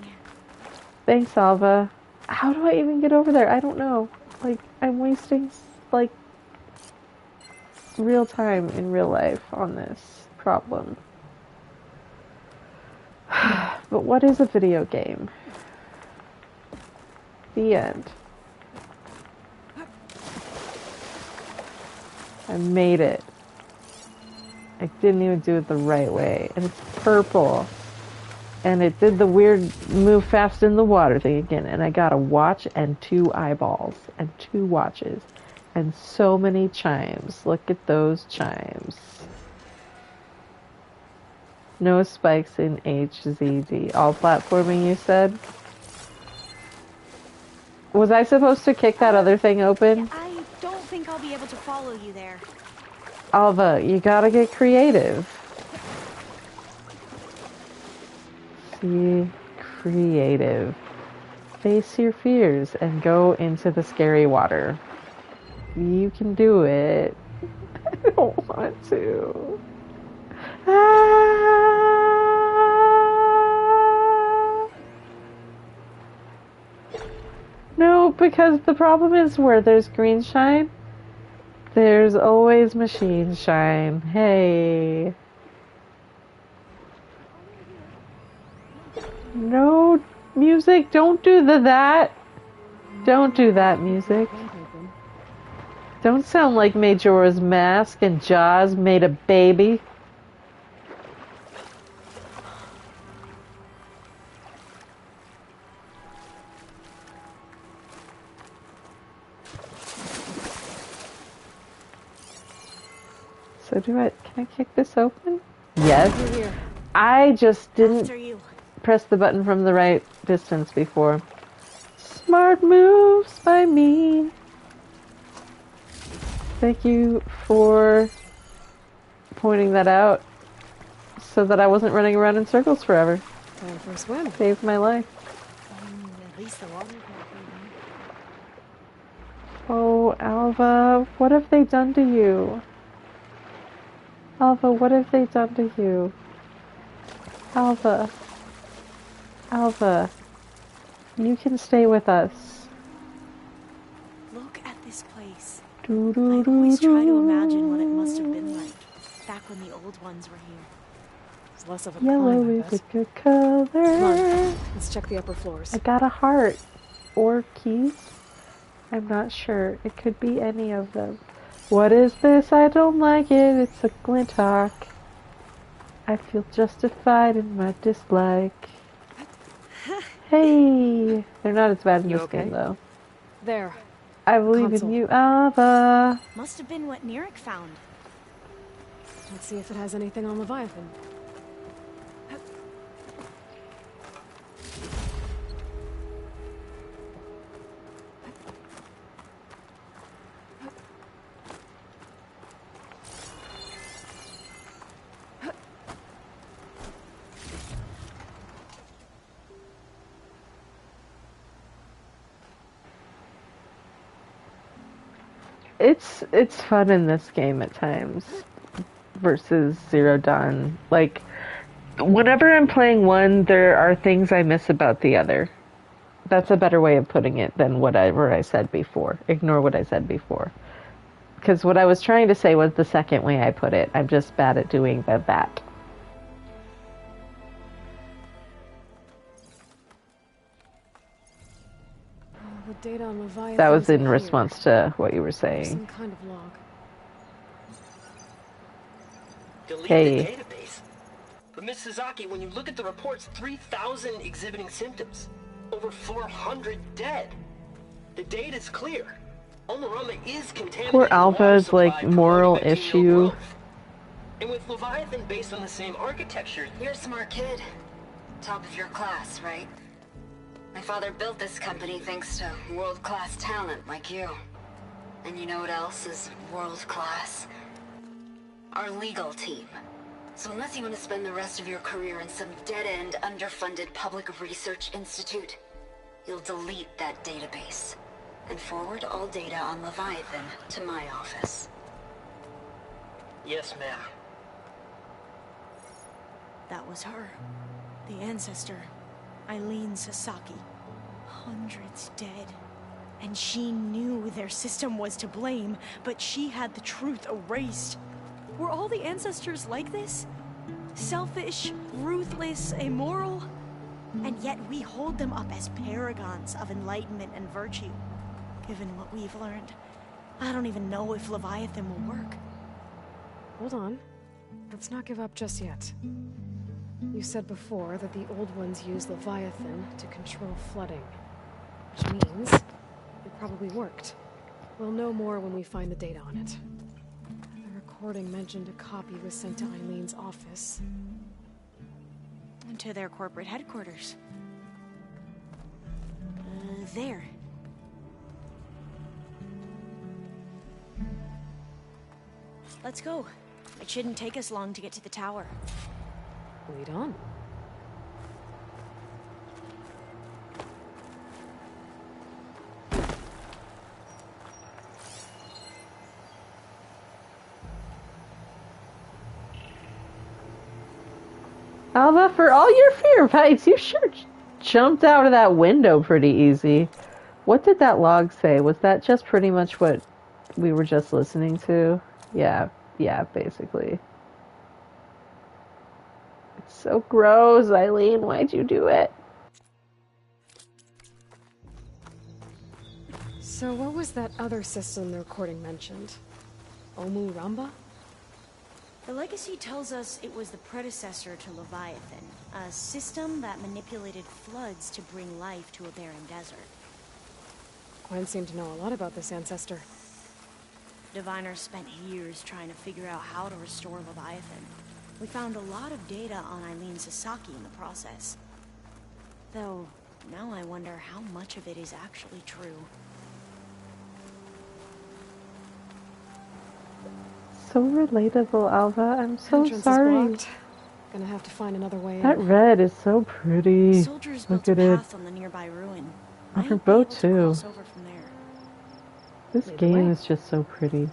Thanks, Alva. How do I even get over there? I don't know. Like, I'm wasting, like, real time in real life on this problem. But what is a video game? The end. I made it. I didn't even do it the right way. And it's purple. And it did the weird move fast in the water thing again. And I got a watch and 2 eyeballs. And 2 watches. And so many chimes. Look at those chimes. No spikes in HZD. All platforming, you said? Was I supposed to kick that other thing open? I don't think I'll be able to follow you there. Alva, you gotta get creative. Be creative. Face your fears and go into the scary water. You can do it. I don't want to. No, because the problem is where there's green shine, there's always machine shine. Hey. No music, don't do that. Don't do that, music. Don't sound like Majora's Mask and Jaws made a baby. So can I kick this open? Yes. I just didn't press the button from the right distance before. Smart moves by me. Thank you for pointing that out so that I wasn't running around in circles forever. Time for a swim. Saved my life. At least the water's not freezing. Oh, Alva, what have they done to you? Alva, what have they done to you? Alva. Alva. You can stay with us. Look at this place. I I always try to imagine what it must have been like back when the old ones were here. It's less of a Yellow climb, I is a bet. good color. Come on, let's check the upper floors. I got a heart. Or keys. I'm not sure. It could be any of them. What is this? I don't like it. It's a glint hawk. I feel justified in my dislike. Hey! They're not as bad in this game, though. There. I believe Console. in you, Alva. Must have been what Neric found. Let's see if it has anything on Leviathan. It's fun in this game at times versus Zero Dawn. Like, whenever I'm playing one, there are things I miss about the other. That's a better way of putting it than whatever I said before. Ignore what I said before. Because what I was trying to say was the second way I put it. I'm just bad at doing that. The data on Leviathan. That was in here. response to what you were Some saying. kind of log. Delete Hey. the database. But Miss Sasaki, when you look at the reports, 3,000 exhibiting symptoms. Over 400 dead. The data's clear. Olorama is contaminating Poor the Alpha's water supply, like moral promoting bacterial issue. growth. And with Leviathan based on the same architecture... You're a smart kid. Top of your class, right? My father built this company thanks to world-class talent like you. And you know what else is world-class? Our legal team. So unless you want to spend the rest of your career in some dead-end, underfunded public research institute, you'll delete that database and forward all data on Leviathan to my office. Yes, ma'am. That was her. The ancestor. Eileen Sasaki. Hundreds dead. And she knew their system was to blame, but she had the truth erased. Were all the ancestors like this? Selfish, ruthless, immoral? And yet we hold them up as paragons of enlightenment and virtue. Given what we've learned, I don't even know if Leviathan will work. Hold on. Let's not give up just yet. You said before that the old ones used Leviathan to control flooding. Which means it probably worked. We'll know more when we find the data on it. The recording mentioned a copy was sent to Eileen's office. And to their corporate headquarters. There. Let's go. It shouldn't take us long to get to the tower. Lead on. Alva, for all your fear fights, you sure jumped out of that window pretty easy. What did that log say? Was that just pretty much what we were just listening to? Yeah, basically. It's so gross, Eileen. Why'd you do it? So what was that other system the recording mentioned? Omu Ramba? The legacy tells us it was the predecessor to Leviathan, a system that manipulated floods to bring life to a barren desert. Gwen seemed to know a lot about this ancestor. Diviners spent years trying to figure out how to restore Leviathan. We found a lot of data on Eileen Sasaki in the process. Though, now I wonder how much of it is actually true. So relatable, Alva. I'm so Entrance sorry. Is blocked. Gonna have to find another way That in. red is so pretty. Soldiers Look built at a it. path on the nearby ruin. On her Might be able boat to too. cross over from there. This game is just so pretty.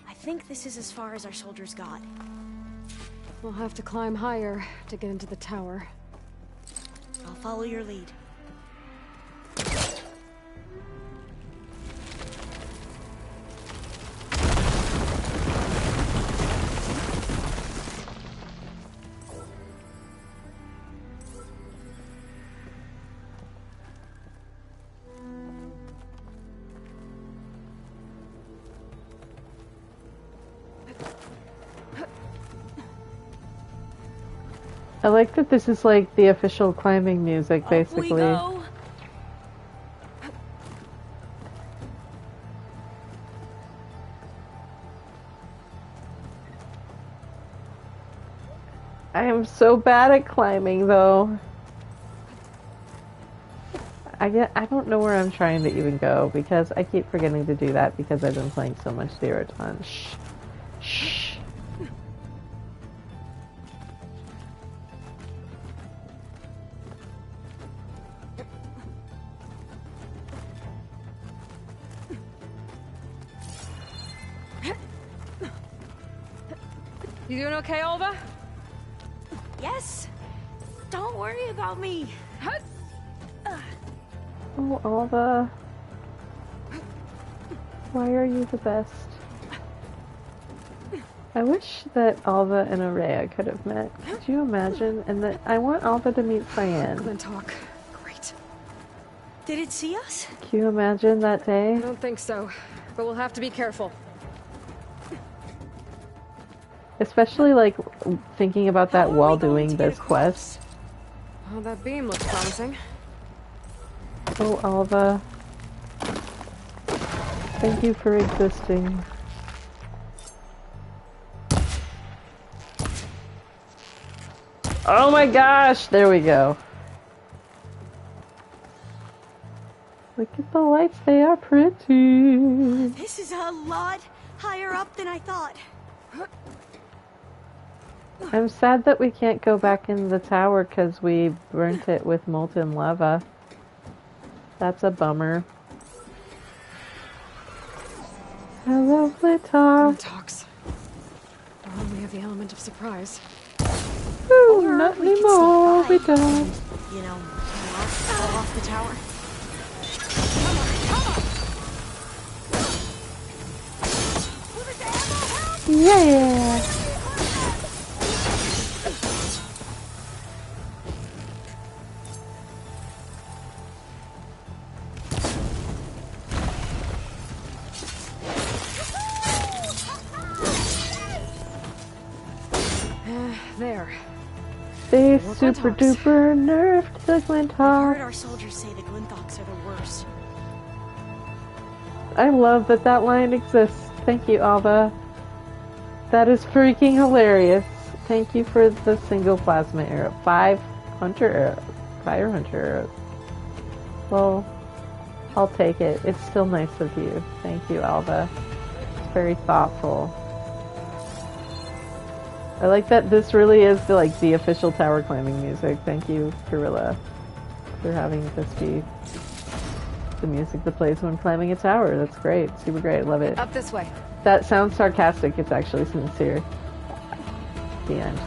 I think this is as far as our soldiers got. We'll have to climb higher to get into the tower. I'll follow your lead. I like that this is like the official climbing music, Up we basically. go. I am so bad at climbing, though. I don't know where I'm trying to even go, because I keep forgetting to do that because I've been playing so much Zero Dawn. Shh. Shh. You doing okay, Alva? Yes. Don't worry about me. Oh, Alva. Why are you the best? I wish that Alva and Uriah could have met. Could you imagine? And that I want Alva to meet Cyan. Talk. Great. Did it see us? Can you imagine that day? I don't think so, but we'll have to be careful. Especially, like, thinking about that while doing this quest. Oh, that beam looks promising. Oh, Alva. Thank you for existing. Oh my gosh! There we go. Look at the lights, they are pretty. This is a lot higher up than I thought. I'm sad that we can't go back in the tower because we burnt it with molten lava. That's a bummer. Hello, Flitter. Talks. Oh, we have the element of surprise. Ooh, not anymore. We don't. You know, fall off the tower. Yeah. There. They super duper nerfed the I heard Glinthawk. our soldiers say the Glinthawks are the worst. I love that that line exists. Thank you, Alva. That is freaking hilarious. Thank you for the single plasma arrow. 5 hunter arrows. Fire hunter arrows. Well, I'll take it. It's still nice of you. Thank you, Alva. It's very thoughtful. I like that this really is the official tower climbing music. Thank you, Gorilla, for having this be the music that plays when climbing a tower. That's great. Super great. Love it. Up this way. That sounds sarcastic. It's actually sincere. The end.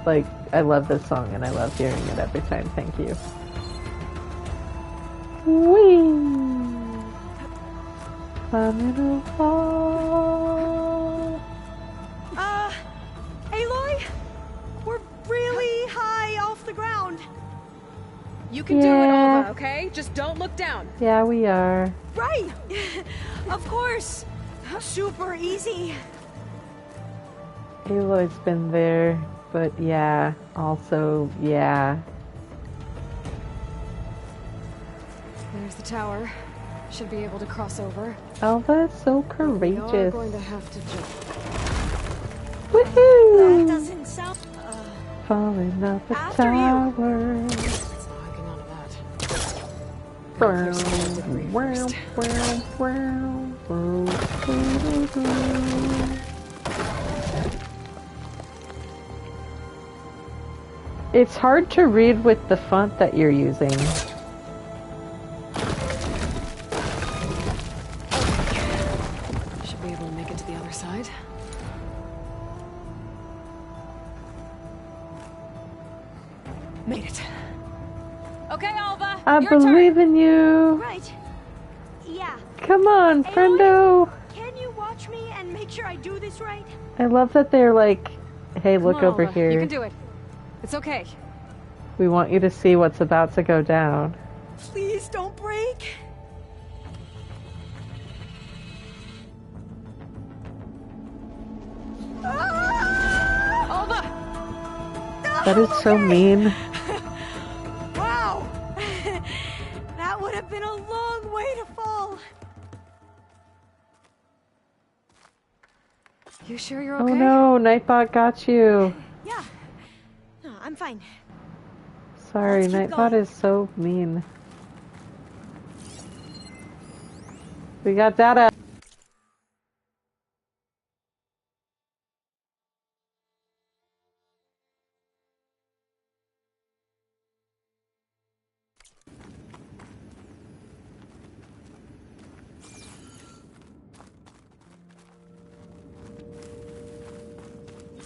Like, I love this song and I love hearing it every time. Thank you. Whee! Climbing a wall. Aloy? We're really high off the ground. You can do it, Alva, okay? Just don't look down. Yeah, we are. Right! Of course! Super easy. Aloy's been there, but yeah, also, yeah. There's the tower. Should be able to cross over. Alva is so We are courageous. going to have to jump. Woohoo! That doesn't sound... Falling up the After you. tower. It's not hanging on to that. It's hard to read with the font that you're using. Should be able to make it to the other side. Made it. Okay, Alva. I your turn. believe in you. Right. Yeah. Come on, friendo. Can you watch me and make sure I do this right? I love that they're like, hey, Come look on, over Alva. here. You can do it. It's okay. We want you to see what's about to go down. Please don't break. Alva! That is so mean. Wow! That would have been a long way to fall. You sure you're okay? Oh no, Nightbot got you. Yeah. No, I'm fine. Sorry, Let's keep Nightbot going. is so mean. We got data.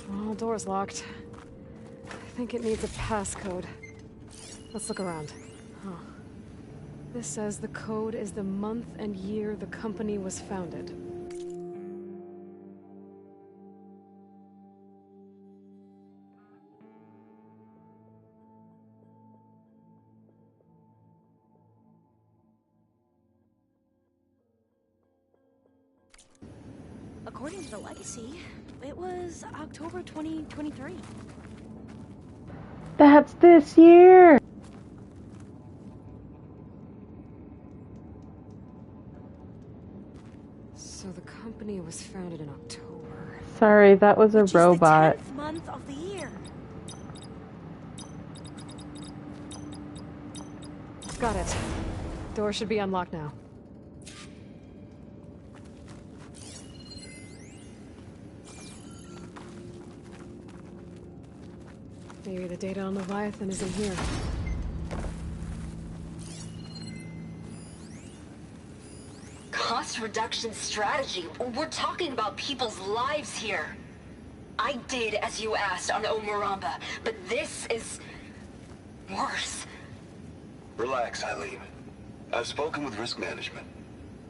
Well, door's locked. I think it needs a passcode. Let's look around. Huh. This says the code is the month and year the company was founded. According to the legacy, it was October 2023. That's this year! So the company was founded in October. Sorry, that was a robot. It's the 10th month of the year. Got it. Door should be unlocked now. Maybe the data on Leviathan is in here. Cost reduction strategy? We're talking about people's lives here. I did as you asked on Omuramba, but this is worse. Relax, Eileen. I've spoken with risk management.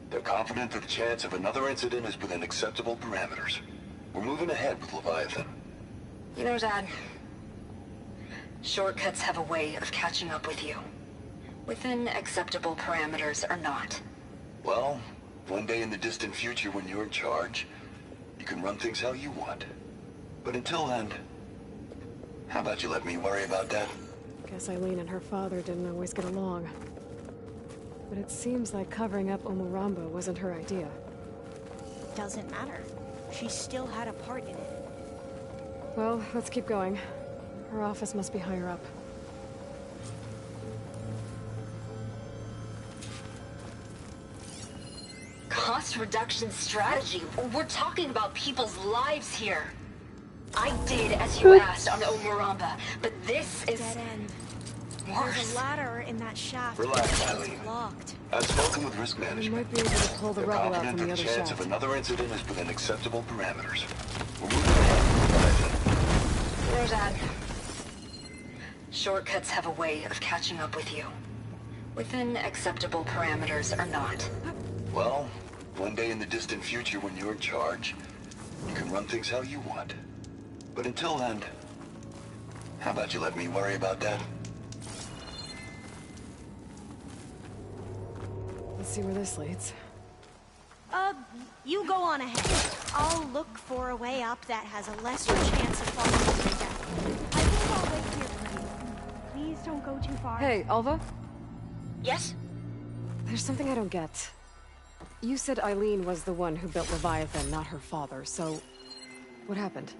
They're confident that the chance of another incident is within acceptable parameters. We're moving ahead with Leviathan. You know, Dad, shortcuts have a way of catching up with you. Within acceptable parameters or not. Well, one day in the distant future when you're in charge, you can run things how you want. But until then, how about you let me worry about that? Guess Eileen and her father didn't always get along. But it seems like covering up Omuramba wasn't her idea. Doesn't matter. She still had a part in it. Well, let's keep going. Her office must be higher up. Cost reduction strategy? We're talking about people's lives here. I did as you asked on Omuramba, but this is dead end. Worse. There's a ladder in that shaft. Relax, It's Eileen. locked. I've spoken with risk management. We might be able to pull the They're rubble out confident from that the the other chance shaft. of another incident is within acceptable parameters. We're moving ahead. You know, Dad, shortcuts have a way of catching up with you. Within acceptable parameters or not. Well, one day in the distant future when you're in charge, you can run things how you want. But until then, how about you let me worry about that? Let's see where this leads. You go on ahead. I'll look for a way up that has a lesser chance of falling to death. I think I'll wait here for you. Please don't go too far. Hey, Alva? Yes? There's something I don't get. You said Eileen was the one who built Leviathan, not her father, so... what happened?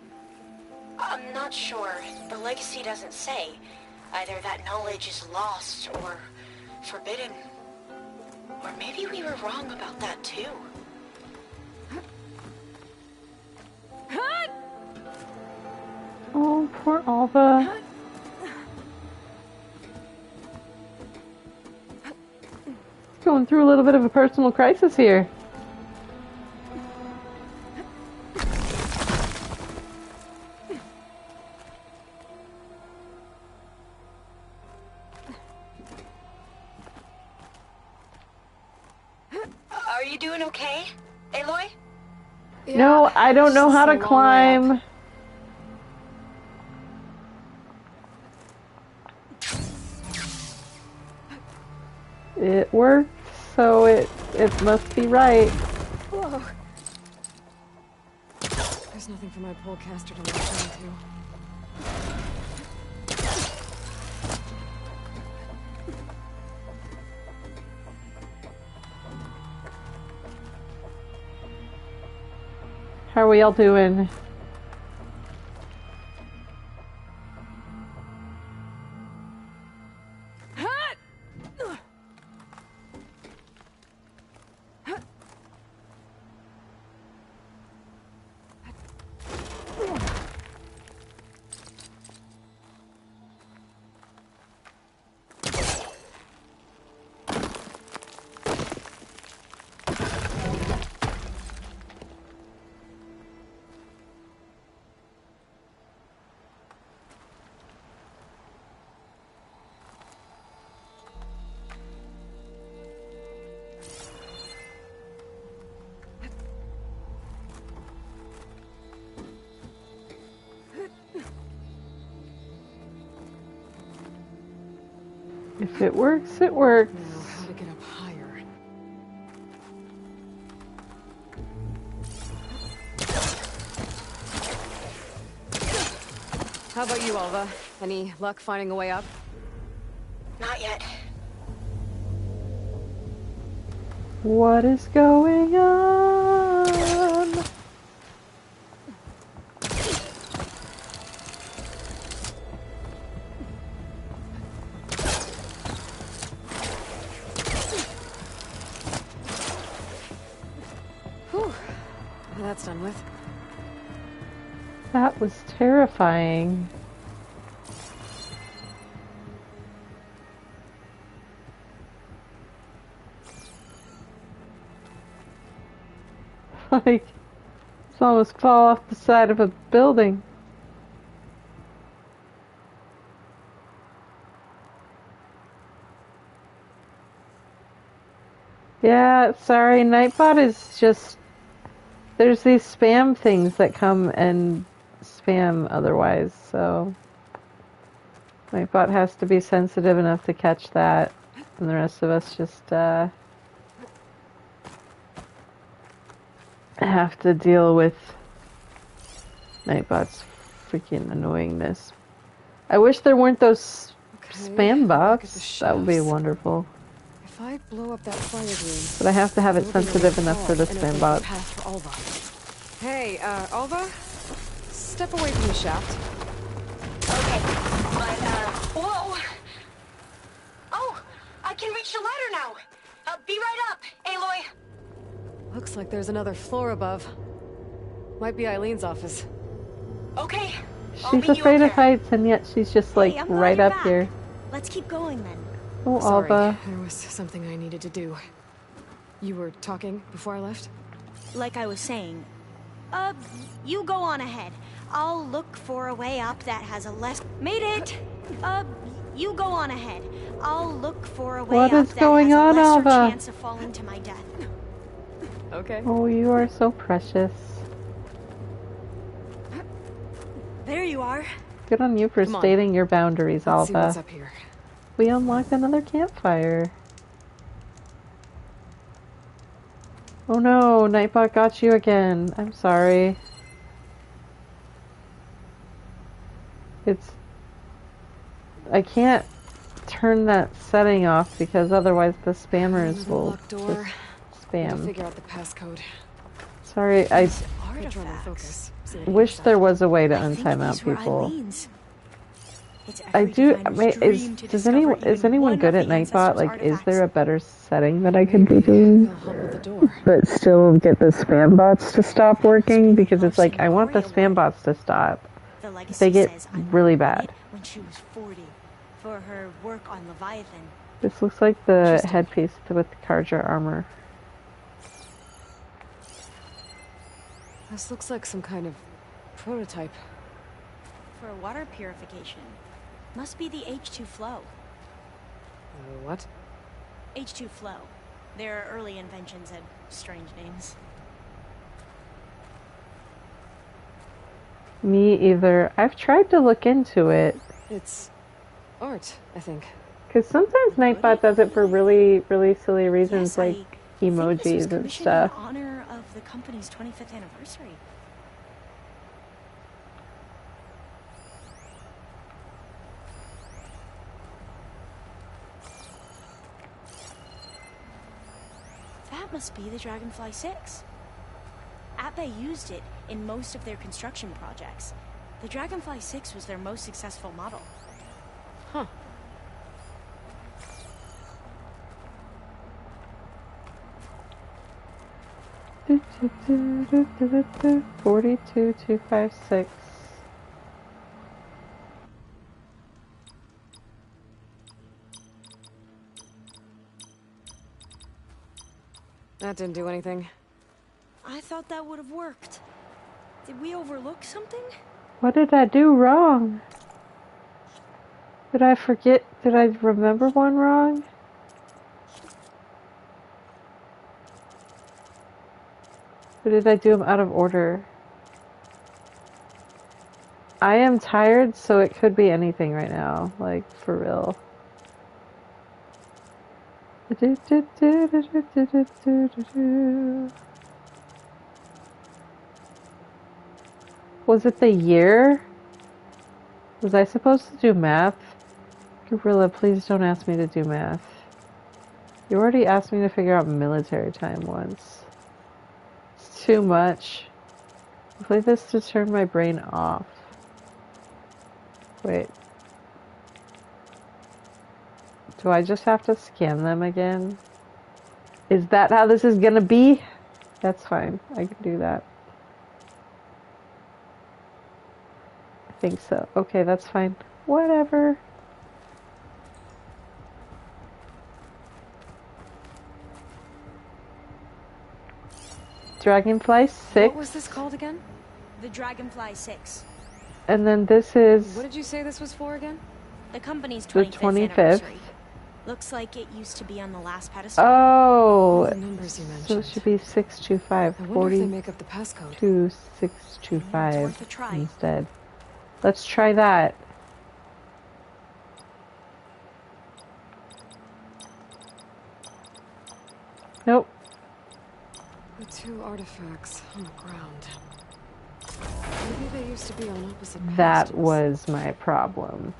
I'm not sure. The legacy doesn't say. Either that knowledge is lost or forbidden. Or maybe we were wrong about that too. Oh, poor Alva. Going through a little bit of a personal crisis here. Are you doing okay, Aloy? Yeah, no, I don't know how to it's a long way climb. up. It worked, so it must be right. Whoa. There's nothing for my polecaster to latch onto. How are we all doing? If it works, it works. Now, how to get up higher? How about you, Alva? Any luck finding a way up? Not yet. What is going on? Whew. That's done with. That was terrifying. Like, it's almost fall off the side of a building. Yeah, sorry, Nightbot is just... There's these spam things that come and spam otherwise, so... Nightbot has to be sensitive enough to catch that, and the rest of us just, have to deal with Nightbot's freaking annoyingness. I wish there weren't those spam bots. That would be wonderful. If I blow up that fire green, but I have to have it sensitive enough for the spam bots. Hey, Alva, step away from the shaft. Okay, but, whoa! Oh, I can reach the ladder now! Be right up, Aloy! Looks like there's another floor above. Might be Eileen's office. Okay. She's afraid of heights, and yet she's just like right up here. Let's keep going then. Oh, Sorry, Alva. there was something I needed to do. You were talking before I left? Like I was saying, you go on ahead. I'll look for a way up that has a less... Made it! You go on ahead. I'll look for a way What up is that going has on, a lesser Alva? chance of falling to my death. Okay. Oh, you are so precious. There you are. Good on you for Come on. stating your boundaries, Let's see what's Alva. up here. We unlocked another campfire. Oh no, Nightbot got you again. I'm sorry. I can't turn that setting off because otherwise the spammers will just spam. Figure out the passcode. Sorry, I Focus. wish there was a way to untimeout people. I do. Is anyone good at Nightbot? Like, is there a better setting that I could be doing, but still get the spam bots to stop working? Because it's like I want the spam bots to stop. They get really bad. When she was 40, for her work on Leviathan. This looks like the headpiece with the cUltra armor. This looks like some kind of prototype. For water purification. Must be the H2 flow. What? H2 flow. Their early inventions had strange names. Me either. I've tried to look into it. It's art, I think. Because sometimes Nightbot does it for really, really silly reasons, like emojis and stuff. In honor of the company's 25th anniversary. That must be the Dragonfly 6. Ape used it in most of their construction projects. The Dragonfly 6 was their most successful model. Huh. Do, do, do, do, do, do, do. 42256. That didn't do anything. I thought that would have worked. Did we overlook something? What did I do wrong? Did I forget? Did I remember one wrong? Or did I do them out of order? I am tired, so it could be anything right now. Like, for real. Was it the year? Was I supposed to do math? Gorilla, please don't ask me to do math. You already asked me to figure out military time once. It's too much. I play this to turn my brain off. Wait. Do I just have to scan them again? Is that how this is gonna be? That's fine. I can do that. I think so. Okay, that's fine. Whatever. Dragonfly 6. What was this called again? The Dragonfly 6. And then this is... What did you say this was for again? The company's the 25th 25th. anniversary. Looks like it used to be on the last pedestal. Oh! The numbers you mentioned. So it should be 625. I wonder if they make up the passcode. 42625 instead. Let's try that. Nope. The two artifacts on the ground. Maybe they used to be on opposite That pedestals. was my problem.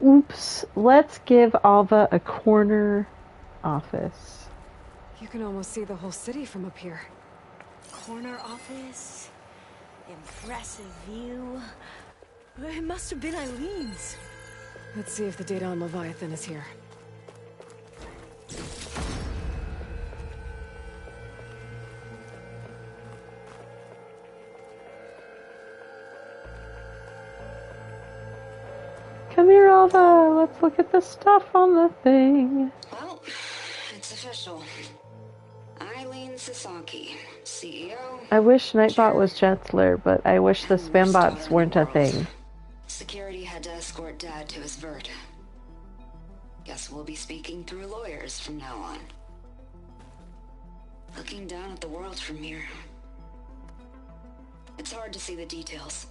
Oops. Let's give Alva a corner office. You can almost see the whole city from up here. Corner office. Impressive view. It must have been Eileen's. Let's see if the data on Leviathan is here. Come here, Alva. Let's look at the stuff on the thing. Well, it's official. Eileen Sasaki, CEO. I wish Nightbot was gentler, but I wish the spam bots weren't a thing. Security had to escort Dad to his vert. Guess we'll be speaking through lawyers from now on. Looking down at the world from here. It's hard to see the details.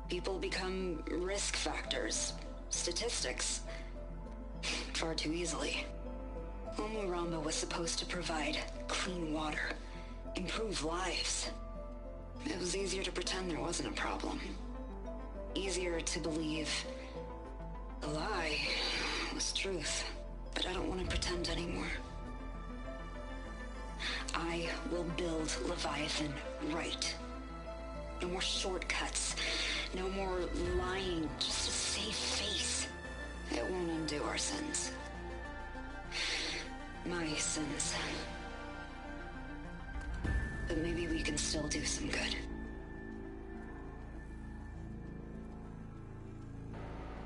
People become risk factors, statistics, far too easily. Omuramba was supposed to provide clean water, improve lives. It was easier to pretend there wasn't a problem. Easier to believe the lie was truth. But I don't want to pretend anymore. I will build Leviathan right. No more shortcuts. No more lying just to save face. It won't undo our sins. My sins. But maybe we can still do some good.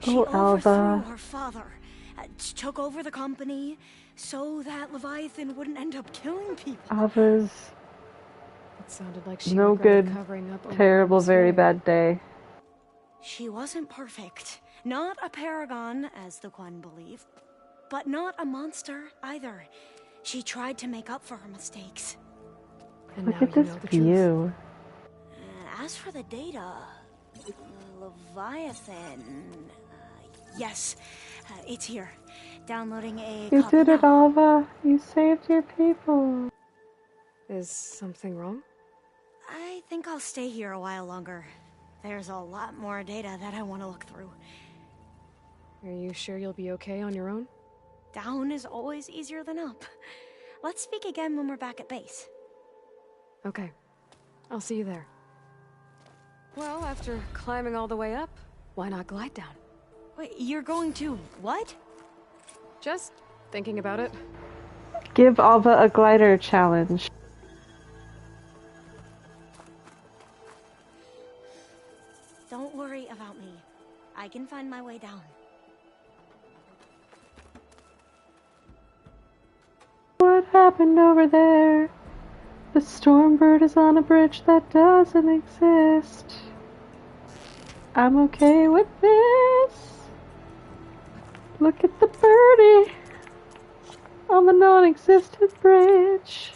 She Oh, Alva. overthrew her father, took over the company, so that Leviathan wouldn't end up killing people. Alva's It sounded like she no regretted good, covering up terrible, Omeram's very failure. bad day. She wasn't perfect. Not a paragon, as the Quan believe. But not a monster, either. She tried to make up for her mistakes. And Look now at you this know the view. As for the data... Leviathan... yes, it's here. Downloading a You copy did it, now. Alva. You saved your people. Is something wrong? I think I'll stay here a while longer. There's a lot more data that I want to look through. Are you sure you'll be okay on your own? Down is always easier than up. Let's speak again when we're back at base. Okay. I'll see you there. Well, after climbing all the way up, why not glide down? Wait, you're going to what? Just thinking about it. Give Alva a glider challenge. Don't worry about me. I can find my way down. What happened over there? The Stormbird is on a bridge that doesn't exist. I'm okay with this. Look at the birdie on the non-existent bridge.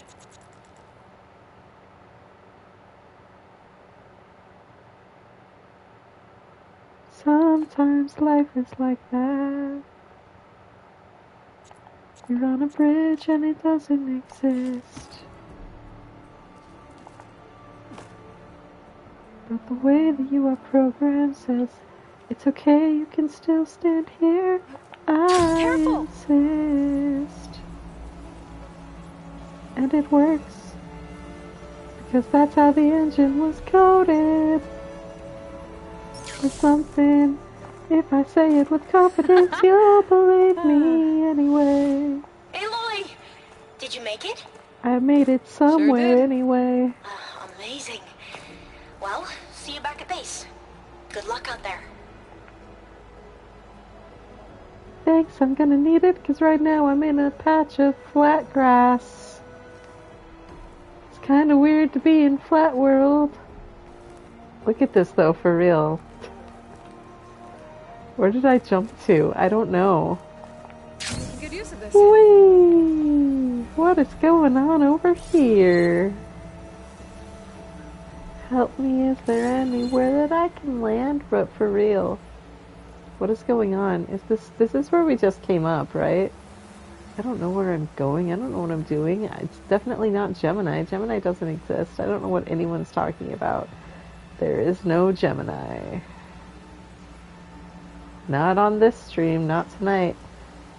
Sometimes life is like that. You're on a bridge and it doesn't exist. But the way that you are programmed says it's okay, you can still stand here. I insist. And it works. Because that's how the engine was coded. Or something. If I say it with confidence, you'll believe me anyway. Aloy! Did you make it? I made it somewhere anyway. Amazing. Well, see you back at base. Good luck out there. Thanks, I'm gonna need it, because right now I'm in a patch of flat grass. It's kinda weird to be in flat world. Look at this though, for real. Where did I jump to? I don't know. Good use of this. Whee! What is going on over here? Help me, is there anywhere that I can land? But for real. What is going on? Is this is where we just came up, right? I don't know where I'm going. I don't know what I'm doing. It's definitely not Gemini. Gemini doesn't exist. I don't know what anyone's talking about. There is no Gemini. Not on this stream, not tonight.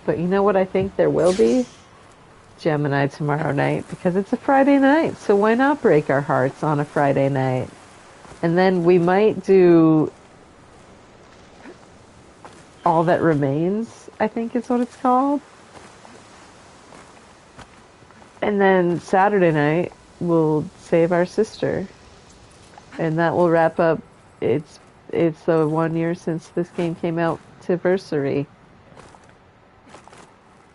But you know what I think there will be? Gemini tomorrow night, because it's a Friday night, so why not break our hearts on a Friday night? And then we might do All That Remains, I think is what it's called. And then Saturday night, we'll save our sister. And that will wrap up, it's the 1 year since this game came out to Versary.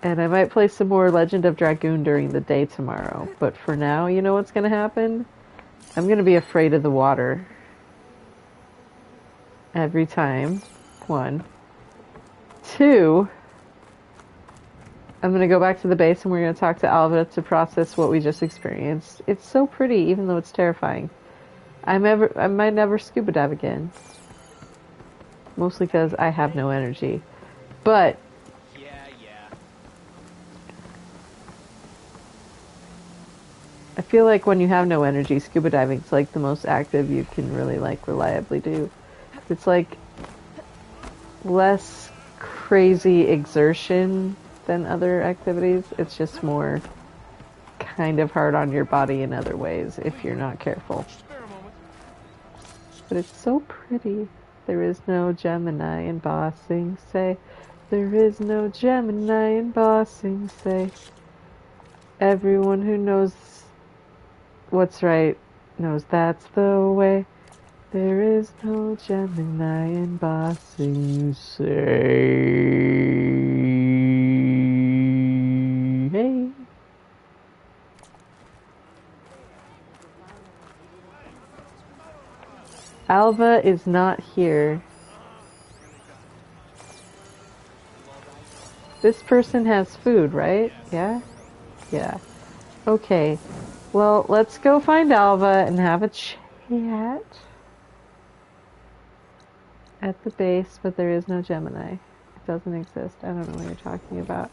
And I might play some more Legend of Dragoon during the day tomorrow. But for now, you know what's going to happen? I'm going to be afraid of the water. Every time. 1. 2. I'm going to go back to the base and we're going to talk to Alva to process what we just experienced. It's so pretty, even though it's terrifying. I might never scuba dive again. Mostly because I have no energy. But I feel like when you have no energy, scuba diving is like the most active you can really like reliably do. It's like less crazy exertion than other activities. It's just more kind of hard on your body in other ways if you're not careful. But it's so pretty. There is no Gemini in Bossing Say. There is no Gemini in Bossing Say. Everyone who knows what's right knows that's the way. There is no Gemini in Bossing Say. Hey. Alva is not here. This person has food, right? Yeah? Yeah. Okay. Well, let's go find Alva and have a chat at the base, but there is no Gemini. It doesn't exist. I don't know what you're talking about.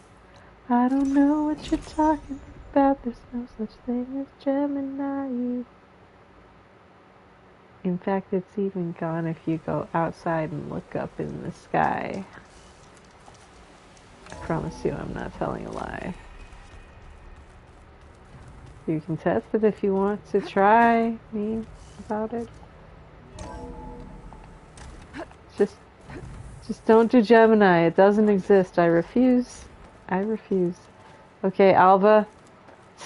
I don't know what you're talking about. There's no such thing as Gemini. In fact, it's even gone if you go outside and look up in the sky. I promise you I'm not telling a lie. You can test it if you want to try me about it. Just don't do Gemini. It doesn't exist. I refuse. I refuse. Okay, Alva,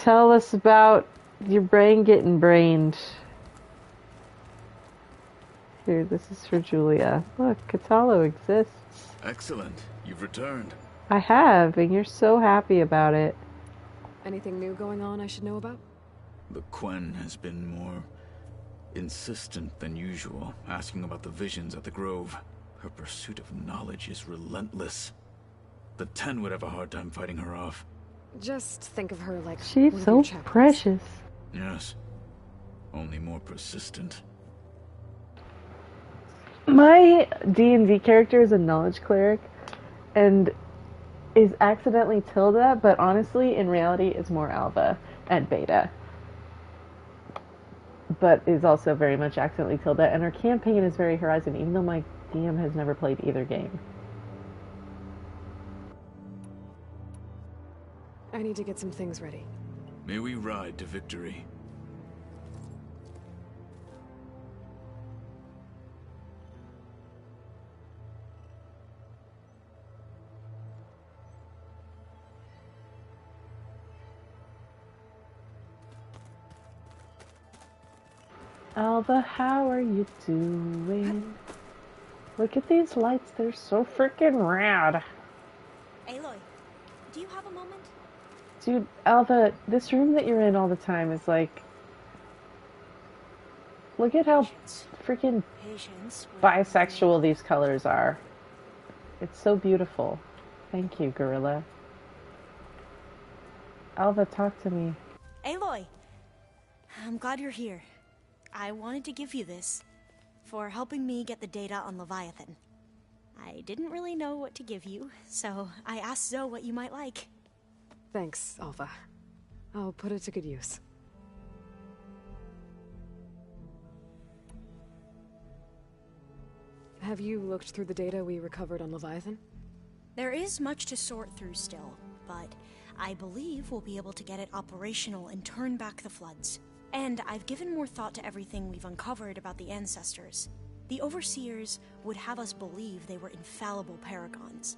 tell us about your brain getting brained. Here, this is for Julia. Look, Catalo exists. Excellent. You've returned. I have, and you're so happy about it. Anything new going on I should know about? The Quen has been more insistent than usual, asking about the visions at the Grove. Her pursuit of knowledge is relentless. The 10 would have a hard time fighting her off. Just think of her like she's so precious. Yes. Only more persistent. My D&D character is a knowledge cleric, and is accidentally Tilda, but honestly, in reality, it's more Alpha and Beta. But is also very much accidentally Tilda, and her campaign is very Horizon, even though my DM has never played either game. I need to get some things ready. May we ride to victory. Alva, how are you doing? Look at these lights, they're so freaking rad. Aloy, do you have a moment? Dude, Alva, this room that you're in all the time is like... Look at how freaking bisexual these colors are. It's so beautiful. Thank you, Gorilla. Alva, talk to me. Aloy, I'm glad you're here. I wanted to give you this for helping me get the data on Leviathan. I didn't really know what to give you, so I asked Zoe what you might like. Thanks, Alpha. I'll put it to good use. Have you looked through the data we recovered on Leviathan? There is much to sort through still, but I believe we'll be able to get it operational and turn back the floods. And I've given more thought to everything we've uncovered about the ancestors. The Overseers would have us believe they were infallible paragons.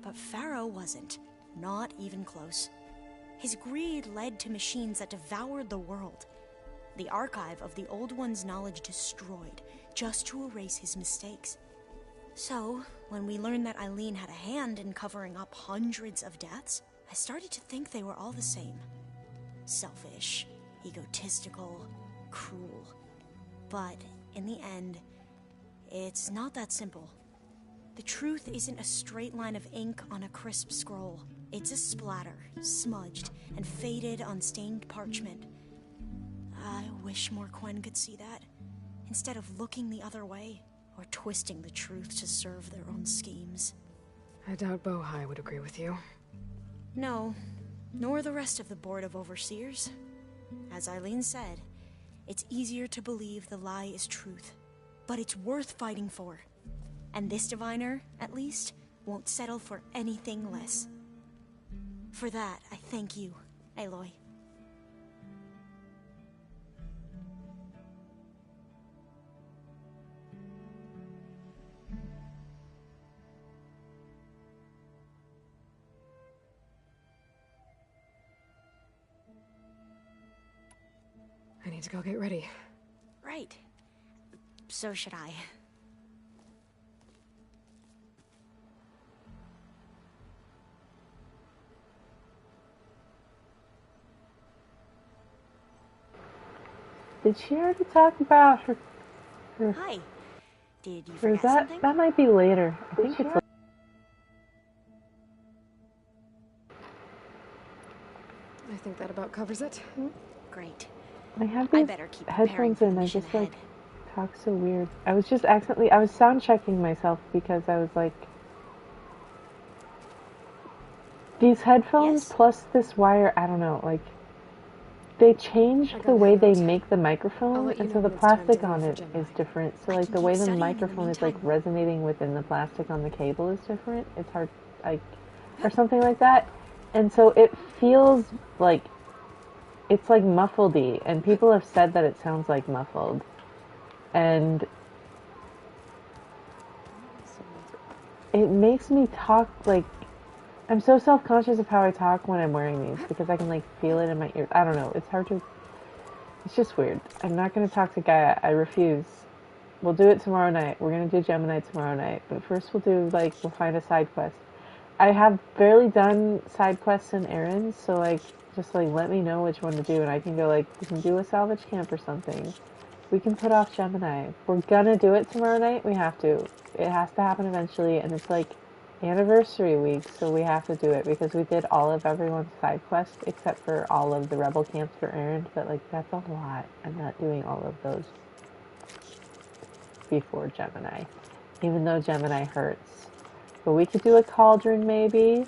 But Pharaoh wasn't. Not even close. His greed led to machines that devoured the world. The archive of the Old One's knowledge destroyed, just to erase his mistakes. So, when we learned that Eileen had a hand in covering up hundreds of deaths, I started to think they were all the same. Selfish, egotistical, cruel. But, in the end, it's not that simple. The truth isn't a straight line of ink on a crisp scroll. It's a splatter, smudged and faded on stained parchment. I wish more Quen could see that, instead of looking the other way, or twisting the truth to serve their own schemes. I doubt Bohai would agree with you. No, nor the rest of the Board of Overseers. As Eileen said, it's easier to believe the lie is truth, but it's worth fighting for. And this diviner, at least, won't settle for anything less. For that, I thank you, Aloy. I need to go get ready. Right. So should I. Did she already talk about her... Hi. Did you Or forget is that... something? That might be later. I think it's... I think that about covers it. Great. I have I these better keep headphones in. I just like talk so weird. I was just accidentally... I was sound checking myself because I was like... These headphones plus this wire, I don't know, like... They changed the way they make the microphone, and so the plastic on it is different. So like the way the microphone is like resonating within the plastic on the cable is different. It's hard, like, or something like that. And so it feels like, it's like muffledy, and people have said that it sounds like muffled. And it makes me talk like, I'm so self-conscious of how I talk when I'm wearing these, because I can, like, feel it in my ears. I don't know. It's hard to... It's just weird. I'm not going to talk to Gaia. I refuse. We'll do it tomorrow night. We're going to do Gemini tomorrow night. But first we'll do, like, we'll find a side quest. I have barely done side quests and errands, so, like, just, like, let me know which one to do, and I can go, like, we can do a salvage camp or something. We can put off Gemini. If we're gonna do it tomorrow night, we have to. It has to happen eventually, and it's, like... anniversary week, so we have to do it because we did all of everyone's side quest except for all of the rebel camps for Errand, but like that's a lot. I'm not doing all of those before Gemini, even though Gemini hurts. But we could do a cauldron maybe.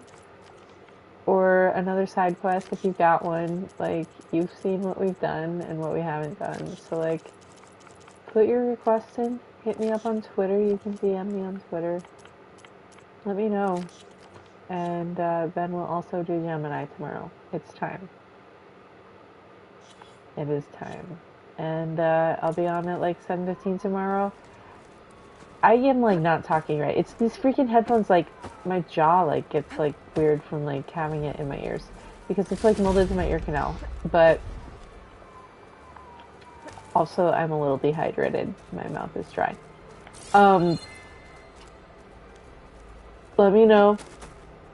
or another side quest if you've got one. Like, you've seen what we've done and what we haven't done. So, like, put your requests in. Hit me up on Twitter. You can DM me on Twitter. Let me know. And Ben will also do Gemini tomorrow. It's time. It is time. And I'll be on at like 7:15 tomorrow. I am like not talking right. It's these freaking headphones, like my jaw like gets like weird from like having it in my ears. Because it's like molded to my ear canal. But also I'm a little dehydrated. My mouth is dry. Let me know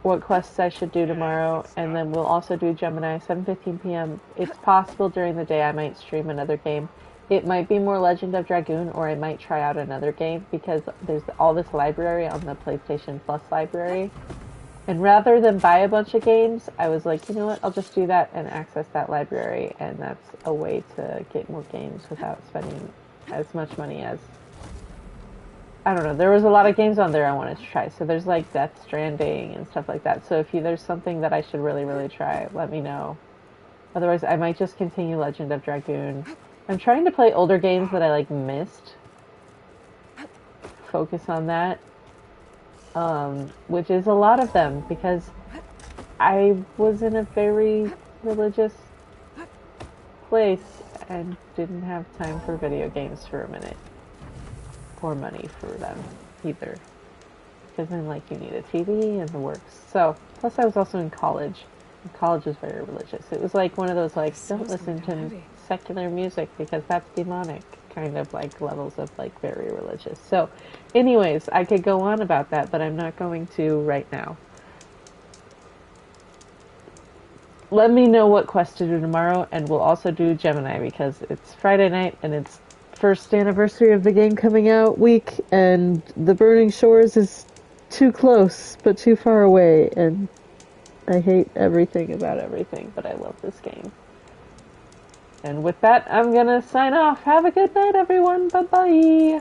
what quests I should do tomorrow, and then we'll also do Gemini 7:15 p.m. It's possible during the day I might stream another game. It might be more Legend of Dragoon, or I might try out another game, because there's all this library on the PlayStation Plus library. And rather than buy a bunch of games, I was like, you know what, I'll just do that and access that library, and that's a way to get more games without spending as much money as... I don't know, there was a lot of games on there I wanted to try. So there's like Death Stranding and stuff like that. So if there's something that I should really, really try, let me know. Otherwise, I might just continue Legend of Dragoon. I'm trying to play older games that I like missed. Focus on that. Which is a lot of them, because I was in a very religious place and didn't have time for video games for a minute. Or money for them either, because then like you need a TV and the works. So plus I was also in college, and college is very religious. It was like one of those like don't listen to secular music because that's demonic kind of like levels of like very religious. So anyways, I could go on about that, but I'm not going to right now. Let me know what quest to do tomorrow, and we'll also do Gemini because it's Friday night and it's first anniversary of the game coming out week, and the Burning Shores is too close but too far away, and I hate everything about everything, but I love this game. And with that, I'm gonna sign off. Have a good night, everyone. Bye-bye.